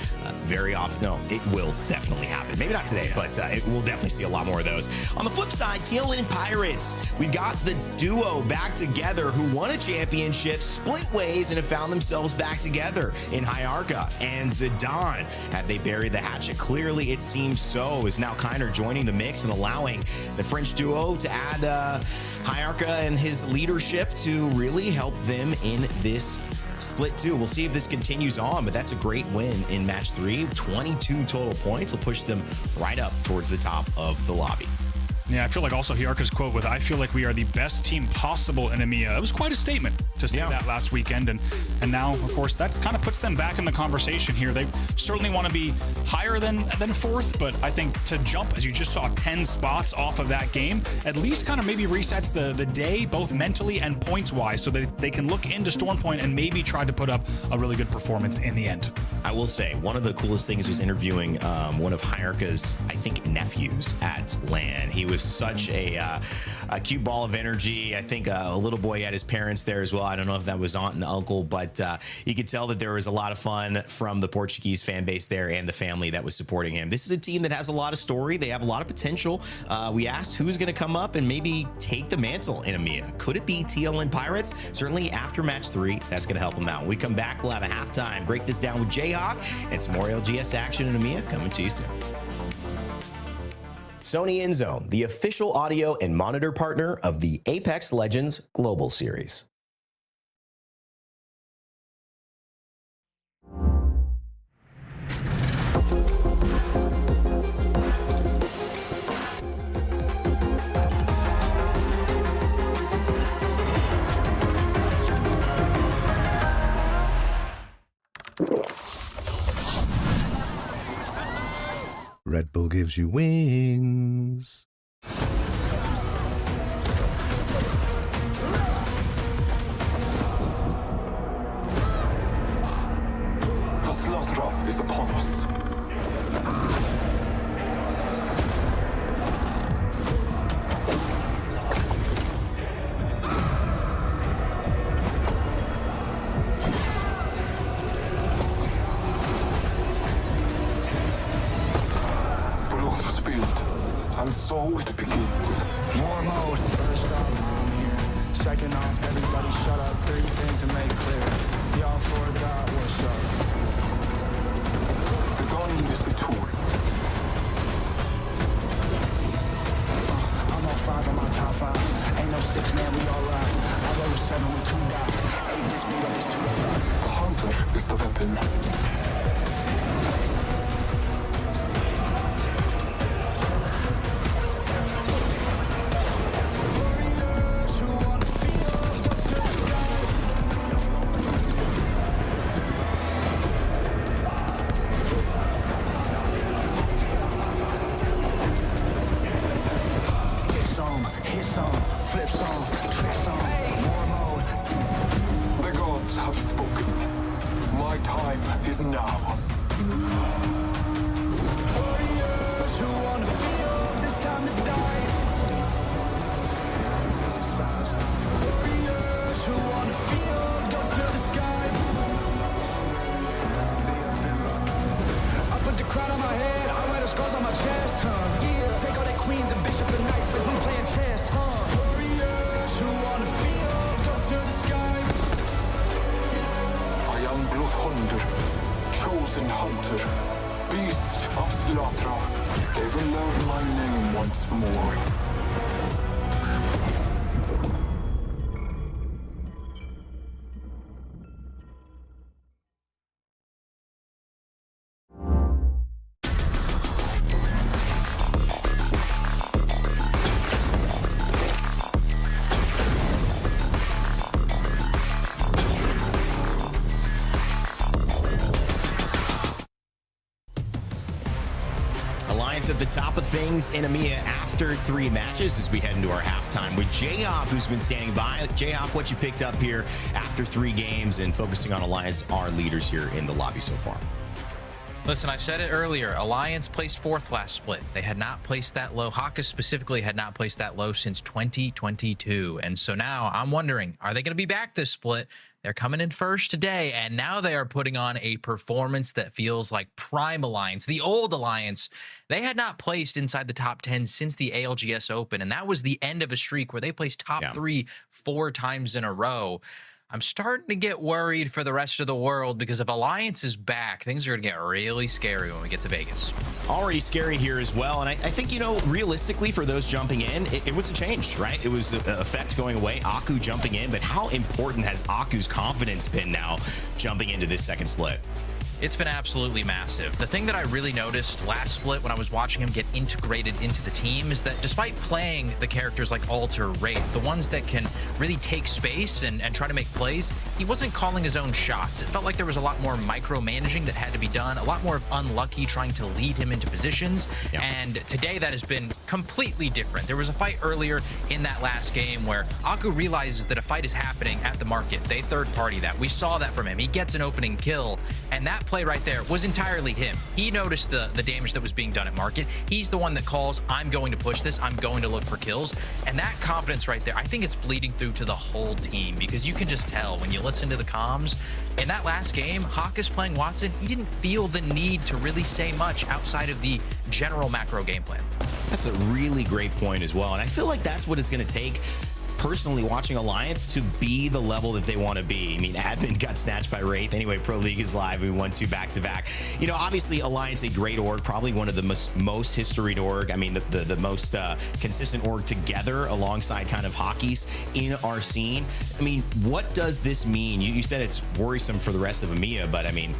very often, no, it will definitely happen. Maybe not today, but we'll definitely see a lot more of those. On the flip side, TLN Pirates, we've got the duo back together who won a championship, split ways, and have found themselves back together in Hyarka and Zidane. Have they buried the hatchet? Clearly, it seems so, is now Kiner joining the mix and allowing the French duo to add Hyarka and his leadership to really help them in this split 2. We'll see if this continues on, but that's a great win in match 3. 22 total points will push them right up towards the top of the lobby. Yeah, I feel like also Hyarka's quote with, "I feel like we are the best team possible in EMEA." It was quite a statement to say that last weekend. And now, of course, that kind of puts them back in the conversation here. They certainly want to be higher than 4th, but I think to jump, as you just saw, 10 spots off of that game, at least kind of maybe resets the day, both mentally and points-wise, so that they can look into Storm Point and maybe try to put up a really good performance in the end. I will say, one of the coolest things was interviewing one of Hyarka's, I think, nephews at LAN. He was such a cute ball of energy. I think a little boy had his parents there as well. I don't know if that was aunt and uncle, but you could tell that there was a lot of fun from the Portuguese fan base there and the family that was supporting him. This is a team that has a lot of story. They have a lot of potential. We asked who's going to come up and maybe take the mantle in EMEA. Could it be TLN Pirates? Certainly after match 3, that's going to help them out. When we come back, we'll have a halftime, break this down with Jayhawk, and some more LGS action in EMEA coming to you soon. Sony InZone, the official audio and monitor partner of the Apex Legends Global Series. Red Bull gives you wings. The slaughter is upon us. And so it begins. War mode. First off, I'm here. Second off, everybody shut up. 3 things to make clear. Y'all forgot what's up. The gun is the tool. I'm on 5 on my top 5. Ain't no 6, man, we all ride. I roll a 7 with 2 dots. 8 this beat is 2 stop. The hunter is the weapon. Chosen hunter, beast of slaughter, they will learn my name once more. at the top of things in EMEA after 3 matches as we head into our halftime with Jayhawk, who's been standing by. Jayhawk, what you picked up here after 3 games and focusing on Alliance, our leaders here in the lobby so far? Listen, I said it earlier. Alliance placed 4th last split. They had not placed that low. Hakas specifically had not placed that low since 2022. And so now I'm wondering, are they going to be back this split? They're coming in first today, and now they are putting on a performance that feels like prime Alliance, the old Alliance. They had not placed inside the top 10 since the ALGS Open, and that was the end of a streak where they placed top 3 4 times in a row. I'm starting to get worried for the rest of the world because if Alliance is back, things are going to get really scary when we get to Vegas. Already scary here as well. And I think, you know, realistically for those jumping in, it was a change, right? It was effect going away, Aku jumping in. But how important has Aku's confidence been now jumping into this second split? It's been absolutely massive. The thing that I really noticed last split when I was watching him get integrated into the team is that despite playing the characters like Alter, Wraith, the ones that can really take space and try to make plays, he wasn't calling his own shots. It felt like there was a lot more micromanaging that had to be done, a lot more of Unlucky trying to lead him into positions. And today that has been completely different. There was a fight earlier in that last game where Aku realizes that a fight is happening at the market. They third party that. We saw that from him. He gets an opening kill, and that play right there was entirely him. He noticed the damage that was being done at market. He's the one that calls, I'm going to push this, I'm going to look for kills. And that confidence right there, I think it's bleeding through to the whole team because you can just tell when you listen to the comms. In that last game, Hakas playing Watson, he didn't feel the need to really say much outside of the general macro game plan. That's a really great point as well. And I feel like that's what it's going to take, personally, watching Alliance to be the level that they want to be. I mean, admin got snatched by Wraith. Anyway, Pro League is live. We won 2 back-to-back. You know, obviously, Alliance, a great org, probably one of the most historied org. I mean, the most consistent org together alongside kind of hockeys in our scene. I mean, what does this mean? You said it's worrisome for the rest of EMEA, but I mean,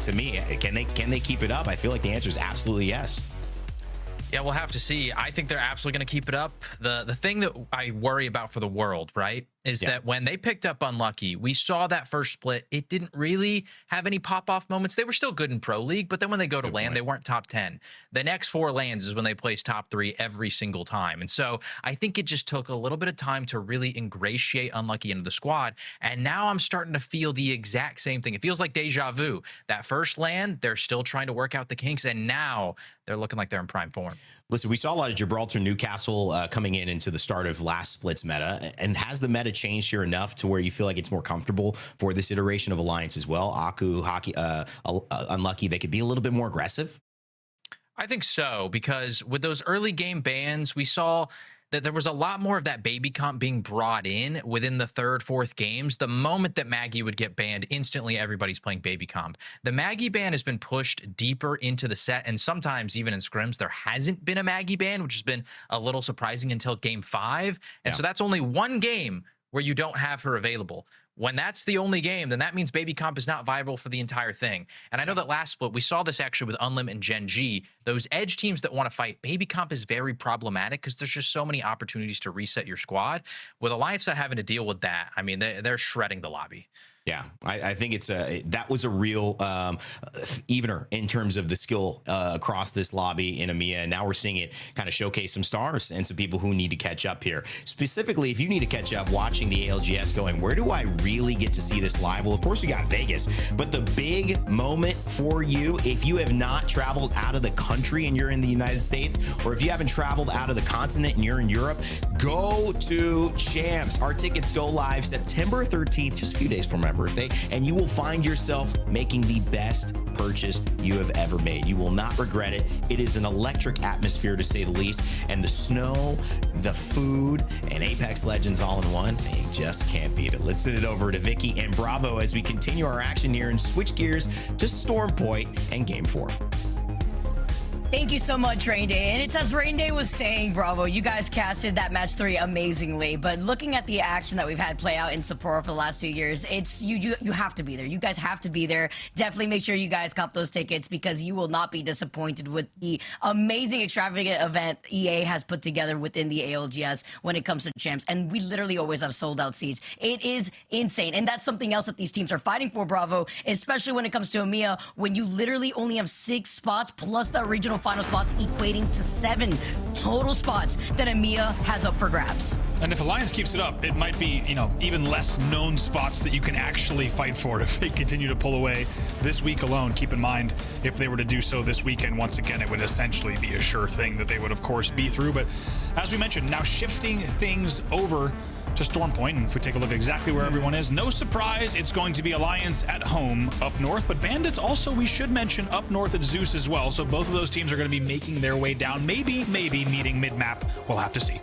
to me, can they keep it up? I feel like the answer is absolutely yes. Yeah, we'll have to see. I think they're absolutely going to keep it up. The thing that I worry about for the world, right, is that when they picked up Unlucky, we saw that first split. It didn't really have any pop-off moments. They were still good in Pro League, but then when they go to LAN, they weren't top 10. The next 4 LANs is when they place top 3 every single time. And so I think it just took a little bit of time to really ingratiate Unlucky into the squad. And now I'm starting to feel the exact same thing. It feels like deja vu. That first LAN, they're still trying to work out the kinks, and now they're looking like they're in prime form. Listen, we saw a lot of Gibraltar, Newcastle coming into the start of last split's meta. And has the meta changed here enough to where you feel like it's more comfortable for this iteration of Alliance as well? Aku, Unlucky, they could be a little bit more aggressive? I think so, because with those early game bans, we saw that there was a lot more of that baby comp being brought in within the 3rd, 4th games. The moment that Maggie would get banned, instantly everybody's playing baby comp. The Maggie ban has been pushed deeper into the set, and sometimes even in scrims, there hasn't been a Maggie ban, which has been a little surprising until game 5. And so that's only 1 game where you don't have her available. When that's the only game, then that means baby comp is not viable for the entire thing. And I know that last split, we saw this actually with Unlim and Gen G. Those edge teams that want to fight, baby comp is very problematic because there's just so many opportunities to reset your squad. With Alliance not having to deal with that, I mean, they're shredding the lobby. Yeah, I think that was a real evener in terms of the skill across this lobby in EMEA. And now we're seeing it kind of showcase some stars and some people who need to catch up here. Specifically, if you need to catch up watching the ALGS going, where do I really get to see this live? Well, of course, we got Vegas. But the big moment for you, if you have not traveled out of the country and you're in the United States, or if you haven't traveled out of the continent and you're in Europe, go to Champs. Our tickets go live September 13th, just a few days from my birthday, and you will find yourself making the best purchase you have ever made. You will not regret it. It is an electric atmosphere, to say the least, and the snow, the food, and Apex Legends all in one, you just can't beat it. Let's send it over to Vicky and Bravo as we continue our action here and switch gears to Storm Point and Game 4. Thank you so much, Rain Day. And it's as Rain Day was saying, Bravo, you guys casted that match 3 amazingly. But looking at the action that we've had play out in Sapporo for the last 2 years, it's you have to be there. You guys have to be there. Definitely make sure you guys cop those tickets because you will not be disappointed with the amazing, extravagant event EA has put together within the ALGS when it comes to Champs. And we literally always have sold out seats. It is insane. And that's something else that these teams are fighting for, Bravo, especially when it comes to EMEA, when you literally only have 6 spots plus that regional final spots, equating to 7 total spots that EMEA has up for grabs. And if Alliance keeps it up, it might be, you know, even less known spots that you can actually fight for if they continue to pull away this week alone. Keep in mind, if they were to do so this weekend, once again, it would essentially be a sure thing that they would, of course, be through. But as we mentioned, now shifting things over to Stormpoint, and if we take a look at exactly where everyone is, no surprise, it's going to be Alliance at home up north, but Bandits also, we should mention, up north at Zeus as well. So both of those teams are going to be making their way down, maybe meeting mid-map. We'll have to see.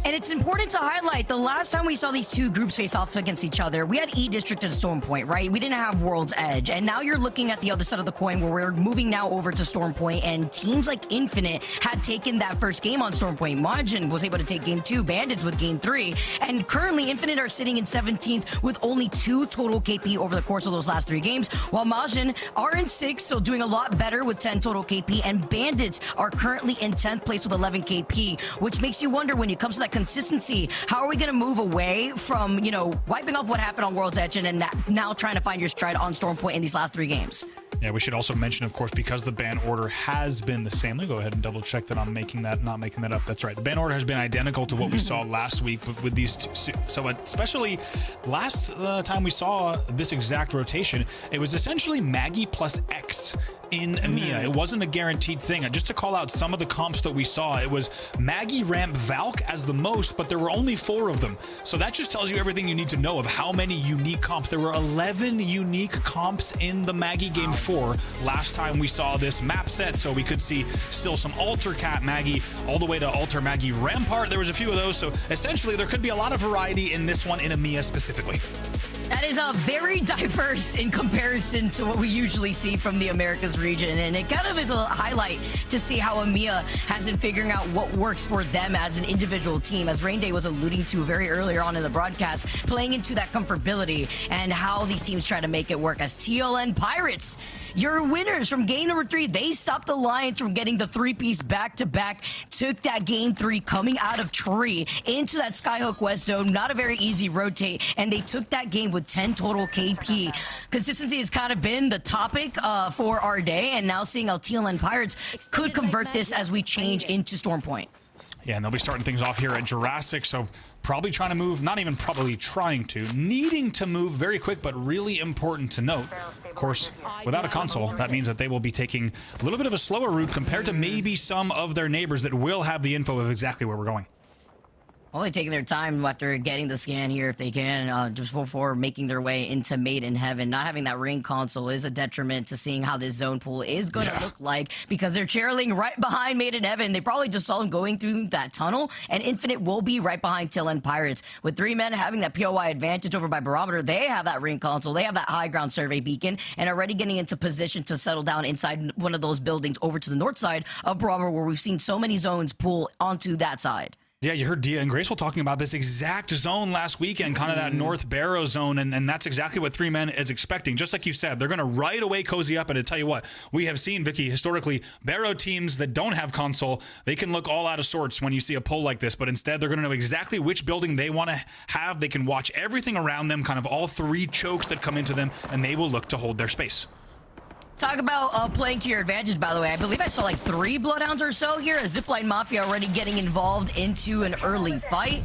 And it's important to highlight, the last time we saw these two groups face off against each other, we had E-District and Stormpoint, right? We didn't have World's Edge. And now you're looking at the other side of the coin where we're moving now over to Stormpoint, and teams like Infinite had taken that first game on Stormpoint. Majin was able to take game 2, Bandits with game 3. And currently, Infinite are sitting in 17th with only 2 total KP over the course of those last 3 games, while Majin are in 6th, so doing a lot better with 10 total KP, and Bandits are currently in 10th place with 11 KP, which makes you wonder when it comes to that consistency, how are we going to move away from, you know, wiping off what happened on World's Edge and then now trying to find your stride on Stormpoint in these last 3 games? Yeah, we should also mention, of course, because the ban order has been the same. Let me go ahead and double check that I'm not making that up. That's right. The ban order has been identical to what we saw last week with these two. So especially last time we saw this exact rotation, it was essentially Maggie plus X in EMEA. It wasn't a guaranteed thing. Just to call out some of the comps that we saw, it was Maggie ramp Valk as the most, but there were only 4 of them. So that just tells you everything you need to know of how many unique comps. There were 11 unique comps in the Maggie game 4 last time we saw this map set, so we could see still some Alter Cat Maggie all the way to Alter Maggie Rampart. There was a few of those, so essentially there could be a lot of variety in this one in EMEA specifically. That is very diverse in comparison to what we usually see from the Americas region, and it kind of is a highlight to see how EMEA has been figuring out what works for them as an individual team, as Rain Day was alluding to very earlier on in the broadcast, playing into that comfortability and how these teams try to make it work. As TLN Pirates, your winners from game number 3, they stopped the Lions from getting the 3-piece back-to-back, took that game 3 coming out of Tree into that Skyhook West zone, not a very easy rotate, and they took that game with 10 total KP. Consistency has kind of been the topic for our day, and now seeing how TLN Pirates could convert this as we change into Stormpoint. Yeah, and they'll be starting things off here at Jurassic, so probably trying to move, not even probably trying to, needing to move very quick, but really important to note. Of course, without a console, that means that they will be taking a little bit of a slower route compared to maybe some of their neighbors that will have the info of exactly where we're going. Only taking their time after getting the scan here if they can, just before making their way into Made in Heaven. Not having that ring console is a detriment to seeing how this zone pool is going to look like, because they're trailing right behind Made in Heaven. They probably just saw them going through that tunnel, and Infinite will be right behind TLN Pirates. With 3 men having that POI advantage over by Barometer, they have that ring console, they have that high ground survey beacon, and already getting into position to settle down inside one of those buildings over to the north side of Barometer, where we've seen so many zones pull onto that side. Yeah, you heard Dia and Graceful talking about this exact zone last weekend, kind of that North Barrow zone, and that's exactly what 3 men is expecting. Just like you said, they're going to right away cozy up, and to tell you what, we have seen, Vicky, historically, Barrow teams that don't have console, they can look all out of sorts when you see a pull like this, but instead they're going to know exactly which building they want to have. They can watch everything around them, kind of all 3 chokes that come into them, and they will look to hold their space. Talk about playing to your advantage, by the way. I believe I saw like 3 Bloodhounds or so here. ZIPLINE Mafia already getting involved into an early fight.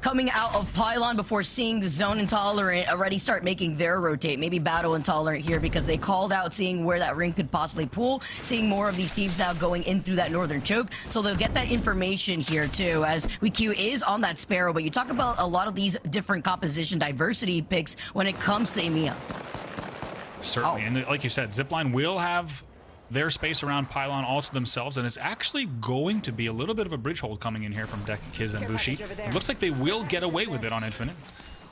Coming out of Pylon before seeing Zone Intolerant already start making their rotate. Maybe Battle Intolerant here because they called out seeing where that ring could possibly pull. Seeing more of these teams now going in through that northern choke. So they'll get that information here too, as WeQ is on that Sparrow. But you talk about a lot of these different composition diversity picks when it comes to EMEA. Certainly, and like you said, ZIPLINE will have their space around Pylon all to themselves, and it's actually going to be a little bit of a bridge hold coming in here from Deck, Kiz, and Bushi. It looks like they will get away with it on Infinite,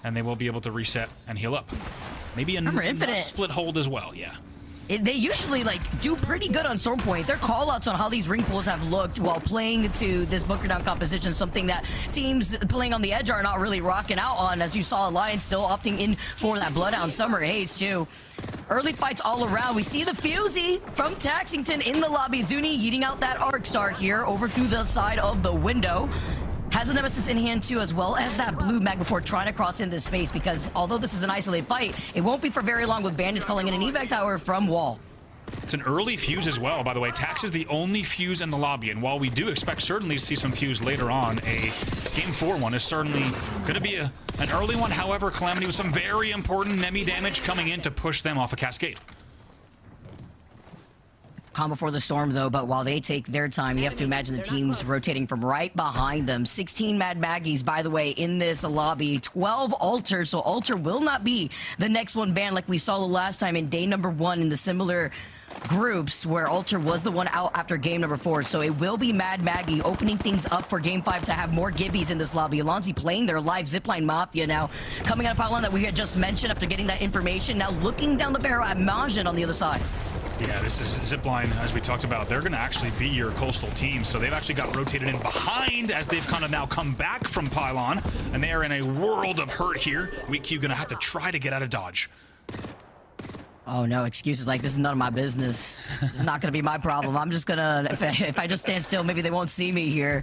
and they will be able to reset and heal up. Maybe a split hold as well, yeah. They usually do pretty good on Stormpoint. Their callouts on how these ring pulls have looked while playing to this bunker down composition, something that teams playing on the edge are not really rocking out on, as you saw Alliance still opting in for that Bloodhound Summer Haze too. Early fights all around. We see the Fusey from Taxington in the lobby. Zuni eating out that Arc Star here over through the side of the window. Has a Nemesis in hand too, as well as that blue mag before trying to cross in this space, because although this is an isolated fight, it won't be for very long with Bandits calling in an evac tower from Wall. It's an early fuse as well, by the way. Tax is the only fuse in the lobby, and while we do expect certainly to see some fuse later on, a Game 4 one is certainly going to be an early one. However, Calamity with some very important enemy damage coming in to push them off a cascade. Calm before the storm, though, but while they take their time, you have to imagine the teams rotating from right behind them. 16 Mad Maggies, by the way, in this lobby. 12 Alters, so Alter will not be the next one banned like we saw the last time in day number 1 in the similar groups where Alter was the one out after game number 4. So it will be Mad Maggie opening things up for game 5 to have more Gibbies in this lobby. Alonzi playing their live Zipline Mafia now. Coming out of pylon that we had just mentioned after getting that information. Now looking down the barrel at Majin on the other side. Yeah, this is Zipline, as we talked about. They're going to actually be your coastal team, so they've actually got rotated in behind as they've kind of now come back from pylon, and they are in a world of hurt here. Weak Q going to have to try to get out of dodge. Oh no, excuses like this is none of my business. It's not going to be my problem. I'm just going to, if I just stand still, maybe they won't see me here.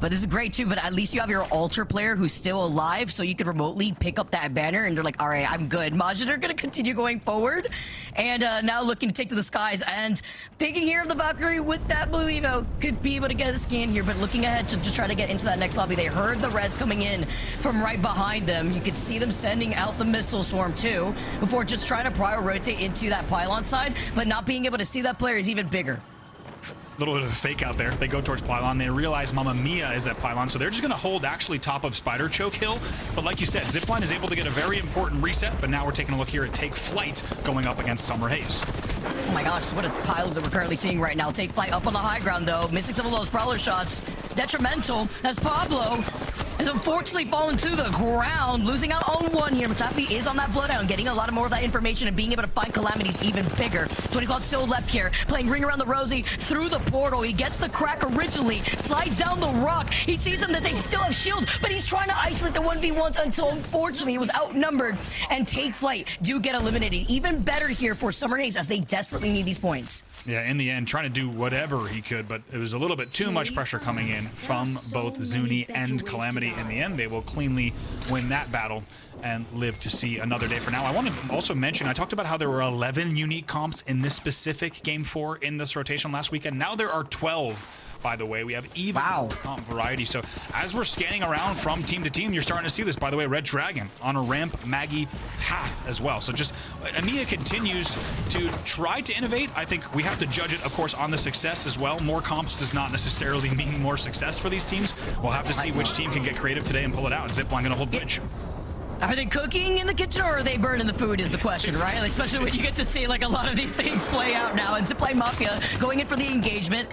But this is great too, but at least you have your Alter player who's still alive, so you can remotely pick up that banner and they're like, all right, I'm good. Majin are going to continue going forward and now looking to take to the skies and thinking here of the Valkyrie with that blue Evo. Could be able to get a scan here, but looking ahead to just try to get into that next lobby. They heard the res coming in from right behind them. You could see them sending out the missile swarm too before just trying to prior rotate into that pylon side, but not being able to see that player is even bigger. Little bit of a fake out there. They go towards pylon. They realize Mamma Mia is at pylon, so they're just going to hold actually top of Spider Choke Hill. But like you said, Zipline is able to get a very important reset, but now we're taking a look here at Take Flight going up against Summer Haze. Oh my gosh, what a pile that we're currently seeing right now. Take Flight up on the high ground, though. Missing some of those prowler shots. Detrimental as Pablo has unfortunately fallen to the ground, losing out on one here. Matafi is on that Bloodhound, getting a lot of more of that information and being able to find Calamities even bigger. 20 Cloud still left here, playing Ring Around the Rosie through the portal. He gets the crack originally, slides down the rock. He sees them that they still have shield, but he's trying to isolate the 1v1s until unfortunately he was outnumbered, and Take Flight do get eliminated. Even better here for Summer Haze as they desperately need these points. Yeah, in the end, trying to do whatever he could, but it was a little bit too much pressure coming in from both Zuni and Calamity. In the end, they will cleanly win that battle and live to see another day for now. I want to also mention, I talked about how there were 11 unique comps in this specific Game 4 in this rotation last weekend. Now there are 12. By the way, we have even more comp variety. So as we're scanning around from team to team, you're starting to see this. By the way, REDRAGON on a ramp Maggie path as well. So just EMEA continues to try to innovate. I think we have to judge it, of course, on the success as well. More comps does not necessarily mean more success for these teams. We'll have to see which team can get creative today and pull it out. Zipline gonna hold bridge. Are they cooking in the kitchen or are they burning the food is the question, right? Like, especially when you get to see like a lot of these things play out now. And Zipline Mafia going in for the engagement.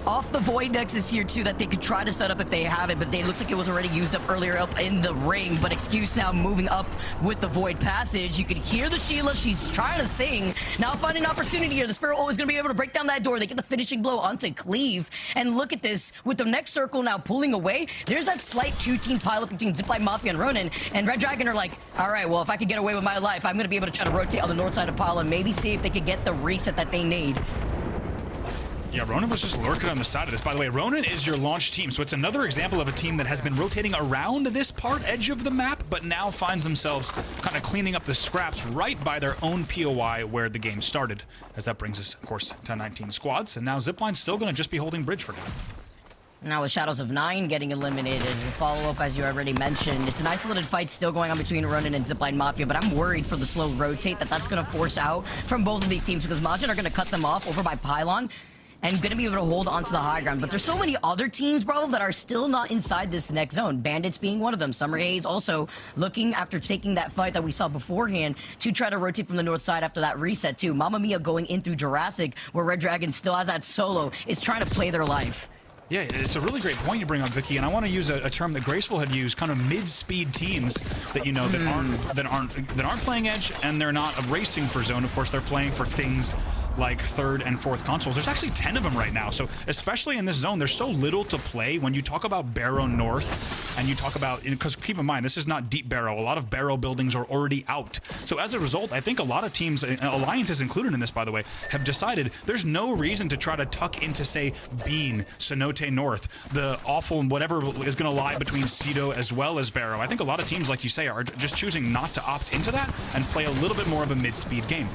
Off the Void Nexus here too that they could try to set up if they have it, but it looks like it was already used up earlier up in the ring. But Excuse now moving up with the Void Passage. You can hear the Sheila, she's trying to sing. Now finding an opportunity here. The Spirit is going to be able to break down that door. They get the finishing blow onto Cleave. And look at this, with the next circle now pulling away, there's that slight two-team pileup between Zipline Mafia and Ronin. And REDRAGON are like, all right, well, if I could get away with my life, I'm going to be able to try to rotate on the north side of Pile and maybe see if they could get the reset that they need. Yeah, Ronin was just lurking on the side of this. By the way, Ronin is your launch team, so it's another example of a team that has been rotating around this edge of the map, but now finds themselves kind of cleaning up the scraps right by their own POI where the game started. As that brings us, of course, to 19 squads, and now Zipline's still going to just be holding bridge for now. Now with Shadows of 9 getting eliminated, follow-up as you already mentioned. It's an isolated fight still going on between Ronin and Zipline Mafia, but I'm worried for the slow rotate that's going to force out from both of these teams because Majin are going to cut them off over by Pylon and going to be able to hold onto the high ground. But there's so many other teams, bro, that are still not inside this next zone. Bandits being one of them. Summer Haze also looking after taking that fight that we saw beforehand to try to rotate from the north side after that reset too. Mamma Mia going in through Jurassic where REDRAGON still has that solo, is trying to play their life. Yeah, it's a really great point you bring up, Vicky, and I want to use a term that Graceful had used, kind of mid-speed teams that you know that aren't playing Edge and they're not racing for zone. Of course, they're playing for things like third and fourth consoles. There's actually 10 of them right now. So especially in this zone, there's so little to play. When you talk about Barrow North and you talk about, because keep in mind, this is not deep Barrow. A lot of Barrow buildings are already out. So as a result, I think a lot of teams, alliances included in this, by the way, have decided there's no reason to try to tuck into, say, Bean, Cenote North, the awful whatever is going to lie between Cedo as well as Barrow. I think a lot of teams, like you say, are just choosing not to opt into that and play a little bit more of a mid-speed game.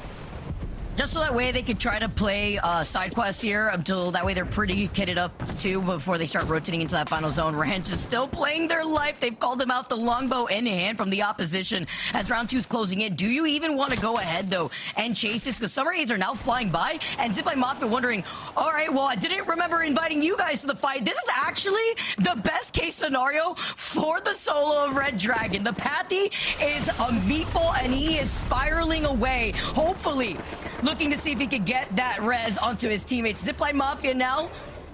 Just so that way they could try to play side quests here until that way they're pretty kitted up too before they start rotating into that final zone. Ranch is still playing their life. They've called him out, the longbow in hand from the opposition as round 2 is closing in. Do you even want to go ahead though and chase this? Because Summer Haze are now flying by and ZIPLINE Mafia wondering, all right, well, I didn't remember inviting you guys to the fight. This is actually the best case scenario for the solo of REDRAGON. The Pathy is a meatball and he is spiraling away, hopefully looking to see if he could get that res onto his teammates. ZIPLINE Mafia now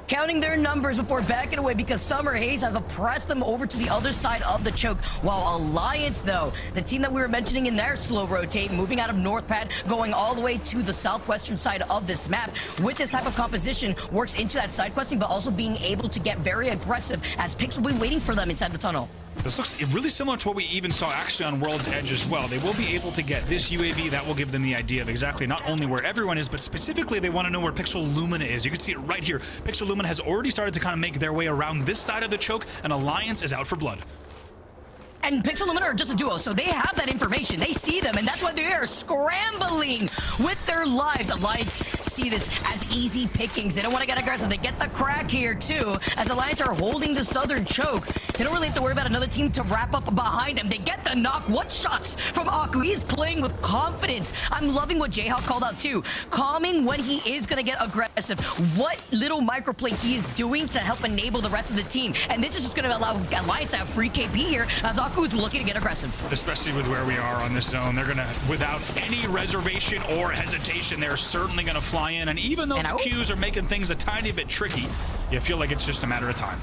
counting their numbers before backing away because Summer Haze have pressed them over to the other side of the choke. While Alliance, though, the team that we were mentioning in their slow rotate, moving out of North Pad, going all the way to the southwestern side of this map, with this type of composition, works into that side questing, but also being able to get very aggressive as Pix will be waiting for them inside the tunnel. This looks really similar to what we even saw actually on World's Edge as well. They will be able to get this UAV. That will give them the idea of exactly not only where everyone is, but specifically they want to know where Pixel Lumina is. You can see it right here. Pixel Lumina has already started to kind of make their way around this side of the choke, and Alliance is out for blood. And Pixel Lumina are just a duo, so they have that information. They see them, and that's why they are scrambling with their lives. Alliance see this as easy pickings. They don't want to get aggressive. They get the crack here, too, as Alliance are holding the southern choke. They don't really have to worry about another team to wrap up behind them. They get the knock. What shots from Aku? He's playing with confidence. I'm loving what Jayhawk called out, too. Calming when he is going to get aggressive. What little microplay he is doing to help enable the rest of the team. And this is just going to allow Alliance to have free KP here, as Aku's looking to get aggressive. Especially with where we are on this zone. They're going to, without any reservation or hesitation, they're certainly going to fly in. And even though the Qs are making things a tiny bit tricky, you feel like it's just a matter of time.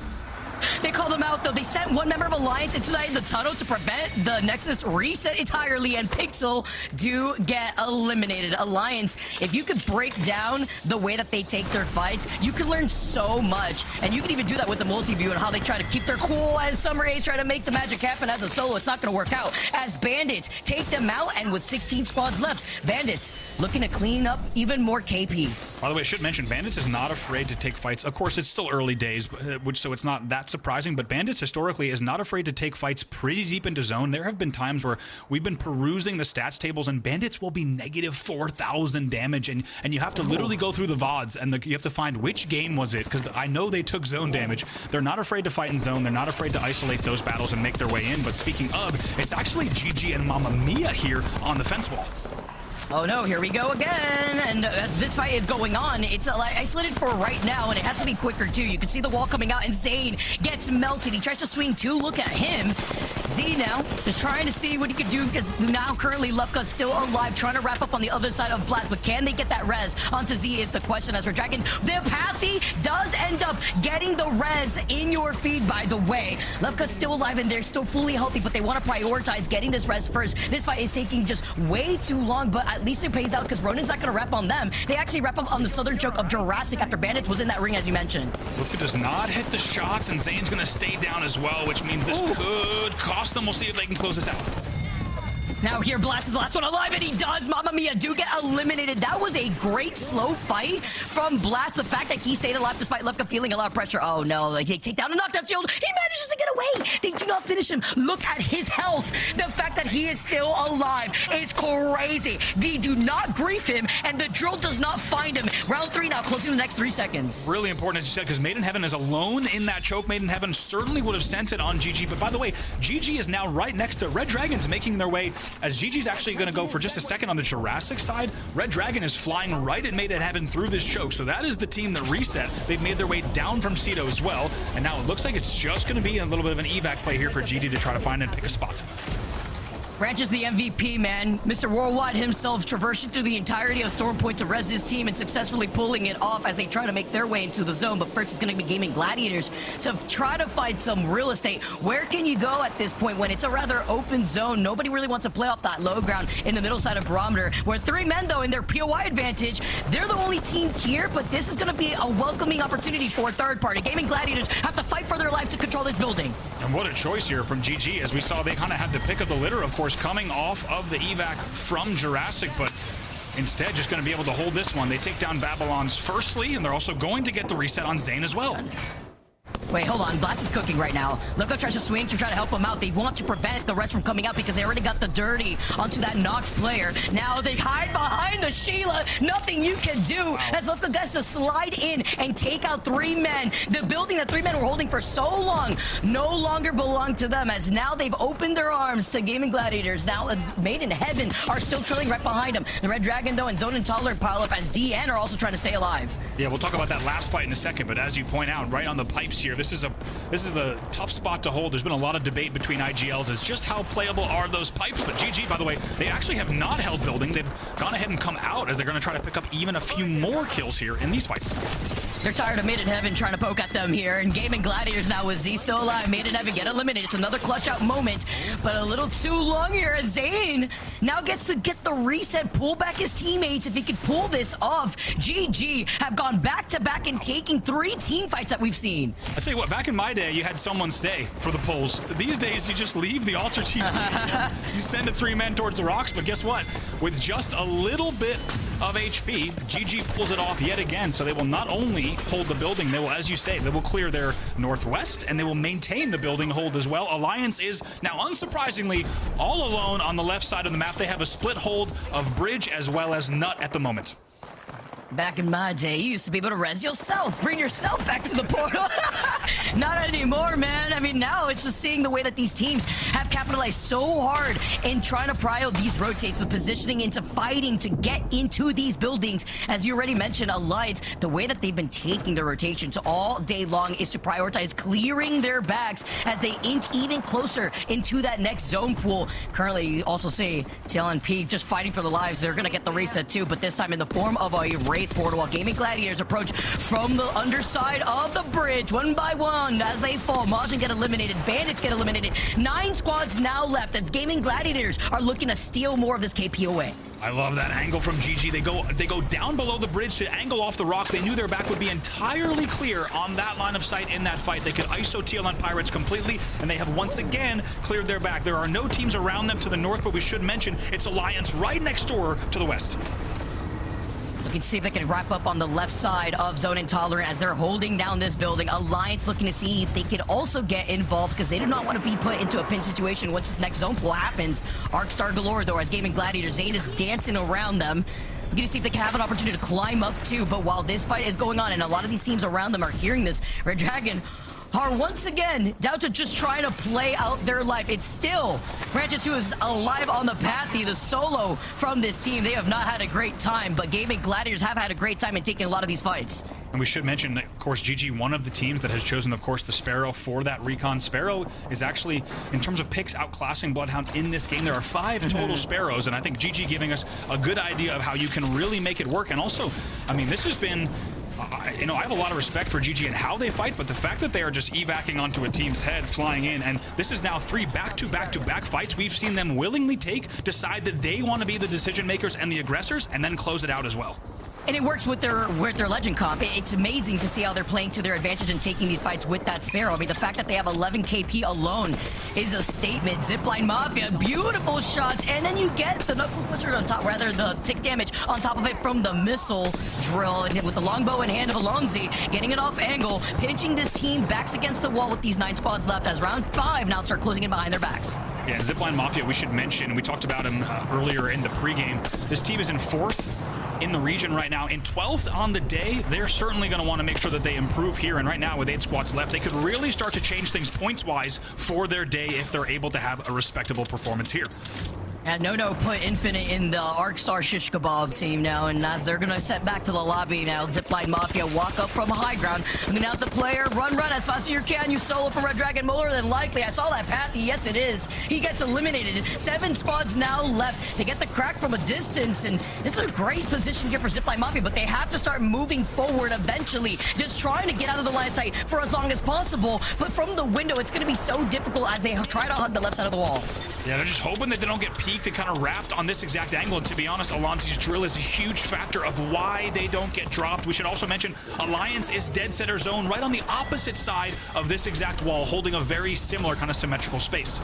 They call them out, though. They sent one member of Alliance inside the tunnel to prevent the Nexus reset entirely, and Pixel do get eliminated. Alliance, if you could break down the way that they take their fights, you can learn so much, and you can even do that with the multi-view and how they try to keep their cool as Summer Haze try to make the magic happen. As a solo, it's not going to work out, as Bandits take them out, and with 16 squads left, Bandits looking to clean up even more KP. By the way, I should mention, Bandits is not afraid to take fights. Of course, it's still early days, so it's not that surprising, but Bandits historically is not afraid to take fights pretty deep into zone. There have been times where we've been perusing the stats tables and Bandits will be negative 4,000 damage, and you have to literally go through the VODs and you have to find which game was it, because I know they took zone damage. They're not afraid to fight in zone. They're not afraid to isolate those battles and make their way in, but speaking of, it's actually GG and Mamma Mia here on the fence wall. Oh no, here we go again. And as this fight is going on, it's isolated for right now, and it has to be quicker too. You can see the wall coming out, and Zane gets melted. He tries to swing too. Look at him. Z now is trying to see what he can do, because now currently Lefka's still alive, trying to wrap up on the other side of Blast. But can they get that res onto Z is the question. As REDRAGON, the Pathy does end up getting the res in your feed, by the way. Lefka's still alive, and they're still fully healthy, but they want to prioritize getting this res first. This fight is taking just way too long, but at least it pays out because Ronin's not going to wrap on them. They actually wrap up on the southern choke of Jurassic after Bandits was in that ring, as you mentioned. Luka does not hit the shots, and Zane's going to stay down as well, which means this could cost them. We'll see if they can close this out. Now here, Blast is the last one alive, and he does. Mamma Mia do get eliminated. That was a great slow fight from Blast. The fact that he stayed alive despite Lefka feeling a lot of pressure. Oh no, like they take down a knockdown shield. He manages to get away. They do not finish him. Look at his health. The fact that he is still alive is crazy. They do not grief him, and the drill does not find him. Round 3 now, closing the next 3 seconds. Really important, as you said, because Made in Heaven is alone in that choke. Made in Heaven certainly would have sent it on GG, but by the way, GG is now right next to REDRAGON's making their way, as GG's actually going to go for just a second on the Jurassic side. REDRAGON is flying right at Made in Heaven through this choke, so that is the team that reset. They've made their way down from Cedo as well, and now it looks like it's just going to be a little bit of an evac play here for GG to try to find and pick a spot. Ranch is the MVP, man. Mr. Worldwide himself traversing through the entirety of Storm Point to res his team and successfully pulling it off as they try to make their way into the zone. But first, it's going to be GaiminGladiators to try to find some real estate. Where can you go at this point when it's a rather open zone? Nobody really wants to play off that low ground in the middle side of Barometer, where 3 men, though, in their POI advantage, they're the only team here, but this is going to be a welcoming opportunity for a third party. GaiminGladiators have to fight for their life to control this building. And what a choice here from GG, as we saw they kind of had to pick up the litter, of course, coming off of the evac from Jurassic, but instead just going to be able to hold this one. They take down Babylon's firstly, and they're also going to get the reset on Zane as well. Wait, hold on. Blast is cooking right now. Loco tries to swing to try to help him out. They want to prevent the rest from coming out because they already got the dirty onto that Nox player. Now they hide behind the Sheila. Nothing you can do as Lefka gets to slide in and take out 3 men. The building that 3 men were holding for so long no longer belonged to them, as now they've opened their arms to GaiminGladiators. Now as Made in Heaven are still trailing right behind them. The Red Dragon, though, and Zone Intolerant pile up as DN are also trying to stay alive. Yeah, we'll talk about that last fight in a second, but as you point out, right on the pipes here, this is the tough spot to hold. There's been a lot of debate between IGLs as just how playable are those pipes, but GG, by the way, they actually have not held building. They've gone ahead and come out as they're going to try to pick up even a few more kills here in these fights. They're tired of Made in Heaven trying to poke at them here, and GaiminGladiators now with Z still alive. Made in Heaven get eliminated. It's another clutch out moment, but a little too long here as Zane now gets to get the reset, pull back his teammates if he could pull this off. GG have gone back-to-back and taking 3 team fights that we've seen. I tell you what, back in my day, you had someone stay for the pulls. These days, you just leave the altar team. You send the 3 men towards the rocks, but guess what? With just a little bit of HP, GG pulls it off yet again, so they will not only hold the building, they will, as you say, they will clear their northwest, and they will maintain the building hold as well. Alliance is now, unsurprisingly, all alone on the left side of the map. They have a split hold of Bridge as well as Nut at the moment. Back in my day, you used to be able to res yourself, bring yourself back to the portal. Not anymore, man. I mean, now it's just seeing the way that these teams have capitalized so hard in trying to prio these rotates, the positioning into fighting to get into these buildings. As you already mentioned, Alliance, the way that they've been taking the rotations all day long is to prioritize clearing their bags as they inch even closer into that next zone pool. Currently, you also see TLNP just fighting for their lives. They're going to get the reset too, but this time in the form of a raid portal while GaiminGladiators approach from the underside of the bridge one by one as they fall. Majin get eliminated, Bandits get eliminated. 9 squads now left, and GaiminGladiators are looking to steal more of this KP away. I love that angle from GG. They go down below the bridge to angle off the rock. They knew their back would be entirely clear on that line of sight in that fight. They could ISO TLN Pirates completely, and they have once again cleared their back. There are no teams around them to the north, but we should mention it's Alliance right next door to the west. Looking to see if they can wrap up on the left side of Zone Intolerant as they're holding down this building. Alliance looking to see if they could also get involved because they do not want to be put into a pin situation once this next zone pull happens. Arcstar galore though as GaiminGladiators. Zane is dancing around them. Looking to see if they can have an opportunity to climb up too, but while this fight is going on and a lot of these teams around them are hearing this, Red Dragon are once again down to just trying to play out their life. It's still Branches who is alive on the Pathy, the solo from this team. They have not had a great time, but GaiminGladiators have had a great time in taking a lot of these fights. And we should mention, of course, GG, one of the teams that has chosen, of course, the Sparrow for that recon. Sparrow is actually, in terms of picks, outclassing Bloodhound in this game. There are 5 total Sparrows, and I think GG giving us a good idea of how you can really make it work. And also, I mean, this has been... you know, I have a lot of respect for GG and how they fight, but the fact that they are just evacing onto a team's head, flying in, and this is now 3 back-to-back-to-back fights we've seen them willingly take, decide that they want to be the decision makers and the aggressors, and then close it out as well. And it works with their legend comp. It's amazing to see how they're playing to their advantage and taking these fights with that Sparrow. I mean, the fact that they have 11 KP alone is a statement. Zipline Mafia, beautiful shots, and then you get the knuckle cluster on top, rather the tick damage on top of it from the missile drill, and with the longbow in hand of Alonzi, getting it off angle, pinching this team backs against the wall with these 9 squads left as round 5 now start closing in behind their backs. Yeah, Zipline Mafia, we should mention, we talked about him earlier in the pregame. This team is in 4th in the region right now, in 12th on the day. They're certainly going to want to make sure that they improve here, and right now with 8 squads left, they could really start to change things points wise for their day if they're able to have a respectable performance here. And No put Infinite in the Arcstar Shish Kebab team now, and as they're gonna set back to the lobby now, Zipline Mafia walk up from high ground. Looking out the player, run as fast as you can. You solo for Red Dragon, more than likely. I saw that Pathy, yes it is. He gets eliminated. 7 squads now left. They get the crack from a distance, and this is a great position here for Zipline Mafia, but they have to start moving forward eventually. Just trying to get out of the line of sight for as long as possible, but from the window, it's gonna be so difficult as they try to hug the left side of the wall. Yeah, they're just hoping that they don't get peeked and kind of wrapped on this exact angle. And to be honest, Alonzi's drill is a huge factor of why they don't get dropped. We should also mention Alliance is dead center zone right on the opposite side of this exact wall, holding a very similar kind of symmetrical space.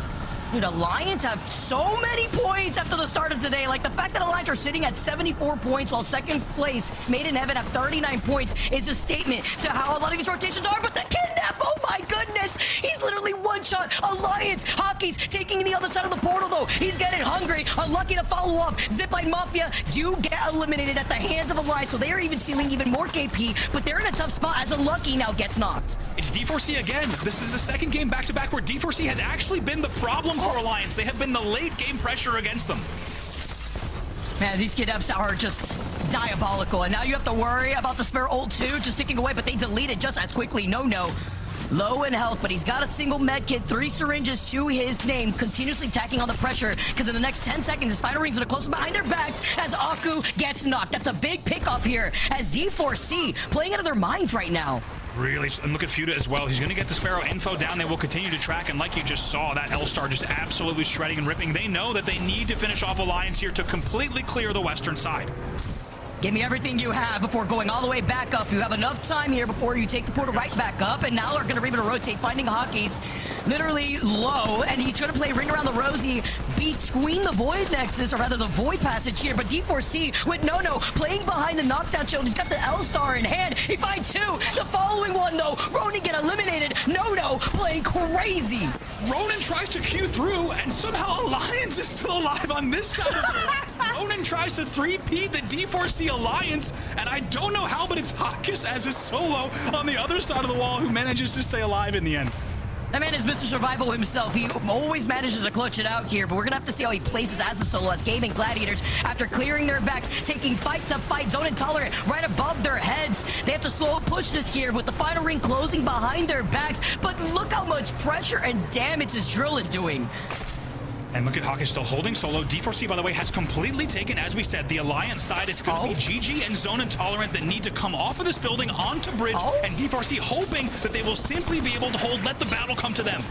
Dude, Alliance have so many points after the start of today. Like, the fact that Alliance are sitting at 74 points while second place, Made in Heaven, have 39 points is a statement to how a lot of these rotations are. But the Kidnap, oh my goodness, he's literally one-shot Alliance. Hockey's taking the other side of the portal, though. He's getting hungry, unlucky to follow up. ZIPLINE Mafia do get eliminated at the hands of Alliance, so they are even sealing even more KP, but they're in a tough spot as Unlucky now gets knocked. It's D4C again. This is the second game back-to-back where D4C has actually been the problem for Alliance. They have been the late game pressure against them. Man, these Kidnaps are just diabolical. And now you have to worry about the spare ult too, just ticking away, but they delete it just as quickly. No. Low in health, but he's got a single med kit, 3 syringes to his name, continuously tacking on the pressure, because in the next 10 seconds, his final rings are close behind their backs as Aku gets knocked. That's a big pick-off here as D4C playing out of their minds right now. Really, and look at Fuda as well. He's going to get the Sparrow info down. They will continue to track, and like you just saw, that L-Star just absolutely shredding and ripping. They know that they need to finish off Alliance here to completely clear the western side. Give me everything you have before going all the way back up. You have enough time here before you take the portal right back up, and now they're going to be able to rotate, finding Hockey's literally low, and he's trying to play Ring Around the Rosie between the Void Nexus, or rather the Void Passage here, but D4C with No playing behind the knockdown shield. He's got the L-Star in hand. He finds 2. The following one, though, Ronin get eliminated. No playing crazy. Ronin tries to Q through, and somehow Alliance is still alive on this side of it. Ronin tries to 3-peat the D4C Alliance, and I don't know how, but it's Hawkus as his solo on the other side of the wall who manages to stay alive in the end. That man is Mr. Survival himself. He always manages to clutch it out here, but we're going to have to see how he places as a solo as GaiminGladiators, after clearing their backs, taking fight to fight, Zone Intolerant right above their heads. They have to slow push this here with the final ring closing behind their backs, but look how much pressure and damage this drill is doing. And look at Hawkins still holding solo. D4C, by the way, has completely taken, as we said, the Alliance side. It's going to be GG and Zone Intolerant that need to come off of this building onto bridge, and D4C hoping that they will simply be able to hold, let the battle come to them.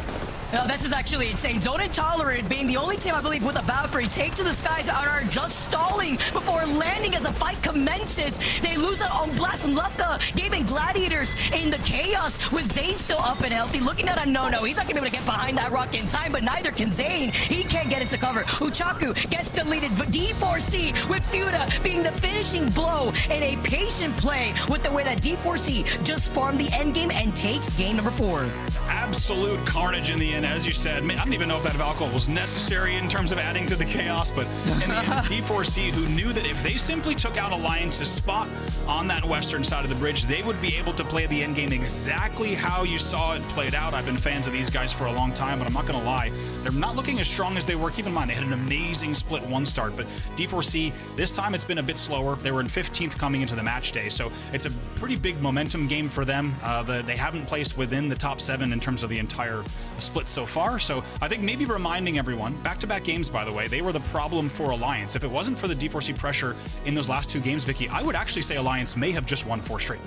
No, this is actually insane. Zone Intolerant being the only team, I believe, with a Valkyrie, take to the skies and are just stalling before landing as a fight commences. They lose out on Blast and Lefka. GaiminGladiators in the chaos with Zane still up and healthy. Looking at a No. He's not going to be able to get behind that rock in time, but neither can Zane. He can't get into cover. Uchaku gets deleted, but D4C with Fuda being the finishing blow in a patient play with the way that D4C just farmed the end game and takes game number 4. Absolute carnage in the end, as you said. I don't even know if that Valkyrie was necessary in terms of adding to the chaos, but in the end, it's D4C who knew that if they simply took out Alliance's spot on that western side of the bridge, they would be able to play the end game exactly how you saw it played out. I've been fans of these guys for a long time, but I'm not going to lie. They're not looking as strong as they were. Keep in mind, they had an amazing split 1 start, but D4C, this time it's been a bit slower. They were in 15th coming into the match day, so it's a pretty big momentum game for them. They haven't placed within the top 7 in terms of the entire split so far, so I think maybe reminding everyone, back-to-back games, by the way, they were the problem for Alliance. If it wasn't for the D4C pressure in those last 2 games, Vicky, I would actually say Alliance may have just won 4 straight.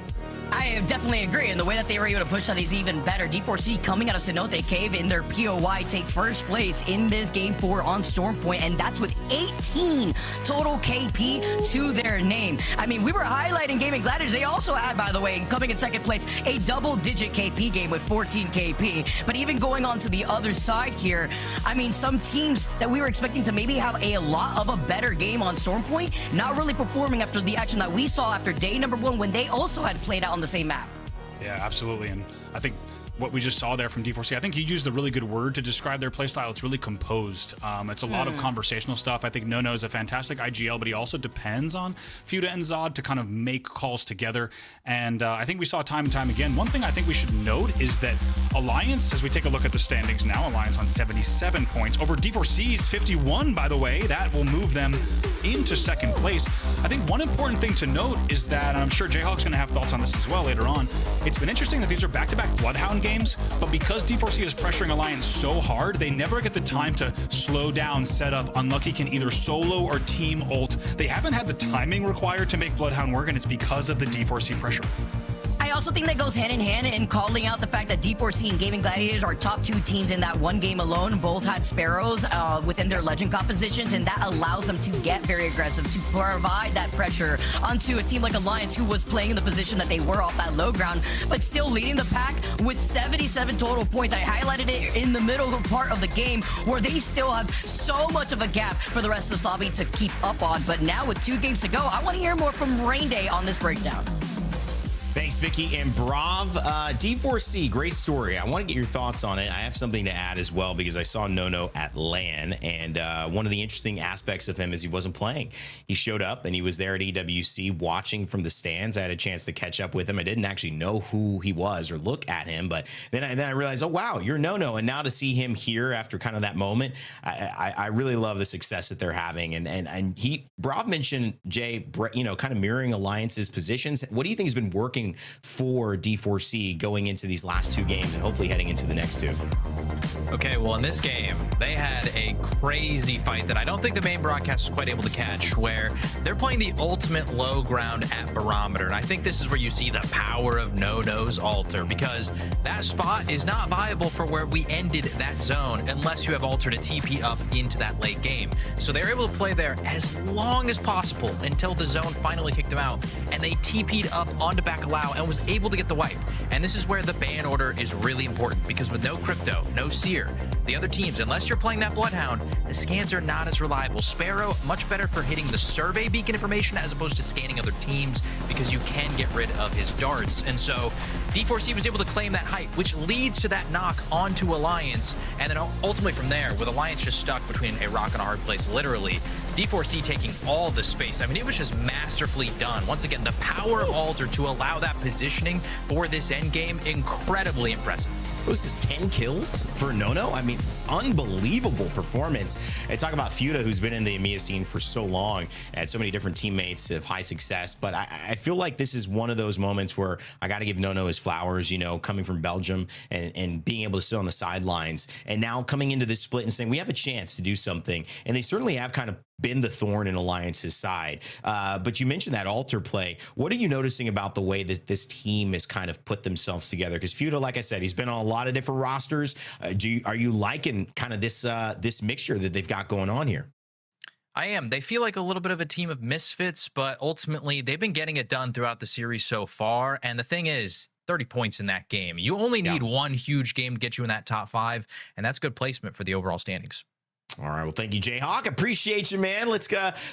I definitely agree, and the way that they were able to push that is even better. D4C coming out of Cenote Cave in their POY take first place in this game 4 on Stormpoint, and that's with 18 total KP to their name. I mean, we were highlighting GaiminGladiators. They also had, by the way, coming in second place, a double-digit KP game with 14 KP. But even going on to the other side here, I mean, some teams that we were expecting to maybe have a lot of a better game on Stormpoint, not really performing after the action that we saw after day number 1 when they also had played out on the same map. Yeah, absolutely. And I think what we just saw there from D4C, I think you used a really good word to describe their playstyle. It's really composed. It's a lot of conversational stuff. I think Nono is a fantastic IGL, but he also depends on Fuda and Zod to kind of make calls together. And I think we saw time and time again. One thing I think we should note is that Alliance, as we take a look at the standings now, Alliance on 77 points over D4C's 51, by the way. That will move them into second place. I think one important thing to note is that, and I'm sure Jayhawk's going to have thoughts on this as well later on, it's been interesting that these are back-to-back Bloodhound games, but because D4C is pressuring Alliance so hard, they never get the time to slow down, set up. Unlucky can either solo or team ult. They haven't had the timing required to make Bloodhound work, and it's because of the D4C pressure. I I also think that goes hand in hand in calling out the fact that D4C and GaiminGladiators are top 2 teams in that one game alone. Both had Sparrows within their legend compositions, and that allows them to get very aggressive, to provide that pressure onto a team like Alliance, who was playing in the position that they were off that low ground, but still leading the pack with 77 total points. I highlighted it in the middle part of the game where they still have so much of a gap for the rest of this lobby to keep up on. But now with 2 games to go, I want to hear more from Rain Day on this breakdown. Thanks, Vicky and Brav. D4C, great story. I want to get your thoughts on it. I have something to add as well because I saw Nono at LAN, and one of the interesting aspects of him is he wasn't playing. He showed up and he was there at EWC watching from the stands. I had a chance to catch up with him. I didn't actually know who he was or look at him, but then I realized, oh wow, you're Nono. And now to see him here after kind of that moment, I really love the success that they're having. And Brav mentioned, Jay, you know, kind of mirroring Alliance's positions. What do you think has been working for D4C going into these last 2 games and hopefully heading into the next 2? Okay, well, in this game, they had a crazy fight that I don't think the main broadcast was quite able to catch, where they're playing the ultimate low ground at Barometer. And I think this is where you see the power of Nono's altar, because that spot is not viable for where we ended that zone unless you have altar to TP up into that late game. So they're able to play there as long as possible until the zone finally kicked them out, and they TP'd up onto Bacalhau and was able to get the wipe. And this is where the ban order is really important, because with no crypto, no seer, the other teams, unless you're playing that Bloodhound, the scans are not as reliable. Sparrow, much better for hitting the survey beacon information as opposed to scanning other teams, because you can get rid of his darts. And so D4C was able to claim that height, which leads to that knock onto Alliance. And then ultimately from there, with Alliance just stuck between a rock and a hard place, literally, D4C taking all the space. I mean, it was just masterfully done. Once again, the power of Alter to allow that positioning for this end game, incredibly impressive. Was this 10 kills for Nono? I mean, it's unbelievable performance. And talk about Fuda, who's been in the EMEA scene for so long, had so many different teammates of high success. But I feel like this is one of those moments where I got to give Nono his flowers, you know, coming from Belgium and being able to sit on the sidelines, and now coming into this split and saying we have a chance to do something. And they certainly have kind of been the thorn in Alliance's side. But you mentioned that altar play. What are you noticing about the way this team has kind of put themselves together? Because Fuda, like I said, he's been on a lot of different rosters. Are you liking kind of this mixture that they've got going on here? I am. They feel like a little bit of a team of misfits, but ultimately they've been getting it done throughout the series so far. And the thing is, 30 points in that game. You only need one huge game to get you in that top 5, and that's good placement for the overall standings. All right. Well, thank you, Jayhawk. Appreciate you, man. Let's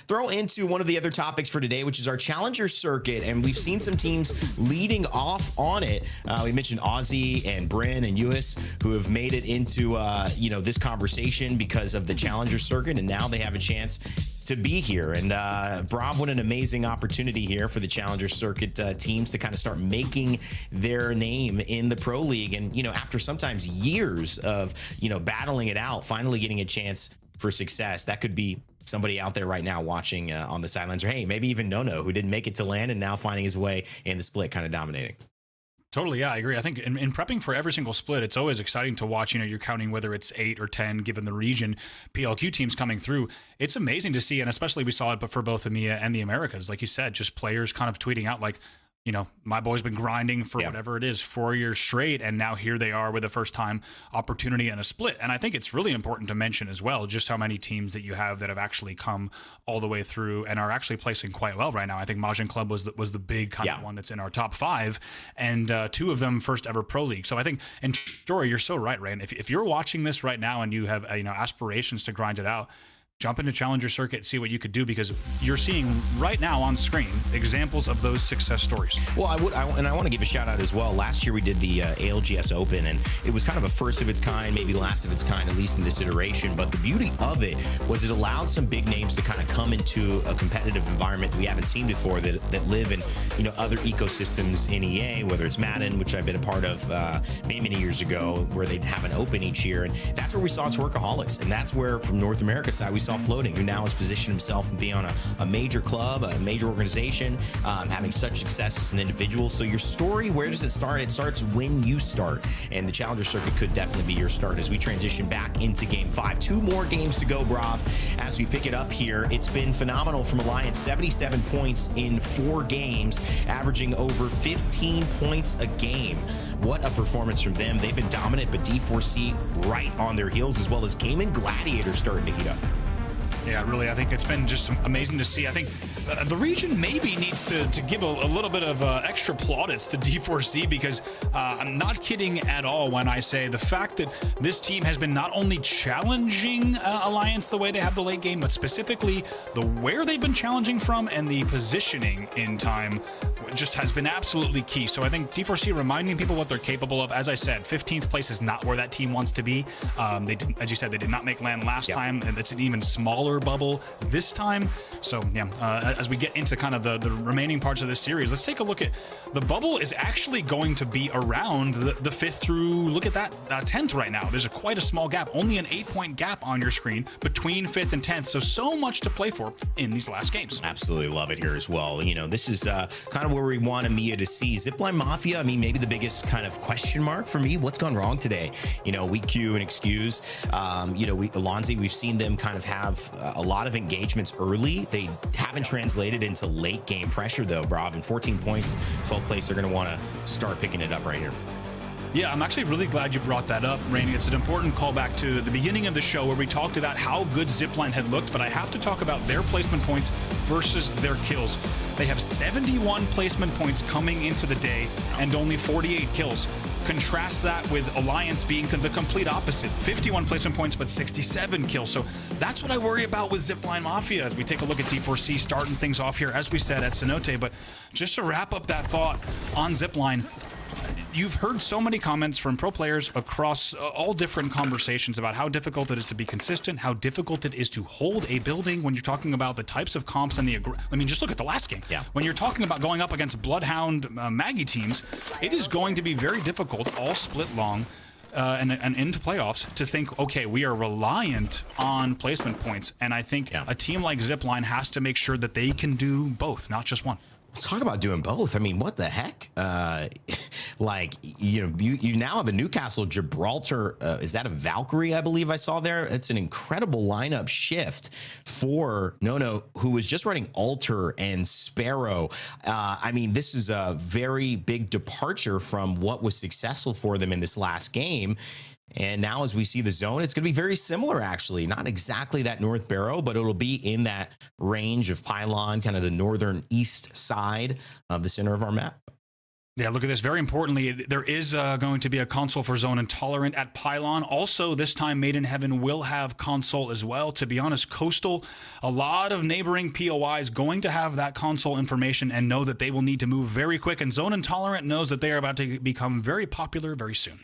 throw into one of the other topics for today, which is our Challenger Circuit. And we've seen some teams leading off on it. We mentioned Aussie and Bryn and US, who have made it into, this conversation because of the Challenger Circuit. And now they have a chance to be here. And Brav, what an amazing opportunity here for the Challenger Circuit teams to kind of start making their name in the Pro League. And, you know, after sometimes years of, battling it out, finally getting a chance for success. That could be somebody out there right now watching on the sidelines, or hey, maybe even Nono, who didn't make it to land and now finding his way in the split, kind of dominating. Totally, yeah, I agree. I think in prepping for every single split, it's always exciting to watch. You're counting whether it's 8 or 10, given the region, PLQ teams coming through. It's amazing to see, and especially we saw it, but for both EMEA and the Americas, like you said, just players kind of tweeting out like, my boy's been grinding for whatever it is, 4 years straight, and now here they are with a first-time opportunity in a split. And I think it's really important to mention as well just how many teams that you have that have actually come all the way through and are actually placing quite well right now. I think Majin Club was the big kind of one that's in our top 5, and 2 of them first ever Pro League. So I think, and Story, you're so right, Rain. If you're watching this right now and you have aspirations to grind it out, jump into Challenger Circuit, see what you could do, because you're seeing right now on screen examples of those success stories. Well, I want to give a shout out as well. Last year we did the ALGS Open, and it was kind of a first of its kind, maybe last of its kind, at least in this iteration. But the beauty of it was it allowed some big names to kind of come into a competitive environment that we haven't seen before, that live in other ecosystems in EA, whether it's Madden, which I've been a part of many years ago, where they'd have an Open each year, and that's where we saw Twerkaholics, and that's where from North America side we saw himself floating, who now has positioned himself to be on a major club, a major organization, having such success as an individual. So your story, where does it start? It starts when you start, and the Challenger Circuit could definitely be your start as we transition back into Game 5. 2 more games to go, Brav, as we pick it up here. It's been phenomenal from Alliance, 77 points in 4 games, averaging over 15 points a game. What a performance from them. They've been dominant, but D4C right on their heels, as well as GaiminGladiators starting to heat up. Yeah, really, I think it's been just amazing to see. I think the region maybe needs to give a little bit of extra plaudits to D4C, because I'm not kidding at all when I say the fact that this team has been not only challenging Alliance the way they have the late game, but specifically the where they've been challenging from and the positioning in time just has been absolutely key. So I think D4C reminding people what they're capable of. As I said, 15th place is not where that team wants to be. They did, as you said, they did not make land last time, and it's an even smaller bubble this time. So yeah, as we get into kind of the remaining parts of this series, let's take a look at the bubble is actually going to be around the 5th through, look at that, 10th right now. There's quite a small gap, only an 8-point gap on your screen between 5th and 10th. So much to play for in these last games. Absolutely love it here as well. You know, this is kind of where we want EMEA to see. ZIPLINE Mafia, I mean, maybe the biggest kind of question mark for me. What's gone wrong today? You know, weak Q and excuse. You know, Alonzi, we've seen them kind of have a lot of engagements early. They haven't translated into late game pressure though, Brav. And 14 points, 12th place, they're going to want to start picking it up right here. Yeah, I'm actually really glad you brought that up, Rainy. It's an important callback to the beginning of the show where we talked about how good ZIPLINE had looked, but I have to talk about their placement points versus their kills. They have 71 placement points coming into the day and only 48 kills. Contrast that with Alliance being the complete opposite. 51 placement points, but 67 kills. So that's what I worry about with ZIPLINE Mafia as we take a look at D4C starting things off here, as we said, at Cenote. But just to wrap up that thought on ZIPLINE, you've heard so many comments from pro players across all different conversations about how difficult it is to be consistent, how difficult it is to hold a building when you're talking about the types of comps and I mean, just look at the last game. Yeah. When you're talking about going up against Bloodhound Maggie teams, it is going to be very difficult, all split long, and into playoffs, to think, okay, we are reliant on placement points. And I think a team like ZIPLINE has to make sure that they can do both, not just one. Let's talk about doing both. I mean, what the heck? Like, you know, you now have a Newcastle Gibraltar. Is that a Valkyrie, I believe I saw there? It's an incredible lineup shift for Nono, who was just running Alter and Sparrow. I mean, this is a very big departure from what was successful for them in this last game. And now as we see the zone, it's going to be very similar, actually. Not exactly that North Barrow, but it'll be in that range of Pylon, kind of the northern east side of the center of our map. Yeah, look at this. Very importantly, there is going to be a console for Zone Intolerant at Pylon. Also, this time, Made in Heaven will have console as well. To be honest, Coastal, a lot of neighboring POIs going to have that console information and know that they will need to move very quick. And Zone Intolerant knows that they are about to become very popular very soon.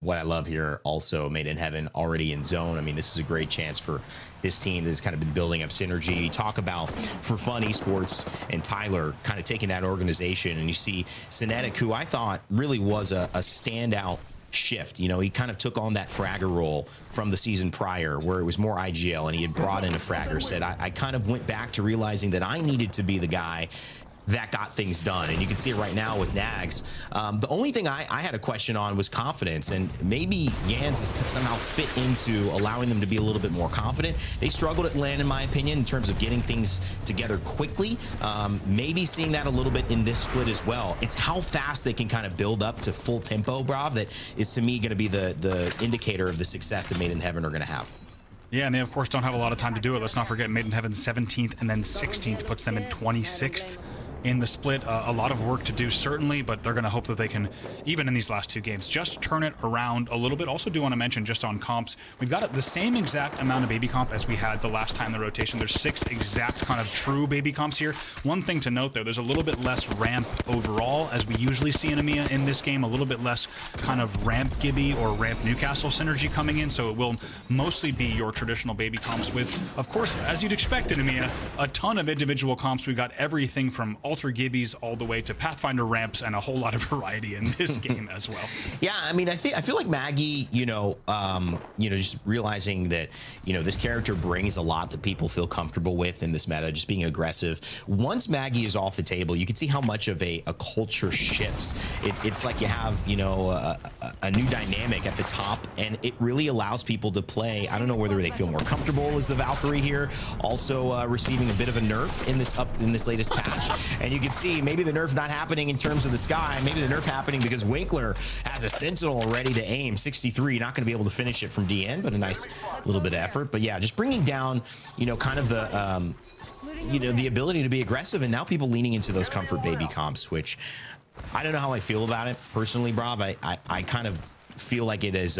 What I love here, also Made in Heaven already in zone. I mean, this is a great chance for this team that's kind of been building up synergy. Talk about For Fun Esports and Tyler kind of taking that organization, and you see Cinetic, who I thought really was a standout shift. You know, he kind of took on that fragger role from the season prior where it was more IGL, and he had brought in a fragger. Said, I kind of went back to realizing that I needed to be the guy that got things done, and you can see it right now with Nags. The only thing I had a question on was confidence, and maybe Yans is somehow fit into allowing them to be a little bit more confident. They struggled at LAN, in my opinion, in terms of getting things together quickly. Maybe seeing that a little bit in this split as well. It's how fast they can kind of build up to full tempo, Brav, that is to me going to be the indicator of the success that Made in Heaven are going to have. Yeah, and they of course don't have a lot of time to do it. Let's not forget Made in Heaven 17th and then 16th puts them in 26th. In the split. A lot of work to do, certainly, but they're going to hope that they can, even in these last 2 games, just turn it around a little bit. Also do want to mention, just on comps, we've got the same exact amount of baby comp as we had the last time the rotation. There's 6 exact kind of true baby comps here. One thing to note, though, there's a little bit less ramp overall, as we usually see in EMEA in this game, a little bit less kind of ramp Gibby or ramp Newcastle synergy coming in, so it will mostly be your traditional baby comps with, of course, as you'd expect in EMEA, a ton of individual comps. We've got everything from altar gibbies all the way to Pathfinder ramps and a whole lot of variety in this game as well. Yeah, I mean, I feel like Maggie, just realizing that, this character brings a lot that people feel comfortable with in this meta, just being aggressive. Once Maggie is off the table, you can see how much of a culture shifts. It's like you have, a new dynamic at the top, and it really allows people to play. I don't know whether they feel more comfortable as the Valkyrie here, also receiving a bit of a nerf in this latest patch. And you can see maybe the nerf not happening in terms of the sky, maybe the nerf happening because Winkler has a Sentinel ready to aim. 63, not going to be able to finish it from DN, but a nice little bit of effort. But yeah, just bringing down, kind of the the ability to be aggressive, and now people leaning into those comfort baby comps, which I don't know how I feel about it personally, Rob. I kind of feel like it is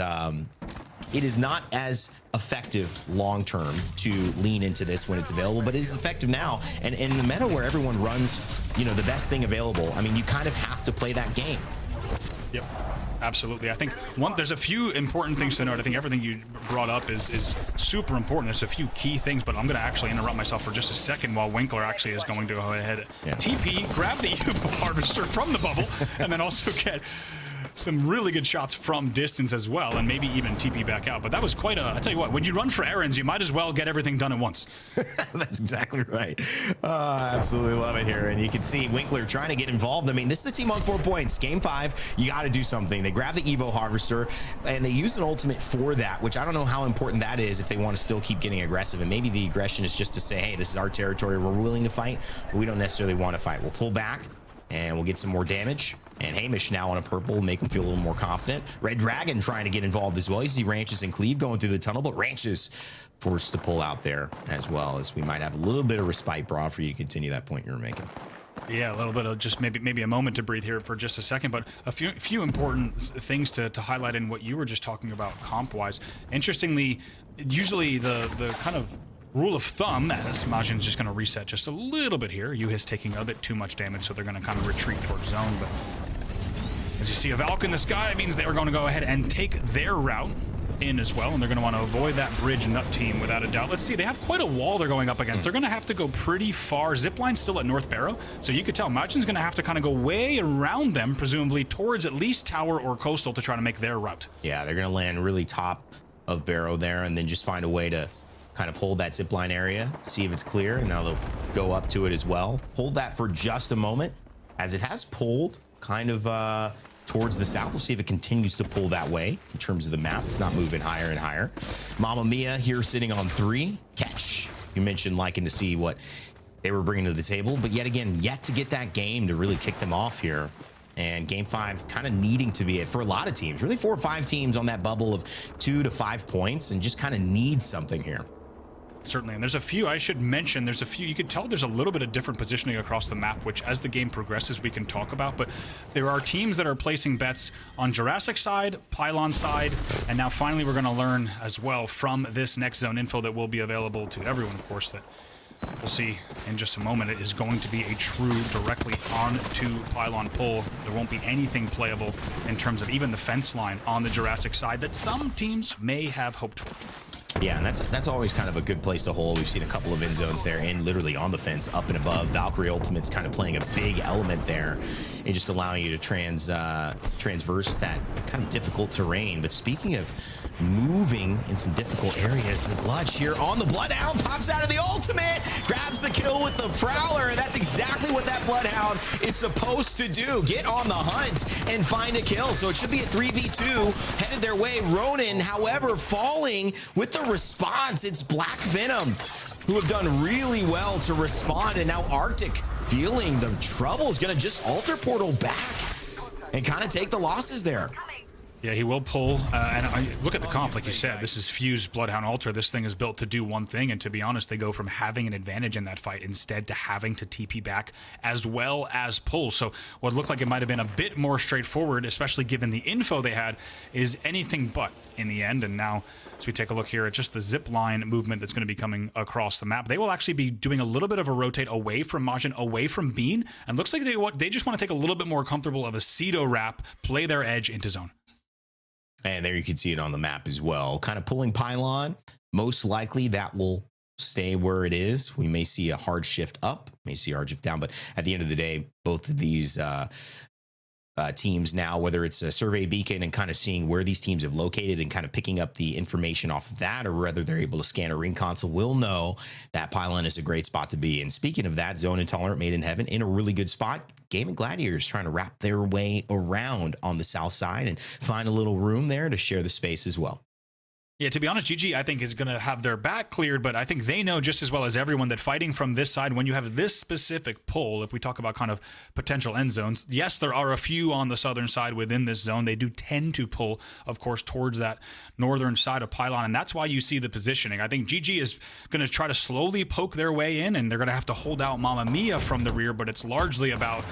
not as effective long term to lean into this when it's available, but it is effective now. And in the meta where everyone runs, the best thing available, I mean, you kind of have to play that game. Yep. Absolutely. I think there's a few important things to note. I think everything you brought up is super important. There's a few key things, but I'm going to actually interrupt myself for just a second while Winkler actually is going to go ahead, TP, grab the UFO harvester from the bubble, and then also get some really good shots from distance as well, and maybe even TP back out. But that was quite I tell you what, when you run for errands, you might as well get everything done at once. That's exactly right. Absolutely love it here. And you can see Winkler trying to get involved. I mean, this is a team on 4 points. Game 5, you got to do something. They grab the Evo Harvester, and they use an ultimate for that, which I don't know how important that is if they want to still keep getting aggressive. And maybe the aggression is just to say, hey, this is our territory. We're willing to fight, but we don't necessarily want to fight. We'll pull back, and we'll get some more damage. And Hamish now on a purple will make him feel a little more confident. REDRAGON trying to get involved as well. You see Ranches and Cleave going through the tunnel, but Ranches forced to pull out there as well, as we might have a little bit of respite, Bra, for you to continue that point you were making. Yeah, a little bit of just maybe a moment to breathe here for just a second, but a few important things to highlight in what you were just talking about comp-wise. Interestingly, usually the kind of rule of thumb, as Majin's just going to reset just a little bit here. Yuhis taking a bit too much damage, so they're going to kind of retreat towards zone. But as you see a Valk in the sky, it means they are going to go ahead and take their route in as well, and they're going to want to avoid that bridge nut team without a doubt. Let's see, they have quite a wall they're going up against. They're going to have to go pretty far. Zipline's still at North Barrow, so you could tell Majin's going to have to kind of go way around them, presumably towards at least Tower or Coastal to try to make their route. Yeah, they're going to land really top of Barrow there, and then just find a way to kind of hold that zipline area, see if it's clear, and now they'll go up to it as well. Hold that for just a moment, as it has pulled kind of towards the south. We'll see if it continues to pull that way in terms of the map. It's not moving higher and higher. Mamma Mia here sitting on 3. Catch. You mentioned liking to see what they were bringing to the table, but yet again, yet to get that game to really kick them off here. And game 5 kind of needing to be it for a lot of teams, really 4 or 5 teams on that bubble of 2 to 5 points, and just kind of need something here. Certainly, and there's a few, I should mention, there's a few, you could tell there's a little bit of different positioning across the map, which as the game progresses, we can talk about, but there are teams that are placing bets on Jurassic side, Pylon side, and now finally we're going to learn as well from this next zone info that will be available to everyone, of course, that we'll see in just a moment. It is going to be a true directly onto Pylon pull. There won't be anything playable in terms of even the fence line on the Jurassic side that some teams may have hoped for. Yeah, and that's always kind of a good place to hold. We've seen a couple of end zones there and literally on the fence up and above. Valkyrie Ultimate's kind of playing a big element there and just allowing you to transverse that kind of difficult terrain. But speaking of moving in some difficult areas, McGludge here on the Bloodhound pops out of the ultimate, grabs the kill with the Prowler, and that's exactly what that Bloodhound is supposed to do. Get on the hunt and find a kill. So it should be a 3v2 headed their way. Ronin, however, falling with the response. It's Black Venom, who have done really well to respond, and now Arctic feeling the trouble is going to just alter portal back and kind of take the losses there. Yeah, he will pull, and look at the comp, like you said, this is Fuse Bloodhound Altar. This thing is built to do one thing, and to be honest, they go from having an advantage in that fight instead to having to TP back as well as pull. So what looked like it might have been a bit more straightforward, especially given the info they had, is anything but in the end. And now, as we take a look here at just the zip line movement that's going to be coming across the map, they will actually be doing a little bit of a rotate away from Majin, away from Bean, and looks like they just want to take a little bit more comfortable of a Cedo wrap, play their edge into zone. And there you can see it on the map as well. Kind of pulling Pylon. Most likely that will stay where it is. We may see a hard shift up, may see a hard shift down, but at the end of the day, both of these teams now, whether it's a survey beacon and kind of seeing where these teams have located and kind of picking up the information off of that, or whether they're able to scan a ring console, will know that pylon is a great spot to be. And speaking of that, Zone Intolerant Made in Heaven in a really good spot. GaiminGladiators trying to wrap their way around on the south side and find a little room there to share the space as well. Yeah, to be honest, GG, I think, is going to have their back cleared, but I think they know just as well as everyone that fighting from this side, when you have this specific pull, if we talk about kind of potential end zones, yes, there are a few on the southern side within this zone. They do tend to pull, of course, towards that northern side of pylon, and that's why you see the positioning. I think GG is going to try to slowly poke their way in, and they're going to have to hold out MAFIA from the rear, but it's largely about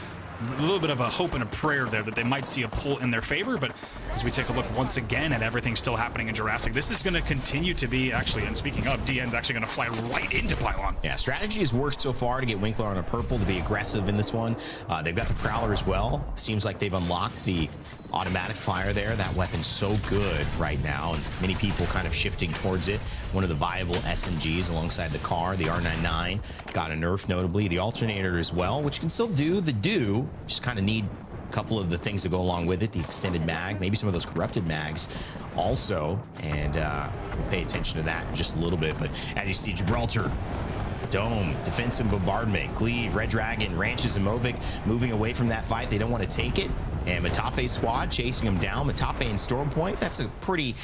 a little bit of a hope and a prayer there that they might see a pull in their favor. But as we take a look once again at everything still happening in Jurassic, this is going to continue to be, actually, and speaking of, DN's actually going to fly right into pylon. Yeah, strategy has worked so far to get Winkler on a purple, to be aggressive in this one. They've got the Prowler as well. Seems like they've unlocked the automatic fire there. That weapon's so good right now, and many people kind of shifting towards it. One of the viable SMGs alongside the car. The R99 got a nerf, notably. The alternator as well, which can still do the do. Just kind of need a couple of the things to go along with it. The extended mag, maybe some of those corrupted mags also. And we'll pay attention to that in just a little bit. But as you see, Gibraltar, Dome, defensive bombardment, Cleave, REDRAGON, Ranches, and Movic moving away from that fight. They don't want to take it. And Matafe's squad chasing him down. Matafe and Stormpoint, that's a pretty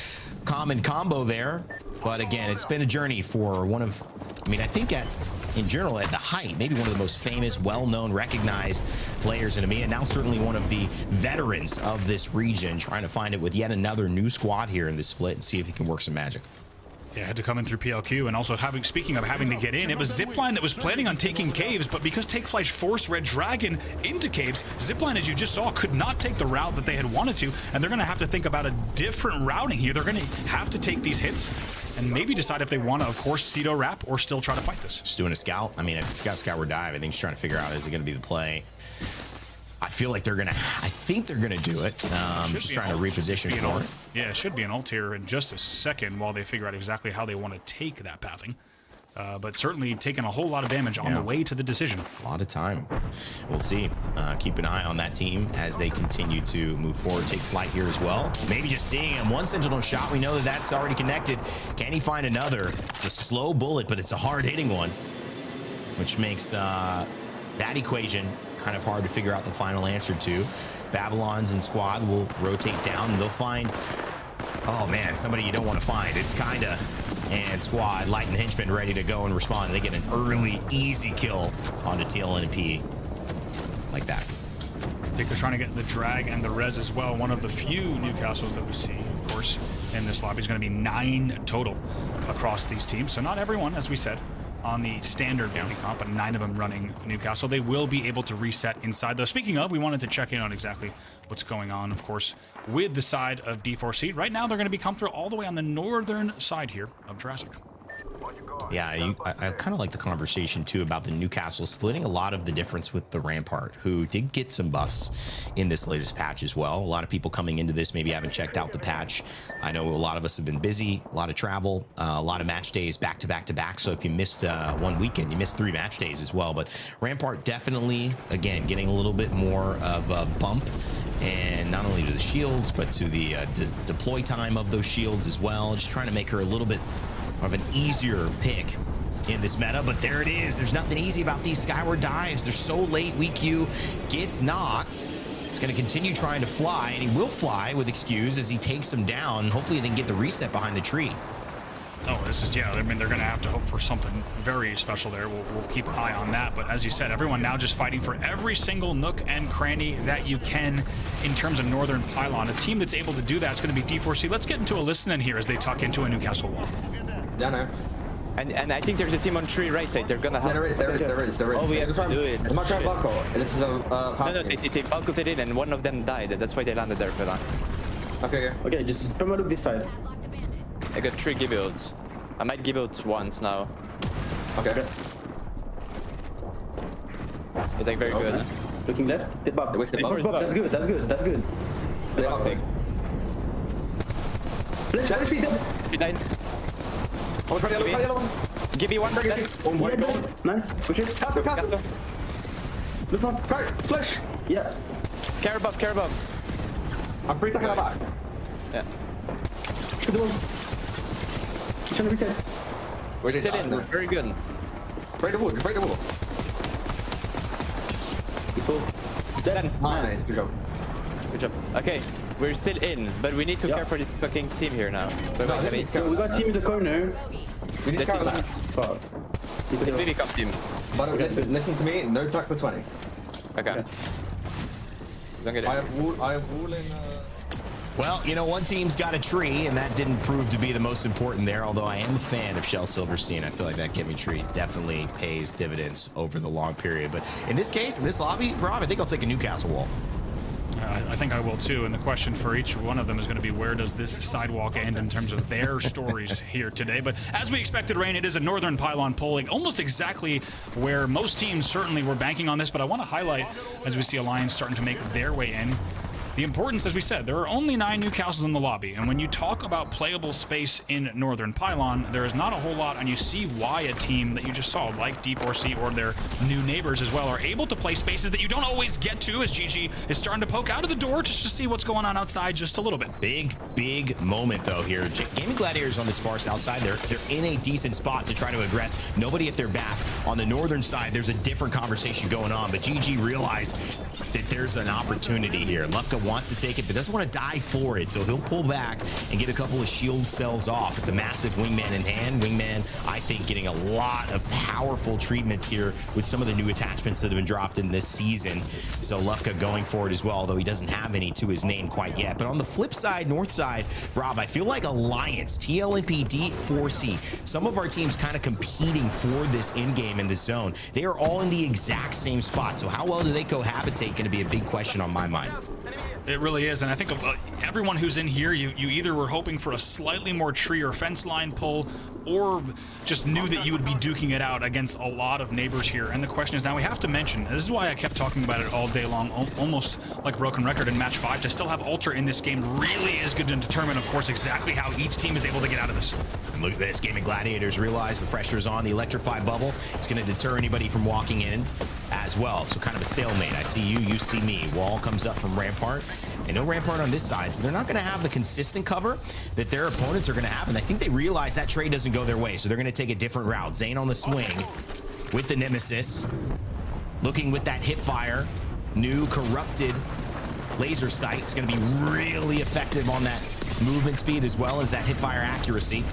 common combo there. But again, it's been a journey for one of, I mean, I think in general, at the height, maybe one of the most famous, well-known, recognized players in EMEA. Now certainly one of the veterans of this region, trying to find it with yet another new squad here in this split and see if he can work some magic. Yeah, had to come in through PLQ, and also speaking of having to get in, it was ZIPLINE that was planning on taking caves, but because Take Flight forced REDRAGON into caves, ZIPLINE, as you just saw, could not take the route that they had wanted to, and they're going to have to think about a different routing here. They're going to have to take these hits and maybe decide if they want to, of course, Cedo wrap or still try to fight this. Just doing a scout. I mean, a scout or dive. I think he's trying to figure out, is it going to be the play? I feel like I think they're gonna do it. Just trying to reposition for it. Yeah, it should be an ult here in just a second while they figure out exactly how they want to take that pathing. But certainly taking a whole lot of damage on the way to the decision. A lot of time. We'll see. Keep an eye on that team as they continue to move forward. Take Flyte here as well. Maybe just seeing him. One Sentinel shot. We know that that's already connected. Can he find another? It's a slow bullet, but it's a hard-hitting one, which makes that equation kind of hard to figure out the final answer to. Babylons and squad will rotate down, and they'll find, oh man, somebody you don't want to find. It's kinda, and squad, Light and Henchman ready to go and respond. They get an early, easy kill onto TLNP like that. I think they're trying to get the drag and the res as well. One of the few Newcastles that we see, of course, in this lobby is going to be 9 total across these teams. So not everyone, as we said, on the standard bounty comp, but 9 of them running Newcastle. They will be able to reset inside, though. Speaking of, we wanted to check in on exactly what's going on, of course, with the side of D4C. Right now, they're going to be comfortable all the way on the northern side here of Jurassic. Yeah, I kind of like the conversation, too, about the Newcastle splitting a lot of the difference with the Rampart, who did get some buffs in this latest patch as well. A lot of people coming into this maybe haven't checked out the patch. I know a lot of us have been busy, a lot of travel, a lot of match days back to back to back. So if you missed one weekend, you missed 3 match days as well. But Rampart definitely, again, getting a little bit more of a bump, and not only to the shields, but to the deploy time of those shields as well. Just trying to make her a little bit of an easier pick in this meta, but there it is. There's nothing easy about these skyward dives. They're so late. WeQ gets knocked. It's going to continue trying to fly, and he will fly with excuse as he takes him down. Hopefully they can get the reset behind the tree. Oh, this is, yeah, I mean, they're going to have to hope for something very special there. We'll keep an eye on that. But as you said, everyone now just fighting for every single nook and cranny that you can in terms of Northern Pylon. A team that's able to do that is going to be D4C. Let's get into a listen in here as they tuck into a Newcastle wall. Yeah, no. And I think there's a team on tree right side. They're gonna have. There is. Oh, we have to do it. It's much more Balco. This is a No, they Balcoed it in, and one of them died. That's why they landed there for that. Okay, just come and look this side. I got 3 give-outs. I might give out once now. Okay. It's like very good. Nice. Looking left. Step up. That's good. Play up. Flash, speed. He died. Oh, try the other one. Give me one. Nice. Push it. Castle. Look front. Flash. Yeah. Care above. I'm pre-attacking our back. Yeah. Shoot the wall. He's trying to reset. We're still in. Very good. Break the wall. He's full. Dead. Nice. Good job. Okay, we're still in, but we need to care for this fucking team here now. So we got team in the corner. We need to cover that. Fucked. It's really cup team. But listen to me, no tack for 20. Okay. Don't get it. I have wall in... Well, you know, one team's got a tree, and that didn't prove to be the most important there, although I am a fan of Shell Silverstein. I feel like that Gimme tree definitely pays dividends over the long period. But in this case, in this lobby, Rob, I think I'll take a Newcastle wall. I think I will too, and the question for each one of them is going to be, where does this sidewalk end in terms of their stories here today? But as we expected, Rain, it is a Northern Pylon polling, almost exactly where most teams certainly were banking on this, but I want to highlight, as we see Alliance starting to make their way in, the importance, as we said, there are only 9 Newcastles in the lobby, and when you talk about playable space in Northern Pylon, there is not a whole lot, and you see why a team that you just saw, like D4C or their new neighbors as well, are able to play spaces that you don't always get to, as GG is starting to poke out of the door just to see what's going on outside just a little bit. Big moment, though, here. GaiminGladiators on this far south side, they're in a decent spot to try to aggress. Nobody at their back. On the northern side, there's a different conversation going on, but GG realized that there's an opportunity here. Lufka wants to take it, but doesn't want to die for it, so he'll pull back and get a couple of shield cells off with the massive wingman in hand. Wingman, I think, getting a lot of powerful treatments here with some of the new attachments that have been dropped in this season. So Lufka going for it as well, although he doesn't have any to his name quite yet. But on the flip side, north side, Rob, I feel like Alliance, TLNP, D4C, some of our teams kind of competing for this in-game in this zone. They are all in the exact same spot, so how well do they cohabitate going to be a big question on my mind. It really is, and I think everyone who's in here, you either were hoping for a slightly more tree or fence line pull, or just knew that you would be duking it out against a lot of neighbors here. And the question is, now we have to mention, this is why I kept talking about it all day long, almost like a broken record in match 5, to still have Alter in this game really is good to determine, of course, exactly how each team is able to get out of this. And look at this, GaiminGladiators realize the pressure's on, the Electrify bubble. It's going to deter anybody from walking in as well, so kind of a stalemate. I see you, you see me. Wall comes up from Rampart, and no Rampart on this side, so they're not going to have the consistent cover that their opponents are going to have, and I think they realize that trade doesn't go their way, so they're going to take a different route. Zane on the swing with the Nemesis, looking with that hip fire, new corrupted laser sight. It's going to be really effective on that movement speed as well as that hip fire accuracy.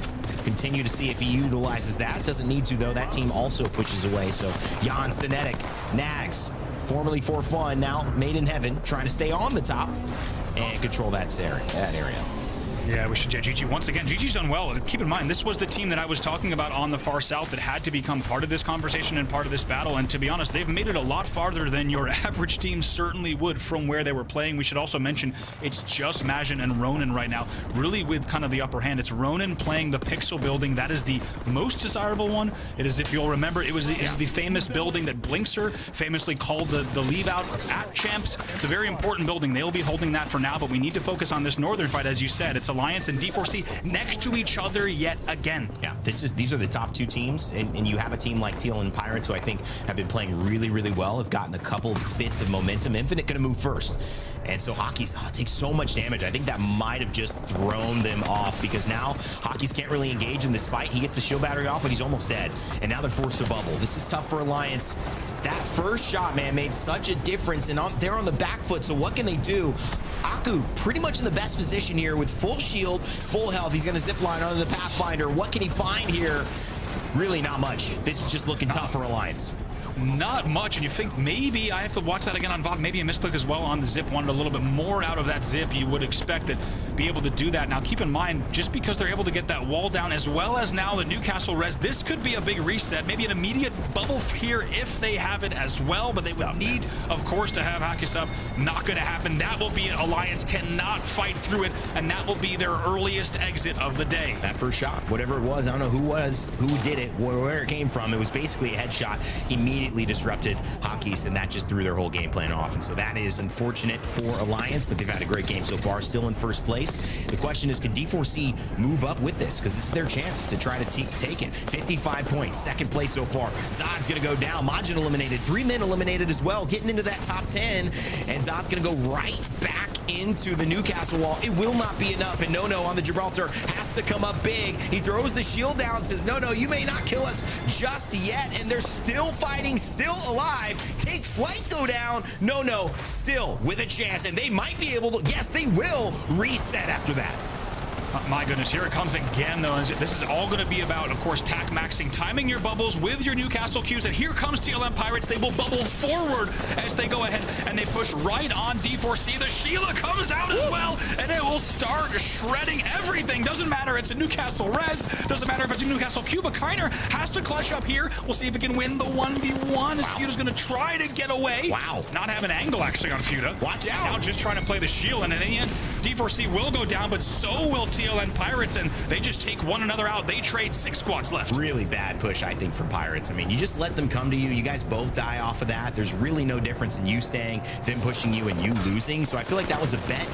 Continue to see if he utilizes that. Doesn't need to, though. That team also pushes away. So Jan Sinetic, Nags, formerly For Fun, now Made in Heaven, trying to stay on the top and control that area. Yeah, we should. GG once again. GG's done well. Keep in mind, this was the team that I was talking about on the far south that had to become part of this conversation and part of this battle. And to be honest, they've made it a lot farther than your average team certainly would from where they were playing. We should also mention it's just Majin and Ronin right now, really with kind of the upper hand. It's Ronin playing the pixel building. That is the most desirable one. It is, if you'll remember, it is the famous building that Blinkser famously called the leave out at Champs. It's a very important building. They'll be holding that for now, but we need to focus on this northern fight, as you said. It's Alliance and D4C next to each other yet again. Yeah, these are the top 2 teams, and you have a team like Teal and Pirates, who I think have been playing really, really well, have gotten a couple bits of momentum. Infinite going to move first, and so Hockey's takes so much damage. I think that might have just thrown them off, because now Hockey's can't really engage in this fight. He gets the shield battery off, but he's almost dead, and now they're forced to bubble. This is tough for Alliance. That first shot, man, made such a difference, and they're on the back foot, so what can they do? Aku pretty much in the best position here with full shield, full health. He's going to zipline onto the Pathfinder. What can he find here? Really not much. This is just looking tough for Alliance. Not much, and you think maybe I have to watch that again on VOD, maybe a misclick as well on the zip. Wanted a little bit more out of that zip. You would expect it be able to do that. Now keep in mind, just because they're able to get that wall down, as well as now the Newcastle res, this could be a big reset, maybe an immediate bubble here if they have it as well, but they would need, of course, to have Hackis up. Not going to happen. That will be it. Alliance cannot fight through it, and that will be their earliest exit of the day. That first shot, whatever it was, I don't know who did it, where it came from. It was basically a headshot, immediately disrupted Hockey's, and that just threw their whole game plan off. And so that is unfortunate for Alliance, but they've had a great game so far, still in first place. place. The question is, can D4C move up with this? Because this is their chance to try to take it. 55 points, second place so far. Zod's going to go down. Majin eliminated, 3 men eliminated as well, getting into that top 10. And Zod's going to go right back into the Newcastle wall. It will not be enough. And No on the Gibraltar has to come up big. He throws the shield down, says, No, you may not kill us just yet. And they're still fighting, still alive. Take Flyte, go down. No, still with a chance. And they might be able to, yes, they will reset after that. My goodness, here it comes again, though. This is all going to be about, of course, tac maxing, timing your bubbles with your Newcastle Qs. And here comes TLM Pirates. They will bubble forward as they go ahead, and they push right on D4C. The Sheila comes out as well, and it will start shredding everything. Doesn't matter. It's a Newcastle res. Doesn't matter if it's a Newcastle Q, but Kiner has to clutch up here. We'll see if he can win the 1v1 as Feuda's going to try to get away. Wow. Not have an angle, actually, on Feuda. Watch out. Now just trying to play the shield, and in the end, D4C will go down, but so will TLN Pirates, and they just take one another out. They trade 6 squads left. Really bad push, I think, from Pirates. I mean, you just let them come to you. You guys both die off of that. There's really no difference in you staying, them pushing you, and you losing. So I feel like that was a bet.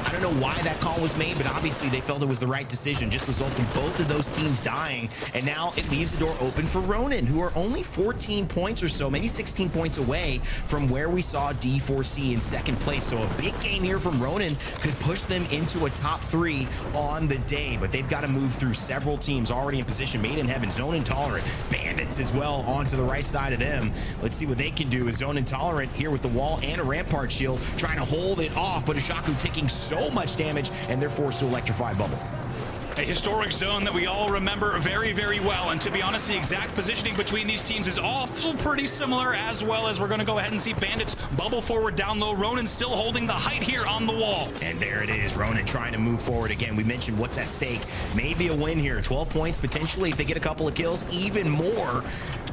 I don't know why that call was made, but obviously they felt it was the right decision. Just results in both of those teams dying, and now it leaves the door open for Ronin, who are only 14 points or so, maybe 16 points away from where we saw D4C in second place. So a big game here from Ronin could push them into a top 3 on the day, but they've got to move through several teams already in position. Made in Heaven, Zone Intolerant, Bandits as well onto the right side of them. Let's see what they can do. Is Zone Intolerant here with the wall and a Rampart shield trying to hold it off, but Ashaku taking so much damage, and they're forced to electrify bubble. A historic zone that we all remember very, very well. And to be honest, the exact positioning between these teams is also pretty similar, as well as we're going to go ahead and see Bandits bubble forward down low. Ronin still holding the height here on the wall. And there it is, Ronin trying to move forward again. We mentioned what's at stake. Maybe a win here, 12 points potentially if they get a couple of kills, even more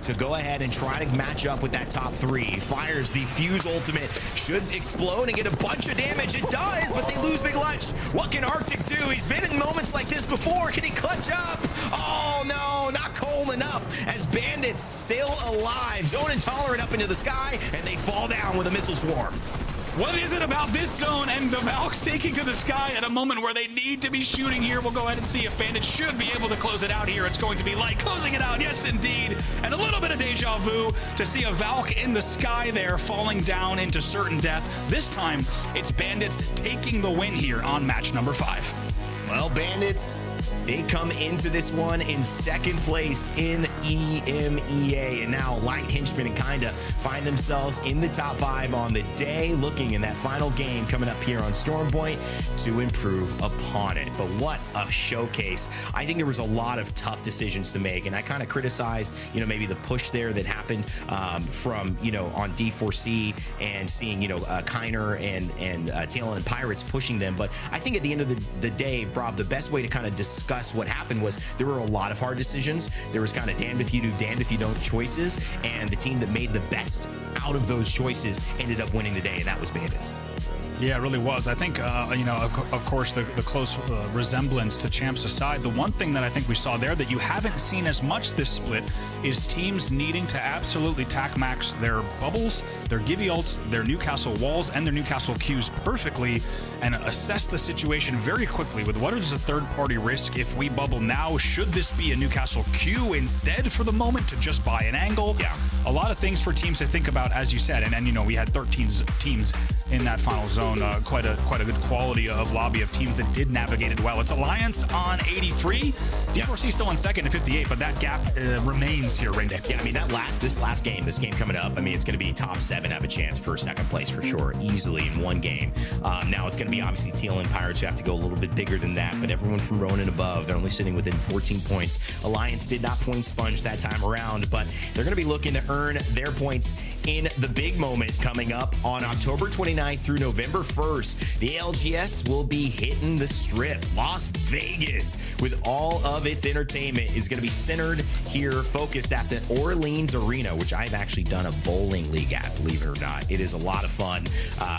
to go ahead and try to match up with that top 3. Fires the Fuse ultimate, should explode and get a bunch of damage. It does, but they lose Big Lunch. What can Arctic do? He's been in moments like this before. Can he clutch up? Oh no, not cold enough, as Bandits still alive. Zone Intolerant up into the sky, and they fall down with a missile swarm. What is it about this zone and the Valks taking to the sky at a moment where they need to be shooting here? We'll go ahead and see if Bandits should be able to close it out here. It's going to be Light closing it out, yes indeed. And a little bit of deja vu to see a Valk in the sky there falling down into certain death. This time, it's Bandits taking the win here on match number 5. Well, Bandits, they come into this one in second place in EMEA, and now Light, Henchman, and Kinda find themselves in the top 5 on the day, looking in that final game coming up here on Stormpoint to improve upon it. But what a showcase. I think there was a lot of tough decisions to make, and I kind of criticized, maybe the push there that happened from, on D4C and seeing, Kiner and Talon and Pirates pushing them. But I think at the end of the day, Rob, the best way to kind of discuss what happened was there were a lot of hard decisions. There was kind of damned if you do, damned if you don't choices, and the team that made the best out of those choices ended up winning the day, and that was Bandits. Yeah, it really was. I think, of course, the close resemblance to champs aside, the one thing that I think we saw there that you haven't seen as much this split is teams needing to absolutely tac max their bubbles, their Gibby ults, their Newcastle walls, and their Newcastle Qs perfectly, and assess the situation very quickly with what is a third-party risk if we bubble now. Should this be a Newcastle Q instead for the moment to just buy an angle? Yeah, a lot of things for teams to think about, as you said, and we had 13 teams in that final zone. Quite a good quality of lobby of teams that did navigate it well. It's Alliance on 83, D4C still in second at 58, but that gap remains here, Rain Day. Yeah, I mean, this game coming up, I mean, it's going to be top 7 have a chance for second place for sure, easily in one game. Now it's going to be obviously Teal and Pirates who have to go a little bit bigger than that, but everyone from Ronin above, they're only sitting within 14 points. Alliance did not point sponge that time around, but they're going to be looking to earn their points in the big moment coming up on October 29th through November 1st. The ALGS will be hitting the strip. Las Vegas, with all of its entertainment, is going to be centered here, focused at the Orleans Arena, which I've actually done a bowling league at, believe it or not. It is a lot of fun.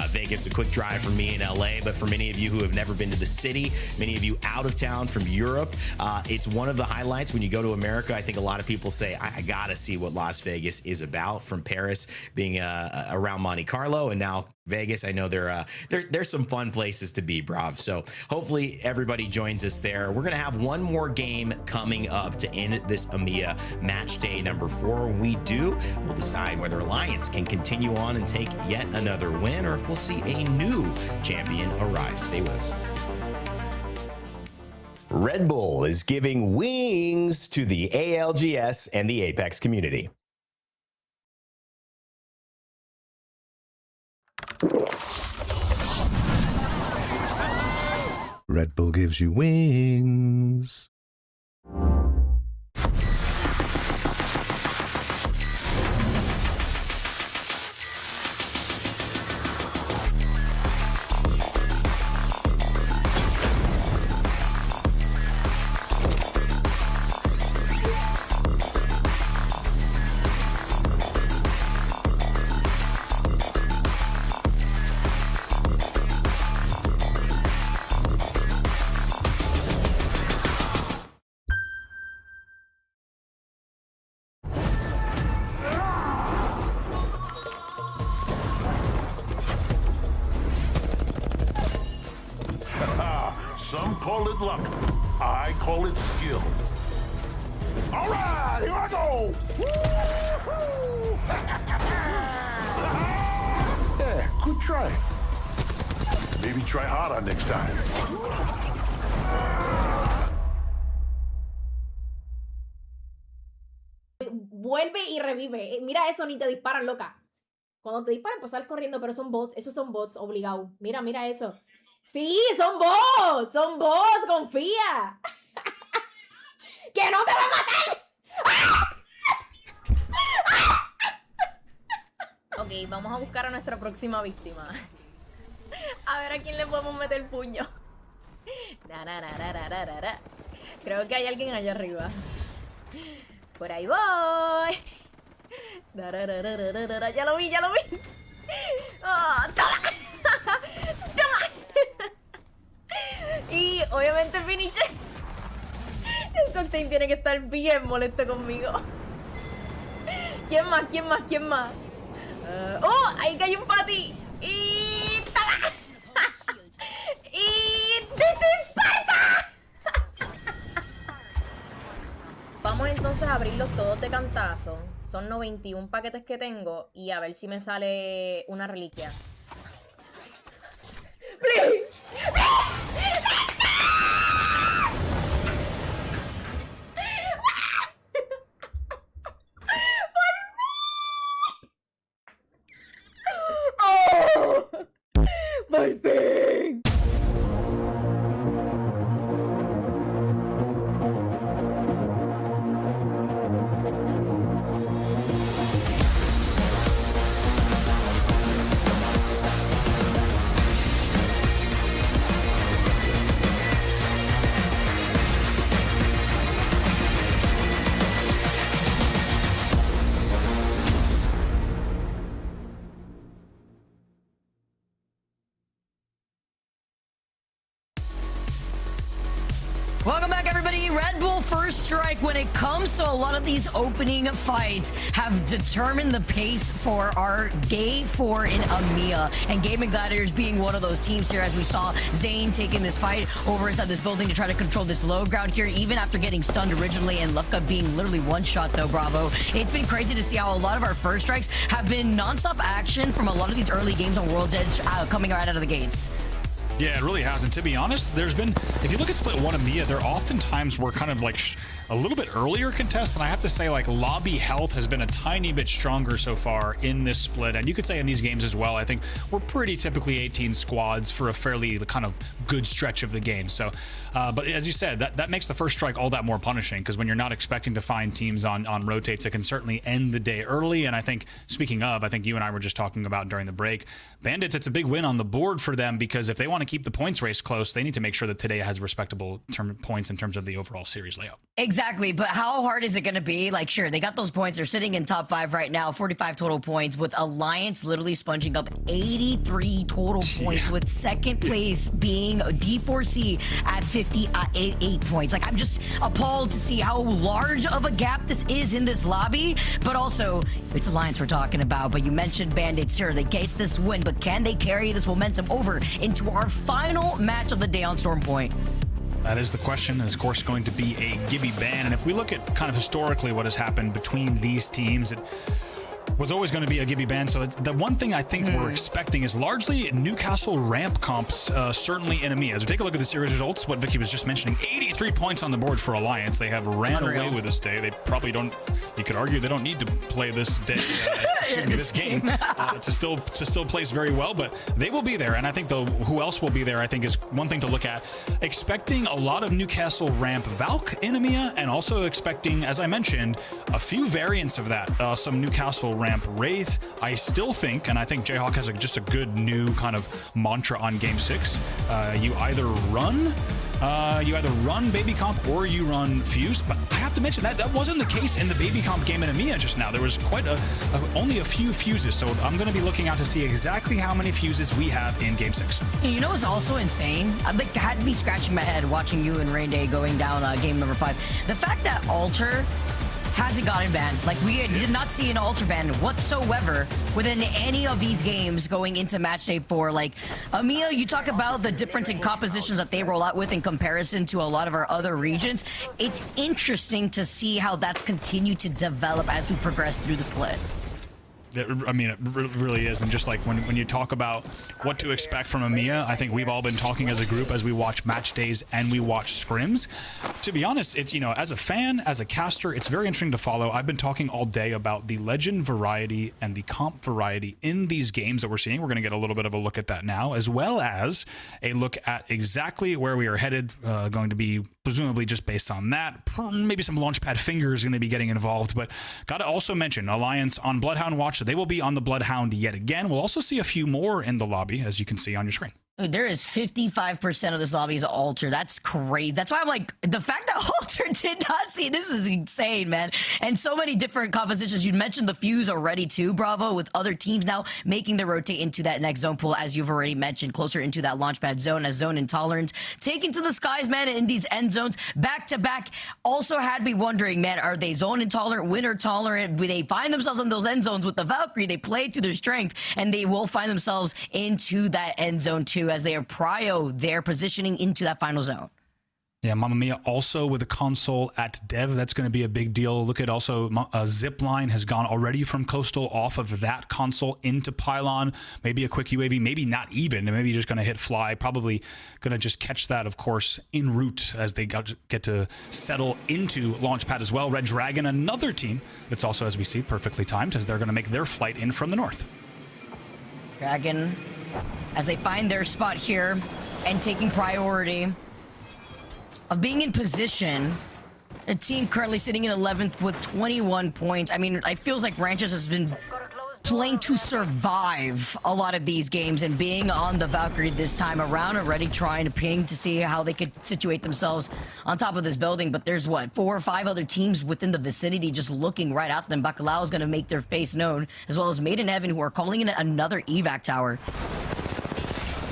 Vegas, a quick drive from me in LA, but for many of you who have never been to the city, many of you out of town from Europe, it's one of the highlights when you go to America. I think a lot of people say, I gotta see what Las Vegas is about, from Paris being around Monte Carlo, and now Vegas, I know there's some fun places to be, Brav. So hopefully everybody joins us there. We're gonna have one more game coming up to end this EMEA match day number 4. When we do, we'll decide whether Alliance can continue on and take yet another win, or if we'll see a new champion arise. Stay with us. Red Bull is giving wings to the ALGS and the Apex community. Red Bull gives you wings. Some call it luck. I call it skill. All right, here I go. Yeah, good try. Maybe try harder next time. Vuelve y revive. Mira eso, ni te disparan, loca. Cuando te disparan, pues sales corriendo, pero son bots. Esos son bots, obligado. Mira, mira eso. Sí, son bots, confía. ¡Que no te va a matar! Ok, vamos a buscar a nuestra próxima víctima. A ver a quién le podemos meter el puño. Creo que hay alguien allá arriba. Por ahí voy. Ya lo vi, ya lo vi. Oh, ¡toma! ¡Toma! Y obviamente el finisher. El Soltain tiene que estar bien molesto conmigo. ¿Quién más? ¿Quién más? ¿Quién más? ¡Oh! Ahí cayó un Patty. Y... ¡toma! ¡Y... ¡This is Sparta! Vamos entonces a abrirlos todos de cantazo. Son 91 paquetes que tengo. Y a ver si me sale una reliquia. ¡Please! ¡Oh! ¡Por fin! Welcome back, everybody. Red Bull first strike when it comes to a lot of these opening fights have determined the pace for our Day 4 in EMEA. And GaiminGladiators being one of those teams here, as we saw Zane taking this fight over inside this building to try to control this low ground here, even after getting stunned originally, and Lufka being literally one shot though, bravo. It's been crazy to see how a lot of our first strikes have been non-stop action from a lot of these early games on World's Edge coming right out of the gates. Yeah, it really has. And to be honest, there's been, if you look at Split 1 EMEA, there oftentimes were kind of like a little bit earlier contests. And I have to say, like, lobby health has been a tiny bit stronger so far in this split. And you could say in these games as well, I think we're pretty typically 18 squads for a fairly kind of good stretch of the game. So, but as you said, that makes the first strike all that more punishing, because when you're not expecting to find teams on rotates, it can certainly end the day early. And I think, speaking of, I think you and I were just talking about during the break, Bandits, it's a big win on the board for them, because if they want to to keep the points race close, they need to make sure that today has respectable points in terms of the overall series layout. Exactly, but how hard is it going to be? Like, sure, they got those points. They're sitting in top 5 right now, 45 total points, with Alliance literally sponging up 83 total points, with second place being D4C at 58 points. Like, I'm just appalled to see how large of a gap this is in this lobby, but also, it's Alliance we're talking about. But you mentioned Bandits here. They get this win, but can they carry this momentum over into our final match of the day on Storm Point? That is the question. Is, of course, going to be a Gibby ban. And if we look at kind of historically what has happened between these teams, it was always going to be a Gibby ban. So the one thing I think we're expecting is largely Newcastle ramp comps, certainly in EMEA. As we take a look at the series results, what Vicky was just mentioning, 83 points on the board for Alliance. They have ran away with this day. They probably don't, you could argue they don't need to play this day, this game to still place very well, but they will be there. And I think who else will be there, I think, is one thing to look at. Expecting a lot of Newcastle ramp Valk in EMEA, and also expecting, as I mentioned, a few variants of that. Some Newcastle ramp Wraith. I still think, and I think Jayhawk has just a good new kind of mantra on Game 6. You either run Baby Comp or you run Fuse, but I have to mention that wasn't the case in the Baby Comp game in EMEA just now. There was quite only a few fuses, so I'm going to be looking out to see exactly how many fuses we have in Game 6. You know what's also insane? I had to be scratching my head watching you and Rain Day going down game number 5. The fact that Alter hasn't gotten banned. Like, we did not see an Alter ban whatsoever within any of these games going into match day 4. Like, EMEA, you talk about the difference in compositions that they roll out with in comparison to a lot of our other regions. It's interesting to see how that's continued to develop as we progress through the split. I mean, it really is. And just like when you talk about what to expect from EMEA, I think we've all been talking as a group as we watch match days and we watch scrims. To be honest, it's, you know, as a fan, as a caster, it's very interesting to follow. I've been talking all day about the legend variety and the comp variety in these games that we're seeing. We're going to get a little bit of a look at that now, as well as a look at exactly where we are headed, going to be presumably just based on that. Maybe some Launchpad fingers going to be getting involved, but got to also mention Alliance on Bloodhound watch. They will be on the Bloodhound yet again. We'll also see a few more in the lobby, as you can see on your screen. There is 55% of this lobby is Alter. That's crazy. That's why I'm like, the fact that Alter did not see, this is insane, man. And so many different compositions. You mentioned the Fuse already too, Bravo, with other teams now making their rotate into that next zone pool, as you've already mentioned, closer into that Launchpad zone, as Zone Intolerant taken to the skies, man, in these end zones back to back. Also had me wondering, man, are they Zone Intolerant, Winter Tolerant? Will they find themselves in those end zones with the Valkyrie? They play to their strength, and they will find themselves into that end zone too, as they are prio their positioning into that final zone. Yeah, Mamma Mia also with a console at Dev. That's going to be a big deal. Look at also ZIPLINE has gone already from Coastal off of that console into Pylon. Maybe a quick UAV, maybe not even. Maybe just going to hit Fly. Probably going to just catch that, of course, en route as they get to settle into Launchpad as well. REDRAGON, another team that's also, as we see, perfectly timed, as they're going to make their flight in from the north. Dragon, as they find their spot here and taking priority of being in position. A team currently sitting in 11th with 21 points. I mean, it feels like Ranches has been playing to survive a lot of these games, and being on the Valkyrie this time around, already trying to ping to see how they could situate themselves on top of this building. But there's what, 4 or 5 other teams within the vicinity just looking right at them. Bacalhau is going to make their face known, as well as Maiden Heaven, who are calling in another evac tower.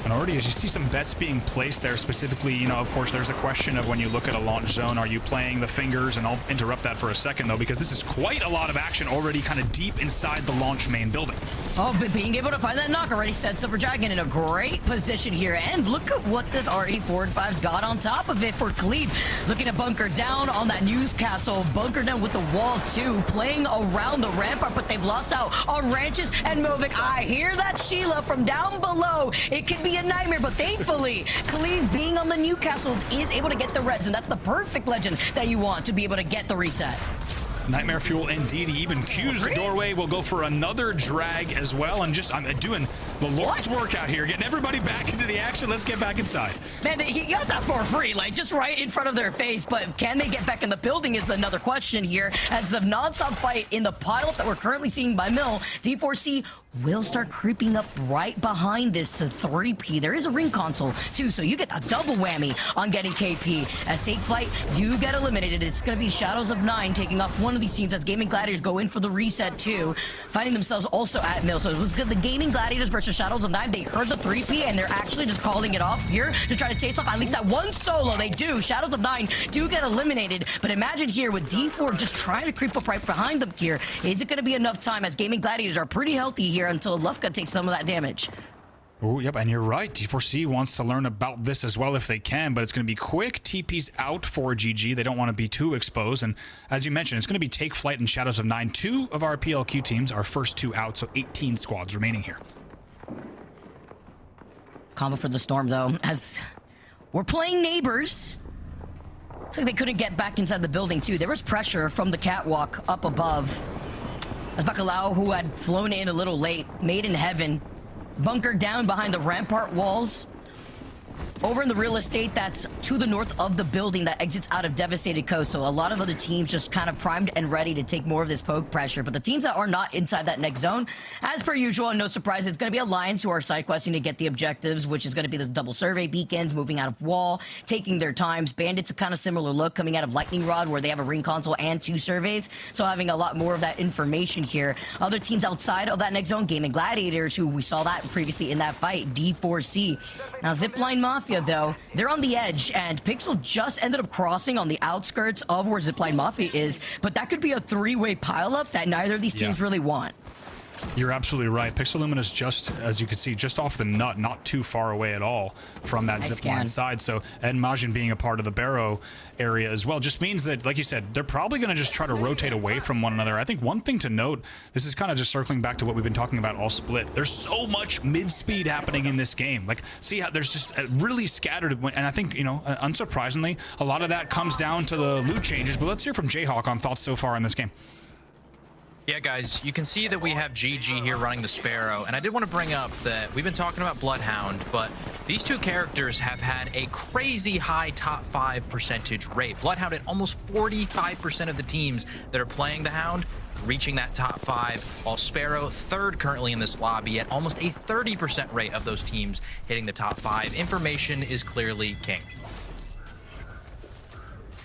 And already, as you see some bets being placed there, specifically, you know, of course, there's a question of when you look at a launch zone, are you playing the fingers? And I'll interrupt that for a second, though, because this is quite a lot of action already kind of deep inside the launch main building. Oh, but being able to find that knock already sets up for Dragon in a great position here. And look at what this RE45's got on top of it for Khalid. Looking to bunker down on that Newcastle. Bunker down with the wall, too. Playing around the rampart, but they've lost out on Ranches and Movic. I hear that, Sheila, from down below. It could be a nightmare, but thankfully, Khalid being on the Newcastle is able to get the reds, and that's the perfect legend that you want to be able to get the reset. Nightmare Fuel indeed. He even cues the doorway. We'll go for another drag as well. And just, I'm doing the Lord's work out here, getting everybody back into the action. Let's get back inside. Man, he got that for free, like just right in front of their face. But can they get back in the building is another question here. As the non-stop fight in the pileup that we're currently seeing by Mill, D4C will start creeping up right behind this to 3P. There is a ring console too, so you get a double whammy on getting KP. As Flyte do get eliminated, it's going to be Shadows of 9 taking off one of these teams as GaiminGladiators go in for the reset too, finding themselves also at Mill. So it was good. The GaiminGladiators versus Shadows of 9, they heard the 3P and they're actually just calling it off here to try to chase off at least that one solo. They do. Shadows of 9 do get eliminated, but imagine here with D4 just trying to creep up right behind them here. Is it going to be enough time as GaiminGladiators are pretty healthy here until Lufka takes some of that damage? Oh, yep, and you're right. D4C wants to learn about this as well if they can, but it's going to be quick TPs out for GG. They don't want to be too exposed, and as you mentioned, it's going to be Take Flyte and Shadows of 9, 2 of our PLQ teams, our first 2 out, so 18 squads remaining here. Combo for the Storm, though, as we're playing neighbors. Looks like they couldn't get back inside the building, too. There was pressure from the catwalk up above. As Bacalhau, who had flown in a little late, made in heaven, bunkered down behind the rampart walls. Over in the real estate that's to the north of the building that exits out of Devastated Coast. So a lot of other teams just kind of primed and ready to take more of this poke pressure. But the teams that are not inside that next zone, as per usual, and no surprise, it's going to be Alliance who are side questing to get the objectives, which is going to be the double survey beacons, moving out of wall, taking their times. Bandits, a kind of similar look coming out of Lightning Rod, where they have a ring console and 2 surveys. So having a lot more of that information here. Other teams outside of that next zone, GaiminGladiators, who we saw that previously in that fight, D4C. Now, ZIPLINE Mafia, though, they're on the edge, and Pixel just ended up crossing on the outskirts of where ZIPLINE Mafia is, but that could be a 3-way pileup that neither of these teams really want. You're absolutely right. Pixel Lumina's just, as you can see, just off the nut, not too far away at all from that zipline side. So, and Majin being a part of the Barrow area as well, just means that, like you said, they're probably going to just try to rotate away from one another. I think one thing to note, this is kind of just circling back to what we've been talking about all split. There's so much mid-speed happening in this game. Like, see how there's just really scattered, and I think, you know, unsurprisingly, a lot of that comes down to the loot changes. But let's hear from Jayhawk on thoughts so far in this game. Yeah, guys, you can see that we have GG here running the Sparrow, and I did want to bring up that we've been talking about Bloodhound, but these 2 characters have had a crazy high top 5 percentage rate. Bloodhound at almost 45% of the teams that are playing the Hound reaching that top 5, while Sparrow 3rd currently in this lobby at almost a 30% rate of those teams hitting the top 5. Information is clearly king.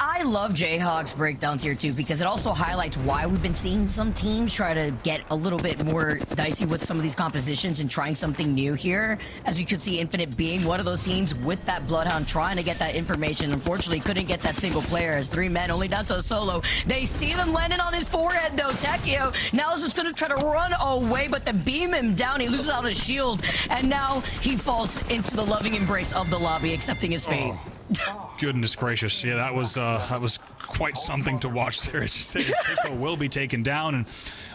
I love Jayhawk's breakdowns here too, because it also highlights why we've been seeing some teams try to get a little bit more dicey with some of these compositions and trying something new here. As you can see, Infinite being one of those teams with that Bloodhound trying to get that information. Unfortunately, couldn't get that single player as 3 men only down to a solo. They see them landing on his forehead though. Tekio now is just going to try to run away, but they beam him down. He loses out his shield, and now he falls into the loving embrace of the lobby, accepting his fate. Goodness gracious. Yeah, that was quite something to watch there. As you said, his Tico will be taken down. And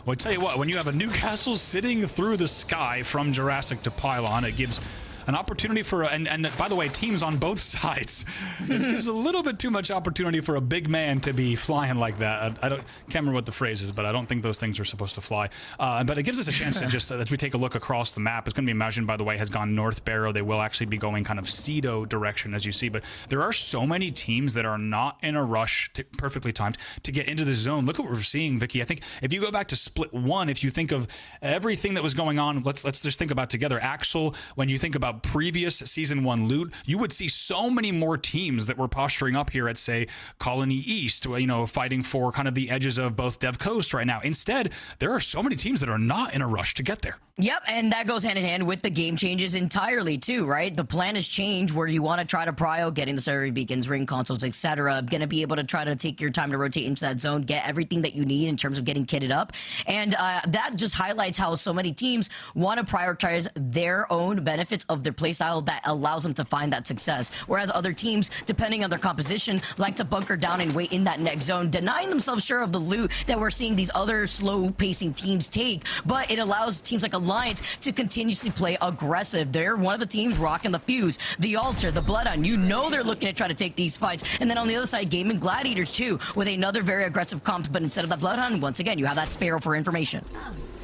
well, I tell you what, when you have a Newcastle sitting through the sky from Jurassic to Pylon, it gives an opportunity for, and by the way, teams on both sides, it gives a little bit too much opportunity for a big man to be flying like that. Can't remember what the phrase is, but I don't think those things are supposed to fly. But it gives us a chance to just, as we take a look across the map, it's going to be Majin, by the way, has gone North Barrow. They will actually be going kind of Cedo direction, as you see. But there are so many teams that are not in a rush, perfectly timed, to get into the zone. Look at what we're seeing, Vicky. I think if you go back to Split 1, if you think of everything that was going on, let's just think about together. Axel, when you think about previous season 1 loot, you would see so many more teams that were posturing up here at, say, Colony East, you know, fighting for kind of the edges of both Dev Coast right now. Instead, there are so many teams that are not in a rush to get there. Yep, and that goes hand in hand with the game changes entirely too, right? The plan has changed where you want to try to prio getting the survey beacons, ring consoles, etc. Gonna be able to try to take your time to rotate into that zone, get everything that you need in terms of getting kitted up, and that just highlights how so many teams want to prioritize their own benefits of of their playstyle that allows them to find that success. Whereas other teams, depending on their composition, like to bunker down and wait in that next zone, denying themselves sure of the loot that we're seeing these other slow-pacing teams take. But it allows teams like Alliance to continuously play aggressive. They're one of the teams rocking the Fuse, the Altar, the Bloodhound. You know they're looking to try to take these fights. And then on the other side, GaiminGladiators too, with another very aggressive comp. But instead of that Bloodhound, once again, you have that Sparrow for information.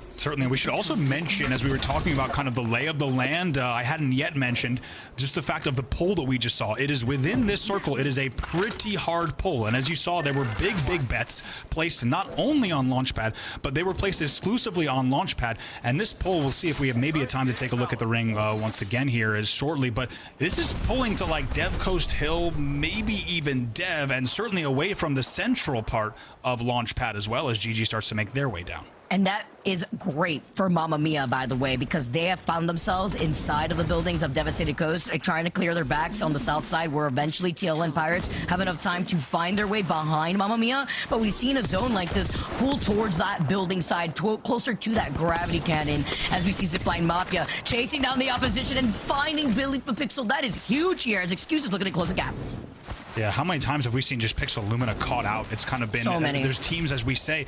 Certainly. We should also mention, as we were talking about kind of the lay of the land, I hadn't yet mentioned just the fact of the pull that we just saw. It is within this circle. It is a pretty hard pull. And as you saw, there were big bets placed not only on Launchpad, but they were placed exclusively on Launchpad. And this pull, we'll see if we have maybe a time to take a look at the ring once again here is shortly. But this is pulling to like Dev Coast Hill, maybe even Dev, and certainly away from the central part of Launchpad as well as GG starts to make their way down. And that is great for Mamma Mia, by the way, because they have found themselves inside of the buildings of Devastated Coast, trying to clear their backs on the south side, where eventually TLN Pirates have enough time to find their way behind Mamma Mia. But we've seen a zone like this pull towards that building side, closer to that gravity cannon, as we see ZIPLINE Mafia chasing down the opposition and finding Billy for Pixel. That is huge here, as Excuses looking to close the gap. Yeah, how many times have we seen just Pixel Lumina caught out? It's kind of been so many. There's teams, as we say,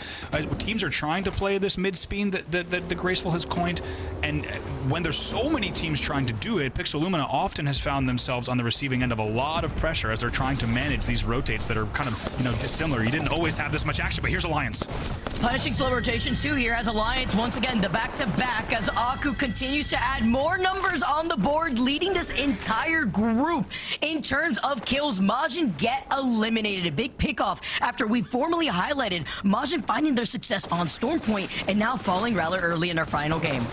teams are trying to play this mid-speed that the Graceful has coined, and when there's so many teams trying to do it, Pixel Lumina often has found themselves on the receiving end of a lot of pressure as they're trying to manage these rotates that are kind of, you know, dissimilar. You didn't always have this much action, but here's Alliance. Punishing slow rotations too here as Alliance, once again, the back-to-back as Aku continues to add more numbers on the board, leading this entire group in terms of kills. Majin get eliminated. A big pickoff after we formally highlighted Majin finding their success on Storm Point and now falling rather early in our final game.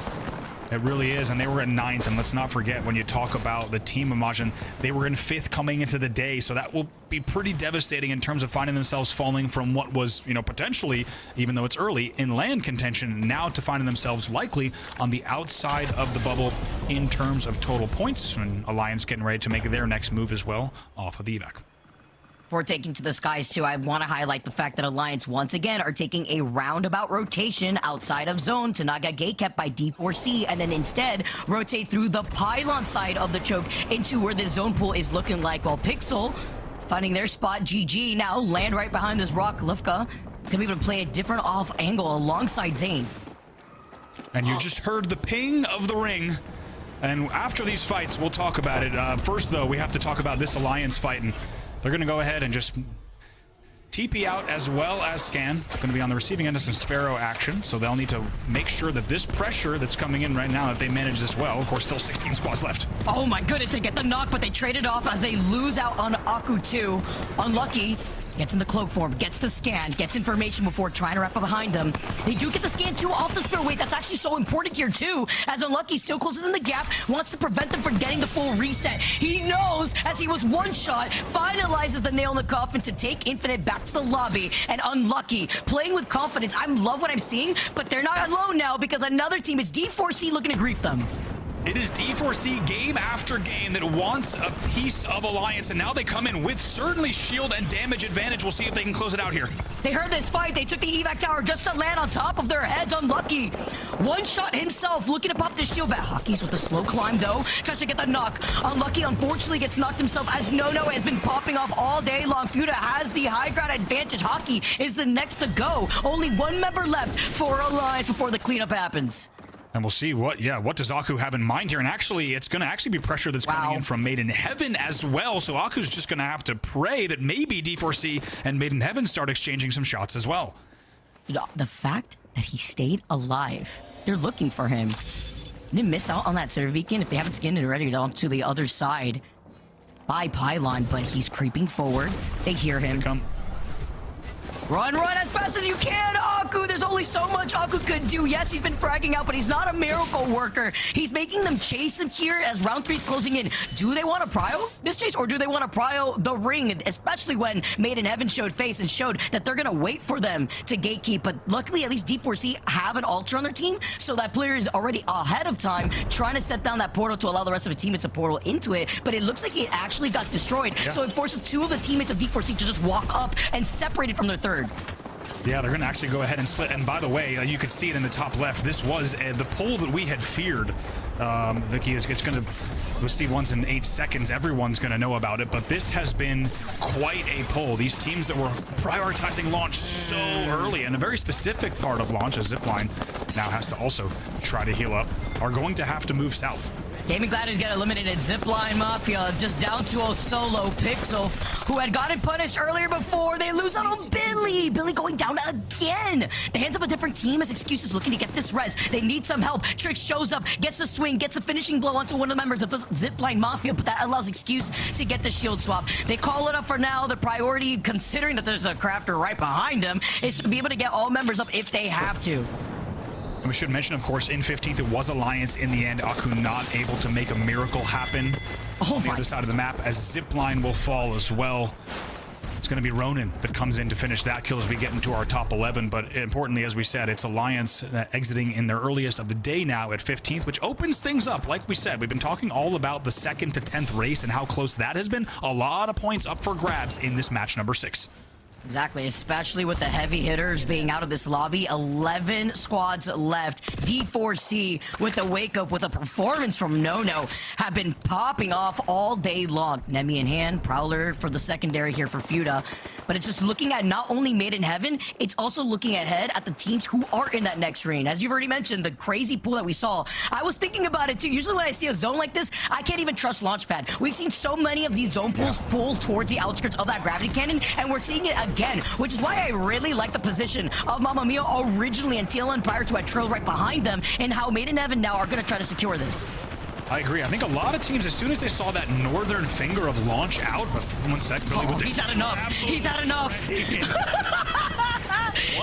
It really is, and they were in 9th, and let's not forget, when you talk about the team of Majin, they were in 5th coming into the day, so that will be pretty devastating in terms of finding themselves falling from what was, you know, potentially, even though it's early, in land contention, now to finding themselves likely on the outside of the bubble in terms of total points, and Alliance getting ready to make their next move as well off of the evac. Before taking to the skies too, I want to highlight the fact that Alliance once again are taking a roundabout rotation outside of zone to not get gate kept by D4C, and then instead rotate through the pylon side of the choke into where the zone pool is looking like. While Pixel finding their spot, GG now land right behind this rock. Lufka can be able to play a different off angle alongside Zane. And you just heard the ping of the ring. And after these fights, we'll talk about it. First, though, we have to talk about this Alliance fight, and they're going to go ahead and just TP out as well as scan. Going to be on the receiving end of some Sparrow action, so they'll need to make sure that this pressure that's coming in right now, if they manage this well, of course, still 16 squads left. Oh my goodness, they get the knock, but they trade it off as they lose out on Aku 2. Unlucky. Gets in the cloak form, gets the scan, gets information before trying to wrap up behind them. They do get the scan too off the Sparrow. Wait, that's actually so important here too, as Unlucky still closes in the gap, wants to prevent them from getting the full reset. He knows, as he was one shot, finalizes the nail in the coffin to take Infinite back to the lobby, and Unlucky playing with confidence. I love what I'm seeing, but they're not alone now because another team is D4C looking to grief them. It is D4C game after game that wants a piece of Alliance, and now they come in with certainly shield and damage advantage. We'll see if they can close it out here. They heard this fight. They took the evac tower just to land on top of their heads. Unlucky. One shot himself, looking to pop the shield back. Hockey's with the slow climb, though. Tries to get the knock. Unlucky, unfortunately, gets knocked himself as No has been popping off all day long. Fuda has the high ground advantage. Hockey is the next to go. Only one member left for Alliance before the cleanup happens. And we'll see what does Aku have in mind here. And actually, it's going to be pressure that's coming in from Made in Heaven as well. So Aku's just going to have to pray that maybe D4C and Made in Heaven start exchanging some shots as well. The fact that he stayed alive, they're looking for him. Didn't miss out on that server beacon. If they haven't skinned it already, they're on to the other side by pylon, but he's creeping forward. They hear him. Come. Run as fast as you can, Aku! There's only so much Aku could do. Yes, he's been fragging out, but he's not a miracle worker. He's making them chase him here as round 3 is closing in. Do they want to prio this chase, or do they want to prio the ring? Especially when Made in Heaven showed face and showed that they're going to wait for them to gatekeep. But luckily, at least D4C have an Ultra on their team, so that player is already ahead of time, trying to set down that portal to allow the rest of his teammates to portal into it. But it looks like it actually got destroyed, so it forces 2 of the teammates of D4C to just walk up and separate it from their third. Yeah, they're going to actually go ahead and split. And by the way, you could see it in the top left. This was the pull that we had feared Vicky, it's going to... We'll see once in 8 seconds, everyone's going to know about it, but this has been quite a pull. These teams that were prioritizing launch so early, and a very specific part of launch, as ZIPLINE now has to also try to heal up, are going to have to move south. GaiminGladiators get eliminated. ZIPLINE Mafia just down to a solo Pixel, who had gotten punished earlier before. They lose out on Billy. Billy going down again. The hands of a different team as excuses looking to get this res. They need some help. Trix shows up, gets the swing, gets a finishing blow onto one of the members of the ZIPLINE Mafia, but that allows excuse to get the shield swap. They call it up for now. The priority, considering that there's a crafter right behind him, is to be able to get all members up if they have to. And we should mention, of course, in 15th, it was Alliance in the end. Aku not able to make a miracle happen on the other side of the map, as ZIPLINE will fall as well. It's going to be Ronin that comes in to finish that kill as we get into our top 11. But importantly, as we said, it's Alliance exiting in their earliest of the day now at 15th, which opens things up. Like we said, we've been talking all about the 2nd to 10th race and how close that has been. A lot of points up for grabs in this match number 6. Exactly, especially with the heavy hitters being out of this lobby. 11 squads left. D4C with the wake up with a performance from Nono have been popping off all day long. Nemi in hand, Prowler for the secondary here for Fuda. But it's just looking at not only Made in Heaven, it's also looking ahead at the teams who are in that next lane. As you've already mentioned, the crazy pool that we saw. I was thinking about it too. Usually when I see a zone like this, I can't even trust Launchpad. We've seen so many of these zone pools pull towards the outskirts of that gravity cannon, and we're seeing it again, which is why I really like the position of Mamma Mia originally and TL Empire to a trail right behind them, and how Made in Heaven now are going to try to secure this. I agree. I think a lot of teams, as soon as they saw that northern finger of launch out, but 1 sec, Billy with he's had enough. He's had enough.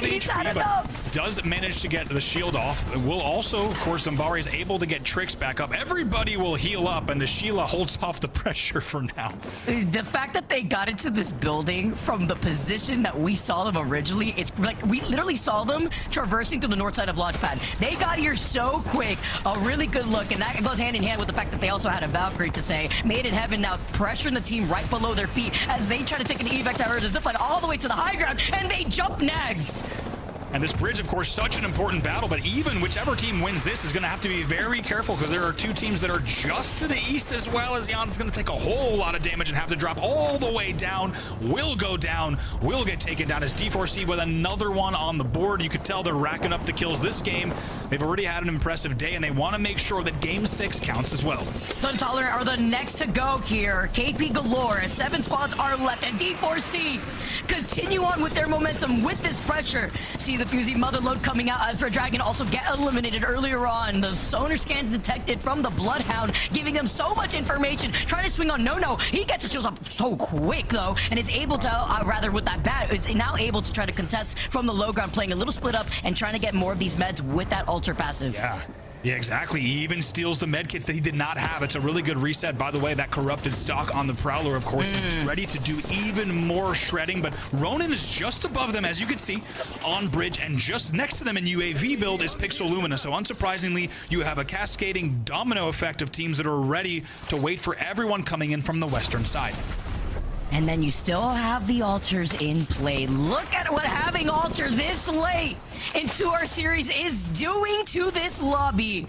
He's had enough. Does manage to get the shield off. Will also, of course, Zambari is able to get Trix back up. Everybody will heal up, and the Sheila holds off the pressure for now. The fact that they got into this building from the position that we saw them originally, it's like we literally saw them traversing through the north side of Launchpad. They got here so quick. A really good look, and that goes hand in hand with the fact that they also had a Valkyrie to say. Made in Heaven now pressuring the team right below their feet as they try to take an evac tower to zipline all the way to the high ground, and they jump nags. And this bridge, of course, such an important battle, but even whichever team wins this is going to have to be very careful, because there are 2 teams that are just to the east as well, as Jan's going to take a whole lot of damage and have to drop all the way down. Will go down, will get taken down as D4C with another one on the board. You could tell they're racking up the kills this game. They've already had an impressive day, and they want to make sure that game 6 counts as well. Intolerant are the next to go here. KP galore, 7 squads are left, and D4C continue on with their momentum with this pressure. See the Fusey Motherload coming out as REDRAGON also get eliminated earlier on. The sonar scan detected from the Bloodhound, giving them so much information. Trying to swing on No. He gets his shields up so quick, though, and is able to, rather with that bat, is now able to try to contest from the low ground, playing a little split up and trying to get more of these meds with that alter passive. Yeah, exactly. He even steals the med kits that he did not have. It's a really good reset. By the way, that corrupted stock on the Prowler, of course, is ready to do even more shredding, but Ronin is just above them, as you can see, on bridge, and just next to them in UAV build is Pixel Lumina. So unsurprisingly, you have a cascading domino effect of teams that are ready to wait for everyone coming in from the western side. And then you still have the altars in play. Look at what having altar this late into our series is doing to this lobby.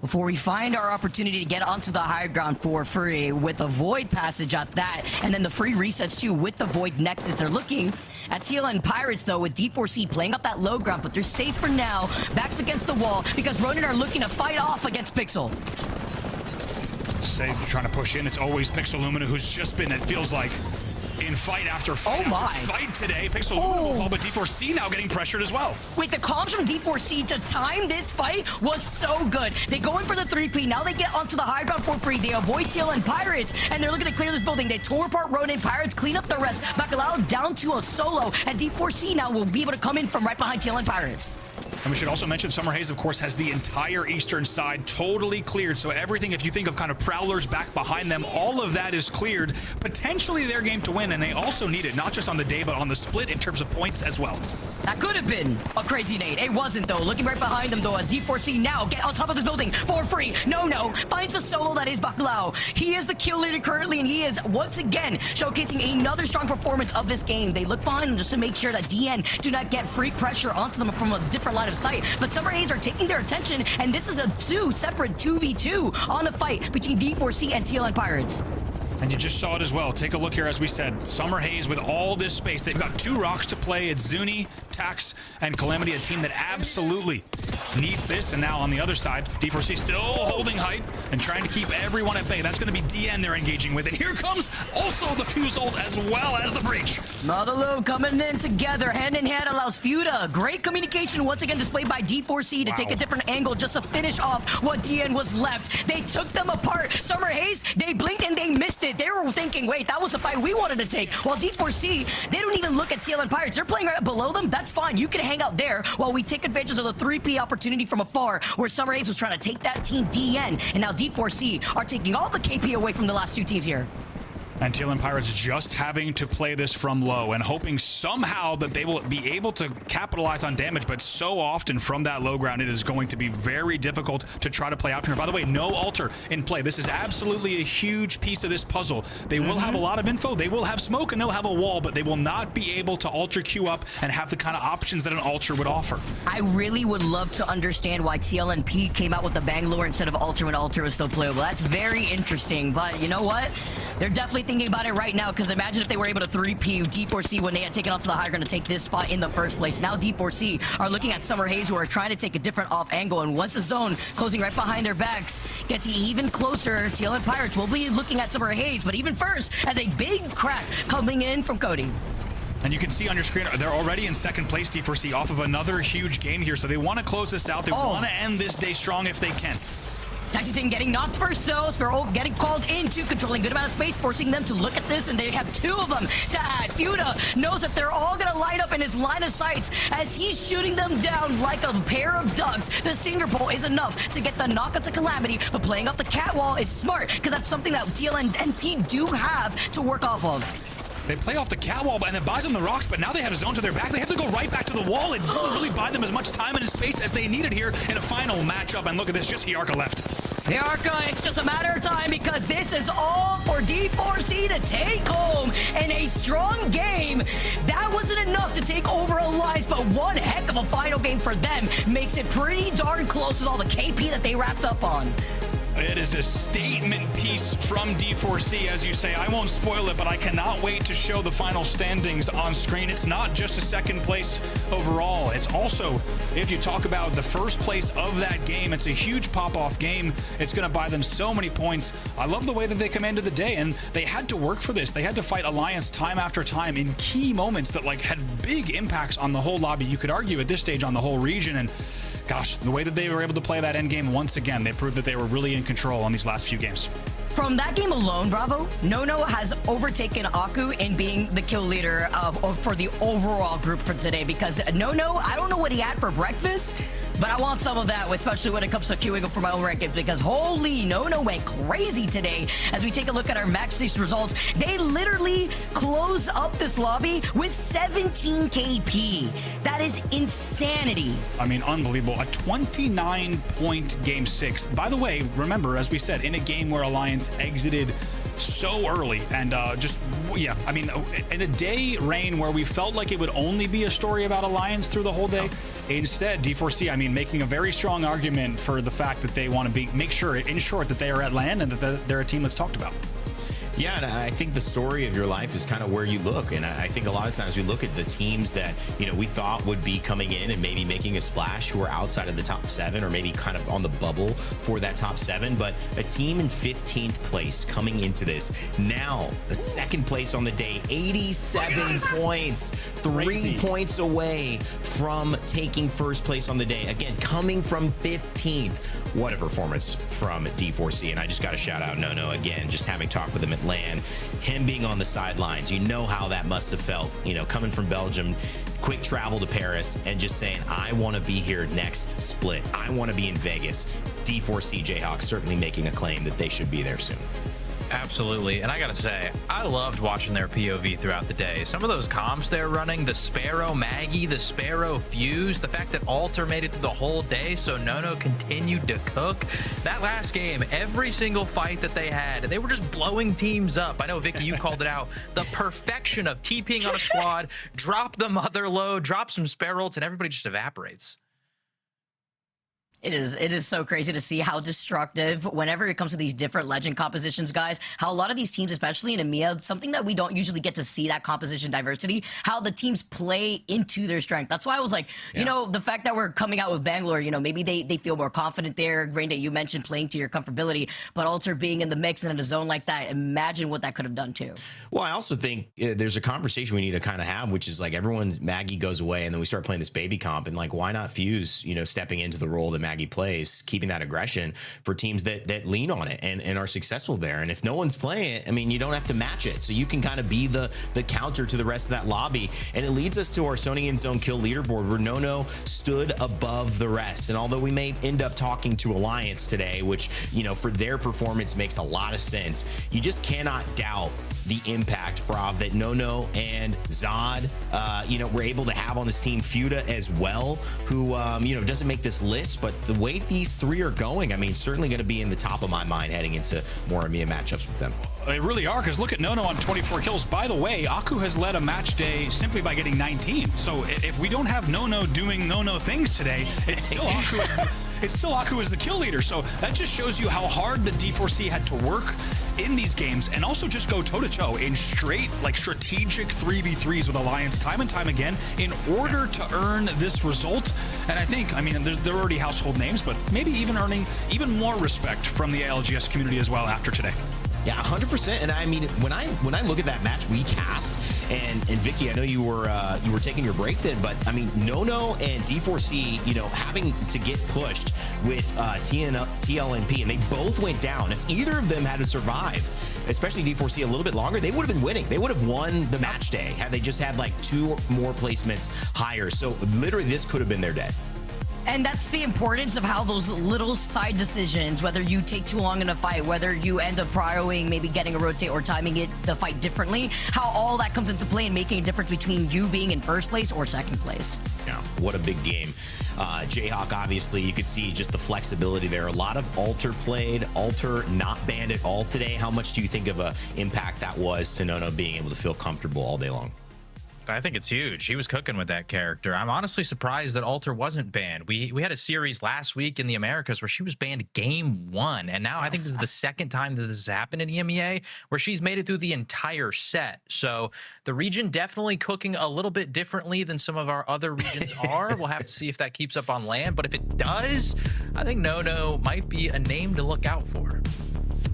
Before we find our opportunity to get onto the high ground for free with a Void passage at that, and then the free resets too with the Void Nexus. They're looking at TLN Pirates though, with D4C playing up that low ground, but they're safe for now. Backs against the wall because Ronin are looking to fight off against Pixel. Save trying to push in. It's always Pixel Lumina, who's just been, it feels like, in fight after fight after fight today. Pixel Lumina will fall, but D4C now getting pressured as well. Wait, the comms from D4C to time this fight was so good. They go in for the 3P. Now they get onto the high ground for free. They avoid TLN Pirates, and they're looking to clear this building. They tore apart Ronin. Pirates clean up the rest. Bacalhau down to a solo, and D4C now will be able to come in from right behind TLN Pirates. And we should also mention Summer Haze, of course, has the entire eastern side totally cleared. So everything, if you think of kind of Prowlers back behind them, all of that is cleared. Potentially their game to win, and they also need it, not just on the day, but on the split in terms of points as well. That could have been a crazy nade. It wasn't, though. Looking right behind him, though, as D4C now get on top of this building for free. No. Finds a solo that is Bacalhau. He is the kill leader currently, and he is once again showcasing another strong performance of this game. They look behind him just to make sure that DN do not get free pressure onto them from a different line of sight. But Summer Haze are taking their attention, and this is a separate 2v2 on a fight between D4C and TLN Pirates. And you just saw it as well. Take a look here, as we said. Summer Haze with all this space. They've got 2 rocks to play. It's Zuni, Tax, and Calamity, a team that absolutely needs this. And now on the other side, D4C still holding height and trying to keep everyone at bay. That's going to be DN they're engaging with. And here comes also the Fuse ult as well as the breach. Motherlode coming in together, hand in hand, allows Fuda. Great communication once again displayed by D4C to take a different angle just to finish off what DN was left. They took them apart. Summer Haze, they blinked and they missed it. They were thinking, wait, that was the fight we wanted to take. While D4C, they don't even look at TLN Pirates. They're playing right below them. That's fine. You can hang out there while we take advantage of the 3P opportunity from afar, where Summer Haze was trying to take that team DN, and now D4C are taking all the KP away from the last 2 teams here. And TLN Pirates just having to play this from low and hoping somehow that they will be able to capitalize on damage, but so often from that low ground, it is going to be very difficult to try to play out from here. By the way, no altar in play. This is absolutely a huge piece of this puzzle. They will have a lot of info, they will have smoke, and they'll have a wall, but they will not be able to altar queue up and have the kind of options that an altar would offer. I really would love to understand why TLNP came out with the Bangalore instead of altar when altar was still playable. That's very interesting, but you know what? They're definitely thinking about it right now, because imagine if they were able to 3P D4C when they had taken onto the high ground to take this spot in the first place. Now D4C are looking at Summer Haze, who are trying to take a different off angle, and once the zone closing right behind their backs gets even closer, TLN Pirates will be looking at Summer Haze, but even first, as a big crack coming in from Cody. And you can see on your screen, they're already in second place, D4C, off of another huge game here, so they want to close this out. They want to end this day strong if they can. Taxiton getting knocked first, though. Sparrow getting called into, controlling good amount of space, forcing them to look at this, and they have 2 of them to add. Fuda knows that they're all going to line up in his line of sights as he's shooting them down like a pair of ducks. The Singer Pole is enough to get the knockout to Calamity, but playing off the cat wall is smart, because that's something that TLN and P do have to work off of. They play off the catwall and it buys them the rocks, but now they have a zone to their back. They have to go right back to the wall. It doesn't really buy them as much time and space as they needed here in a final matchup. And look at this, just Hiarka left. Hiarka, it's just a matter of time, because this is all for D4C to take home in a strong game. That wasn't enough to take over Alliance, but one heck of a final game for them makes it pretty darn close with all the KP that they wrapped up on. It is a statement piece from D4C, as you say. I won't spoil it, but I cannot wait to show the final standings on screen. It's not just a second place overall. It's also, if you talk about the first place of that game, it's a huge pop-off game. It's going to buy them so many points. I love the way that they commanded the day, and they had to work for this. They had to fight Alliance time after time in key moments that had big impacts on the whole lobby. You could argue at this stage on the whole region, and gosh, the way that they were able to play that end game once again, they proved that they were really in control on these last few games. From that game alone, Bravo, Nono has overtaken Aku in being the kill leader for the overall group for today, because Nono, I don't know what he had for breakfast, but I want some of that, especially when it comes to queuing up for my own rankings, because holy, Nono went crazy today. As we take a look at our match stage results, they literally close up this lobby with 17 KP. That is insanity. I mean, unbelievable. A 29-point game 6. By the way, remember, as we said, in a game where Alliance exited so early, and I mean, in a day, Rain, where we felt like it would only be a story about Alliance through the whole day, instead, D4C, I mean, making a very strong argument for the fact that they want to make sure, in short, that they are at LAN and that they're a team that's talked about. Yeah, and I think the story of your life is kind of where you look. And I think a lot of times we look at the teams that, we thought would be coming in and maybe making a splash, who are outside of the top 7 or maybe kind of on the bubble for that top 7. But a team in 15th place coming into this, now the second place on the day, 87 points, 3 points away from taking first place on the day. Again, coming from 15th. What a performance from D4C. And I just got to shout out Nono again, just having talked with him at LAN, him being on the sidelines. You know how that must have felt, coming from Belgium, quick travel to Paris, and just saying, I want to be here next split. I want to be in Vegas. D4C Jayhawks certainly making a claim that they should be there soon. Absolutely. And I gotta say, I loved watching their POV throughout the day. Some of those comps they're running, the Sparrow Maggie, the Sparrow Fuse, the fact that Alter made it through the whole day so Nono continued to cook. That last game, every single fight that they had, they were just blowing teams up. I know, Vicky, you called it out. The perfection of TPing on a squad, drop the mother load, drop some Sparrows, and everybody just evaporates. It is so crazy to see how destructive, whenever it comes to these different legend compositions, guys, how a lot of these teams, especially in EMEA, something that we don't usually get to see, that composition diversity, how the teams play into their strength. That's why I was like, you know, the fact that we're coming out with Bangalore, you know, maybe they feel more confident there. Rainda, you mentioned playing to your comfortability, but Alter being in the mix and in a zone like that, imagine what that could have done too. Well, I also think there's a conversation we need to kind of have, which is like everyone, Maggie goes away and then we start playing this baby comp, and like, why not Fuse, you know, stepping into the role that Maggie plays, keeping that aggression for teams that lean on it and are successful there. And if no one's playing it, I mean, you don't have to match it. So you can kind of be the counter to the rest of that lobby. And it leads us to our Sony in Zone kill leaderboard, where Nono stood above the rest. And although we may end up talking to Alliance today, which, you know, for their performance makes a lot of sense, you just cannot doubt the impact, Brav, that Nono and Zod, you know, were able to have on this team. Fuda as well, who, you know, doesn't make this list, but the way these three are going, I mean, certainly going to be in the top of my mind heading into more EMEA matchups with them. They really are, because look at Nono on 24 kills. By the way, Aku has led a match day simply by getting 19. So if we don't have Nono doing Nono things today, it's still Aku as the kill leader. So that just shows you how hard the D4C had to work in these games, and also just go toe-to-toe in straight, like, strategic 3v3s with Alliance time and time again in order to earn this result. And I think, I mean, they're already household names, but maybe even earning even more respect from the ALGS community as well after today. Yeah, 100%. And I mean, when I look at that match we cast, and Vicky, I know you were taking your break then, but I mean, Nono and D4C, you know, having to get pushed with TLNP, and they both went down. If either of them had to survive, especially D4C, a little bit longer, they would have been winning. They would have won the match day had they just had like 2 more placements higher. So literally, this could have been their day. And that's the importance of how those little side decisions, whether you take too long in a fight, whether you end up prioing, maybe getting a rotate or timing the fight differently, how all that comes into play and making a difference between you being in first place or second place. Yeah, what a big game. Jayhawk, obviously, you could see just the flexibility there. A lot of Alter played. Alter not banned at all today. How much do you think of an impact that was to Nono being able to feel comfortable all day long? I think it's huge. He was cooking with that character. I'm honestly surprised that Alter wasn't banned. We had a series last week in the Americas where she was banned game 1, and now I think this is the second time that this has happened in EMEA, where she's made it through the entire set. So the region definitely cooking a little bit differently than some of our other regions are. We'll have to see if that keeps up on land, but if it does, I think Nono might be a name to look out for.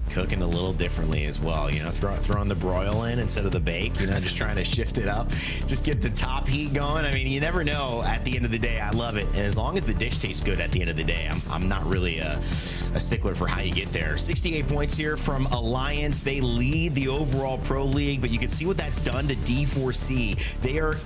Cooking a little differently as well, you know, throwing the broil in instead of the bake, you know, just trying to shift it up, just get the top heat going. I mean, you never know at the end of the day. I love it. And as long as the dish tastes good at the end of the day, I'm not really a stickler for how you get there. 68 points here from Alliance. They lead the overall Pro League, but you can see what that's done to D4C. They are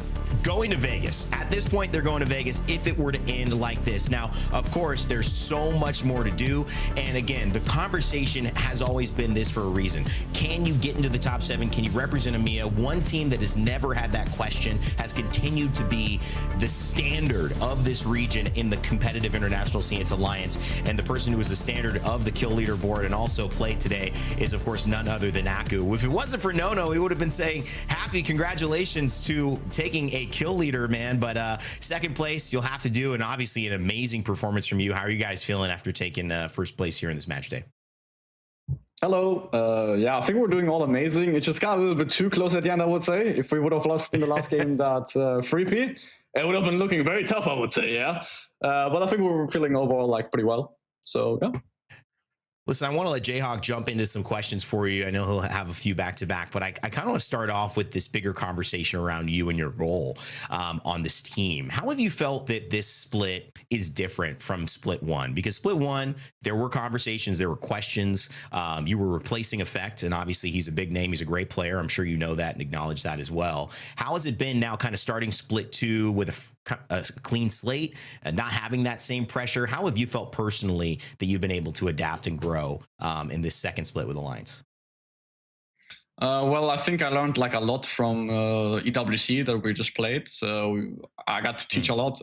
going to Vegas. At this point, they're going to Vegas if it were to end like this. Now, of course, there's so much more to do. And again, the conversation has always been this for a reason. Can you get into the top 7? Can you represent EMEA? One team that has never had that question has continued to be the standard of this region in the competitive international scene. It's Alliance. And the person who is the standard of the kill leaderboard and also played today is, of course, none other than Aku. If it wasn't for Nono, he would have been saying, happy congratulations to taking a kill leader, man. But second place, you'll have to do, and obviously an amazing performance from you. How are you guys feeling after taking first place here in this match day? Hello. Yeah, I think we're doing all amazing. It just got a little bit too close at the end, I would say. If we would have lost in the last game that 3P, it would have been looking very tough, I would say, yeah. But I think we were feeling overall like pretty well. So, yeah. Listen, I want to let Jayhawk jump into some questions for you. I know he'll have a few back-to-back, but I kind of want to start off with this bigger conversation around you and your role on this team. How have you felt that this split is different from split 1? Because split 1, there were conversations, there were questions. You were replacing Effect, and obviously he's a big name. He's a great player. I'm sure you know that and acknowledge that as well. How has it been now kind of starting split 2 with a clean slate and not having that same pressure? How have you felt personally that you've been able to adapt and grow in this second split with Alliance? Well, I think I learned like a lot from EWC that we just played. So I got to teach a lot.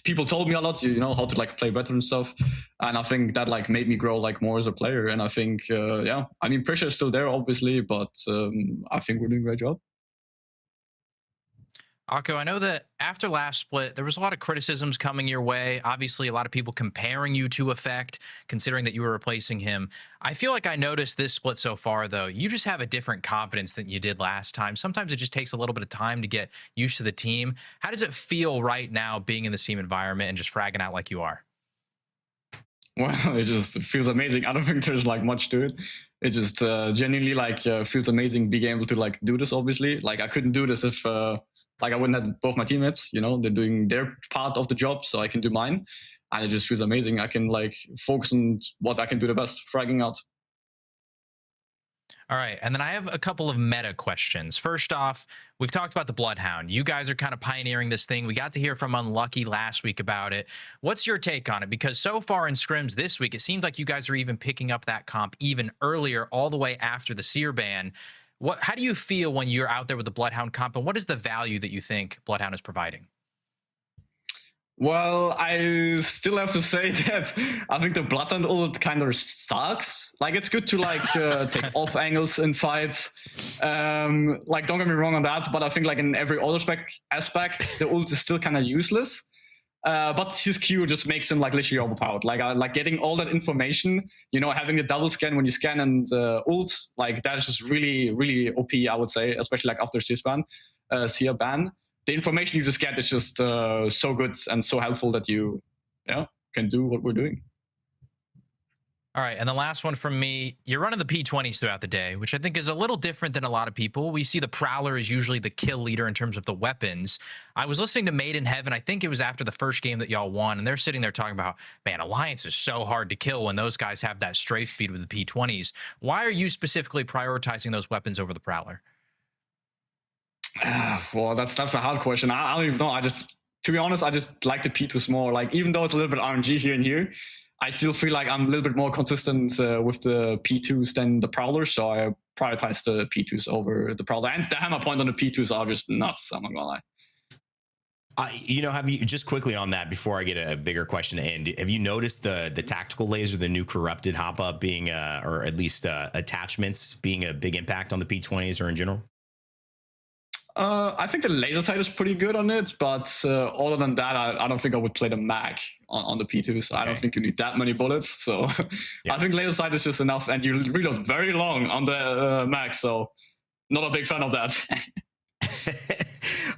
People told me a lot, you know, how to like play better and stuff. And I think that like made me grow like more as a player. And I think, yeah, I mean, pressure is still there, obviously, but I think we're doing a great job. Akko, I know that after last split, there was a lot of criticisms coming your way. Obviously, a lot of people comparing you to Effect, considering that you were replacing him. I feel like I noticed this split so far, though. You just have a different confidence than you did last time. Sometimes it just takes a little bit of time to get used to the team. How does it feel right now being in this team environment and just fragging out like you are? Well, it just feels amazing. I don't think there's like much to it. It just genuinely like feels amazing being able to like do this, obviously. Like I couldn't do this if... like I wouldn't have both my teammates, you know, they're doing their part of the job, so I can do mine. And it just feels amazing. I can like focus on what I can do the best, fragging out. All right, and then I have a couple of meta questions. First off, we've talked about the Bloodhound. You guys are kind of pioneering this thing. We got to hear from Unlucky last week about it. What's your take on it? Because so far in scrims this week, it seems like you guys are even picking up that comp even earlier, all the way after the Seer ban. How do you feel when you're out there with the Bloodhound comp, and what is the value that you think Bloodhound is providing? Well, I still have to say that I think the Bloodhound ult kind of sucks. Like, it's good to like take off angles in fights. Like, don't get me wrong on that, but I think like in every other aspect, the ult is still kind of useless. But his Q just makes him like literally overpowered. Like getting all that information, you know, having the double scan when you scan and ult, like that's just really, really OP, I would say, especially like after Seer ban. The information you just get is just so good and so helpful that you can do what we're doing. All right, and the last one from me, you're running the P20s throughout the day, which I think is a little different than a lot of people. We see the Prowler is usually the kill leader in terms of the weapons. I was listening to Made in Heaven, I think it was after the first game that y'all won, and they're sitting there talking about, man, Alliance is so hard to kill when those guys have that strafe speed with the P20s. Why are you specifically prioritizing those weapons over the Prowler? Well, that's a hard question. I don't even know. To be honest, I just like the P2s more. Like, even though it's a little bit RNG here and here, I still feel like I'm a little bit more consistent with the P2s than the Prowler, so I prioritize the P2s over the Prowler. And the hammer point on the P2s are just nuts, I'm not gonna lie. You know, have you, just quickly on that before I get a bigger question to end, have you noticed the tactical laser, the new corrupted hop up being, or at least attachments being a big impact on the P20s or in general? I think the laser sight is pretty good on it, but other than that, I don't think I would play the mag on the P2s. Okay. I don't think you need that many bullets, so I think laser sight is just enough, and you reload very long on the mag, so not a big fan of that.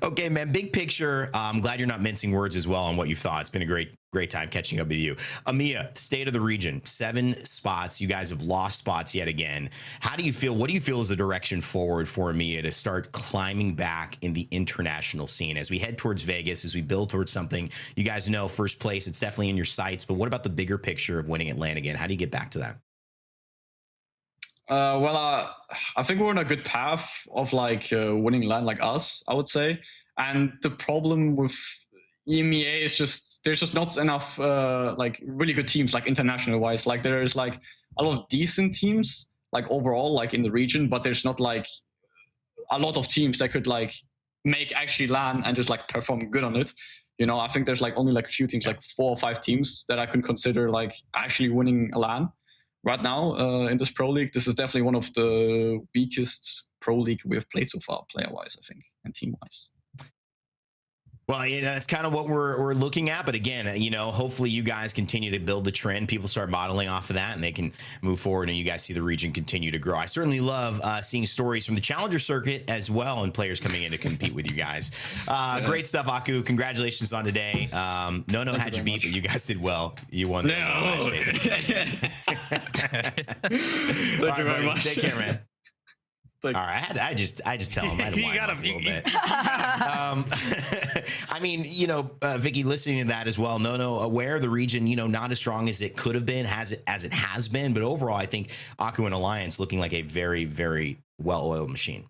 Okay, man, big picture. I'm glad you're not mincing words as well on what you thought. It's been a great time catching up with you. EMEA, state of the region, 7 spots. You guys have lost spots yet again. How do you feel? What do you feel is the direction forward for EMEA to start climbing back in the international scene as we head towards Vegas, as we build towards something? You guys know first place, it's definitely in your sights, but what about the bigger picture of winning Atlanta again? How do you get back to that? Well, I think we're on a good path of like winning land like us, I would say. And the problem with EMEA is just there's just not enough like really good teams like international wise. Like there's like a lot of decent teams like overall like in the region, but there's not like a lot of teams that could like make actually LAN and just like perform good on it. You know, I think there's like only like a few teams, like 4 or 5 teams that I can consider like actually winning a LAN. Right now in this Pro League, this is definitely one of the weakest Pro League we have played so far, player-wise, I think, and team-wise. Well, you know, that's kind of what we're looking at. But again, you know, hopefully you guys continue to build the trend. People start modeling off of that and they can move forward and you guys see the region continue to grow. I certainly love seeing stories from the Challenger circuit as well and players coming in to compete with you guys. Great stuff, Aku. Congratulations on today. No had you beat, but you guys did well. You won the match day. Thank you very much. Take care, man. All right, I just tell him I had to wind up a little bit. I mean, you know, Vicky, listening to that as well. No, aware the region, you know, not as strong as it could have been, as it has been, but overall, I think Aku and Alliance looking like a very, very well-oiled machine.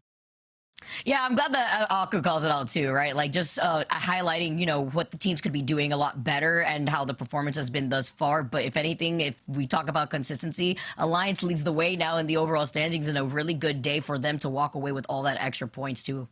Yeah, I'm glad that Aku calls it out too, right? Like just highlighting, you know, what the teams could be doing a lot better and how the performance has been thus far. But if anything, if we talk about consistency, Alliance leads the way now in the overall standings, and a really good day for them to walk away with all that extra points too.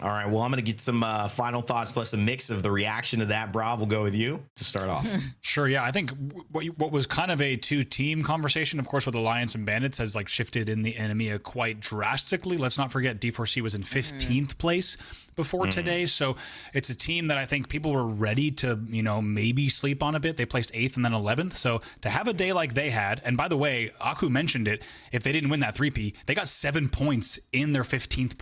All right, well, I'm going to get some final thoughts plus a mix of the reaction to that. Brav, we'll go with you to start off. Sure, yeah. I think what was kind of a two-team conversation, of course, with Alliance and Bandits has like shifted in the EMEA quite drastically. Let's not forget D4C was in 15th place before today, so it's a team that I think people were ready to, you know, maybe sleep on a bit. They placed 8th and then 11th, so to have a day like they had, and by the way, Aku mentioned it, if they didn't win that 3P, they got 7 points in their 15th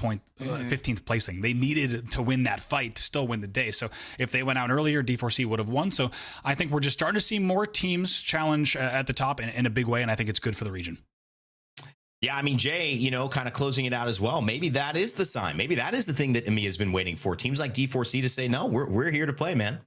placing. They needed to win that fight to still win the day, so if they went out earlier, D4C would have won. So I think we're just starting to see more teams challenge at the top in a big way, and I think it's good for the region. Yeah, I mean, Jay, you know, kind of closing it out as well. Maybe that is the sign. Maybe that is the thing that EMEA has been waiting for. Teams like D4C to say, no, we're here to play, man.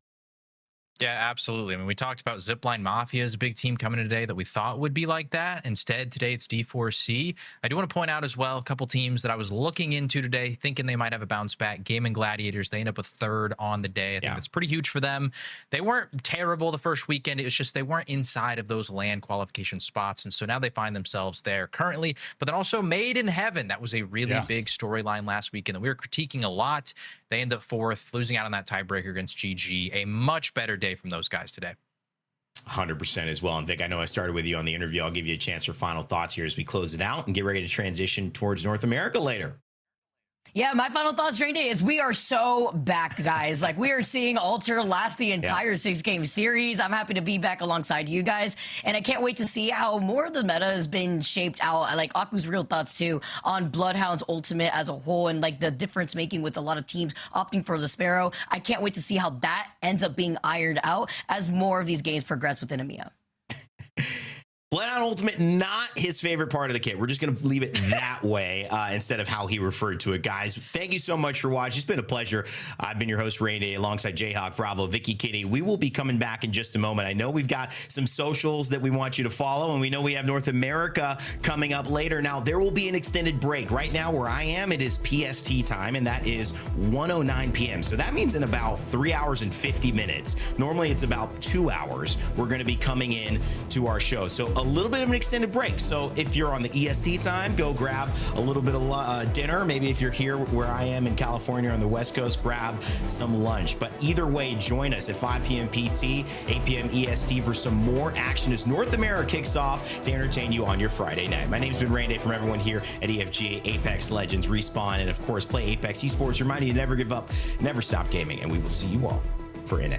Yeah, absolutely. I mean, we talked about ZIPLINE MAFIA as a big team coming today that we thought would be like that. Instead, today it's D4C. I do want to point out as well a couple teams that I was looking into today, thinking they might have a bounce back. GaiminGladiators, they end up with 3rd on the day. I think that's pretty huge for them. They weren't terrible the first weekend. It was just they weren't inside of those LAN qualification spots. And so now they find themselves there currently. But then also Made in Heaven. That was a really big storyline last weekend that we were critiquing a lot. They end up 4th, losing out on that tiebreaker against GG. A much better day from those guys today. 100% as well. And Vic, I know I started with you on the interview. I'll give you a chance for final thoughts here as we close it out and get ready to transition towards North America later. Yeah, my final thoughts during day is we are so back, guys. Like, we are seeing Alter last the entire 6-game series. I'm happy to be back alongside you guys, and I can't wait to see how more of the meta has been shaped out. I like Aku's real thoughts, too, on Bloodhound's ultimate as a whole and, like, the difference making with a lot of teams opting for the Sparrow. I can't wait to see how that ends up being ironed out as more of these games progress within EMEA. Bloodhound Ultimate, not his favorite part of the kit. We're just going to leave it that way instead of how he referred to it, guys. Thank you so much for watching. It's been a pleasure. I've been your host, Rainy, alongside Jayhawk, Bravo, Vicky Kitty. We will be coming back in just a moment. I know we've got some socials that we want you to follow, and we know we have North America coming up later. Now, there will be an extended break. Right now, where I am, it is PST time, and that is 1:09 p.m. So that means in about 3 hours and 50 minutes. Normally, it's about 2 hours. We're going to be coming in to our show. So a little bit of an extended break. So if you're on the EST time, go grab a little bit of dinner. Maybe if you're here where I am in California on the West Coast, grab some lunch. But either way, join us at 5 p.m. PT, 8 p.m. EST for some more action as North America kicks off to entertain you on your Friday night. My name's been Randy from everyone here at EFG, Apex Legends, Respawn, and of course, Play Apex Esports. Reminding you to never give up, never stop gaming, and we will see you all for NA.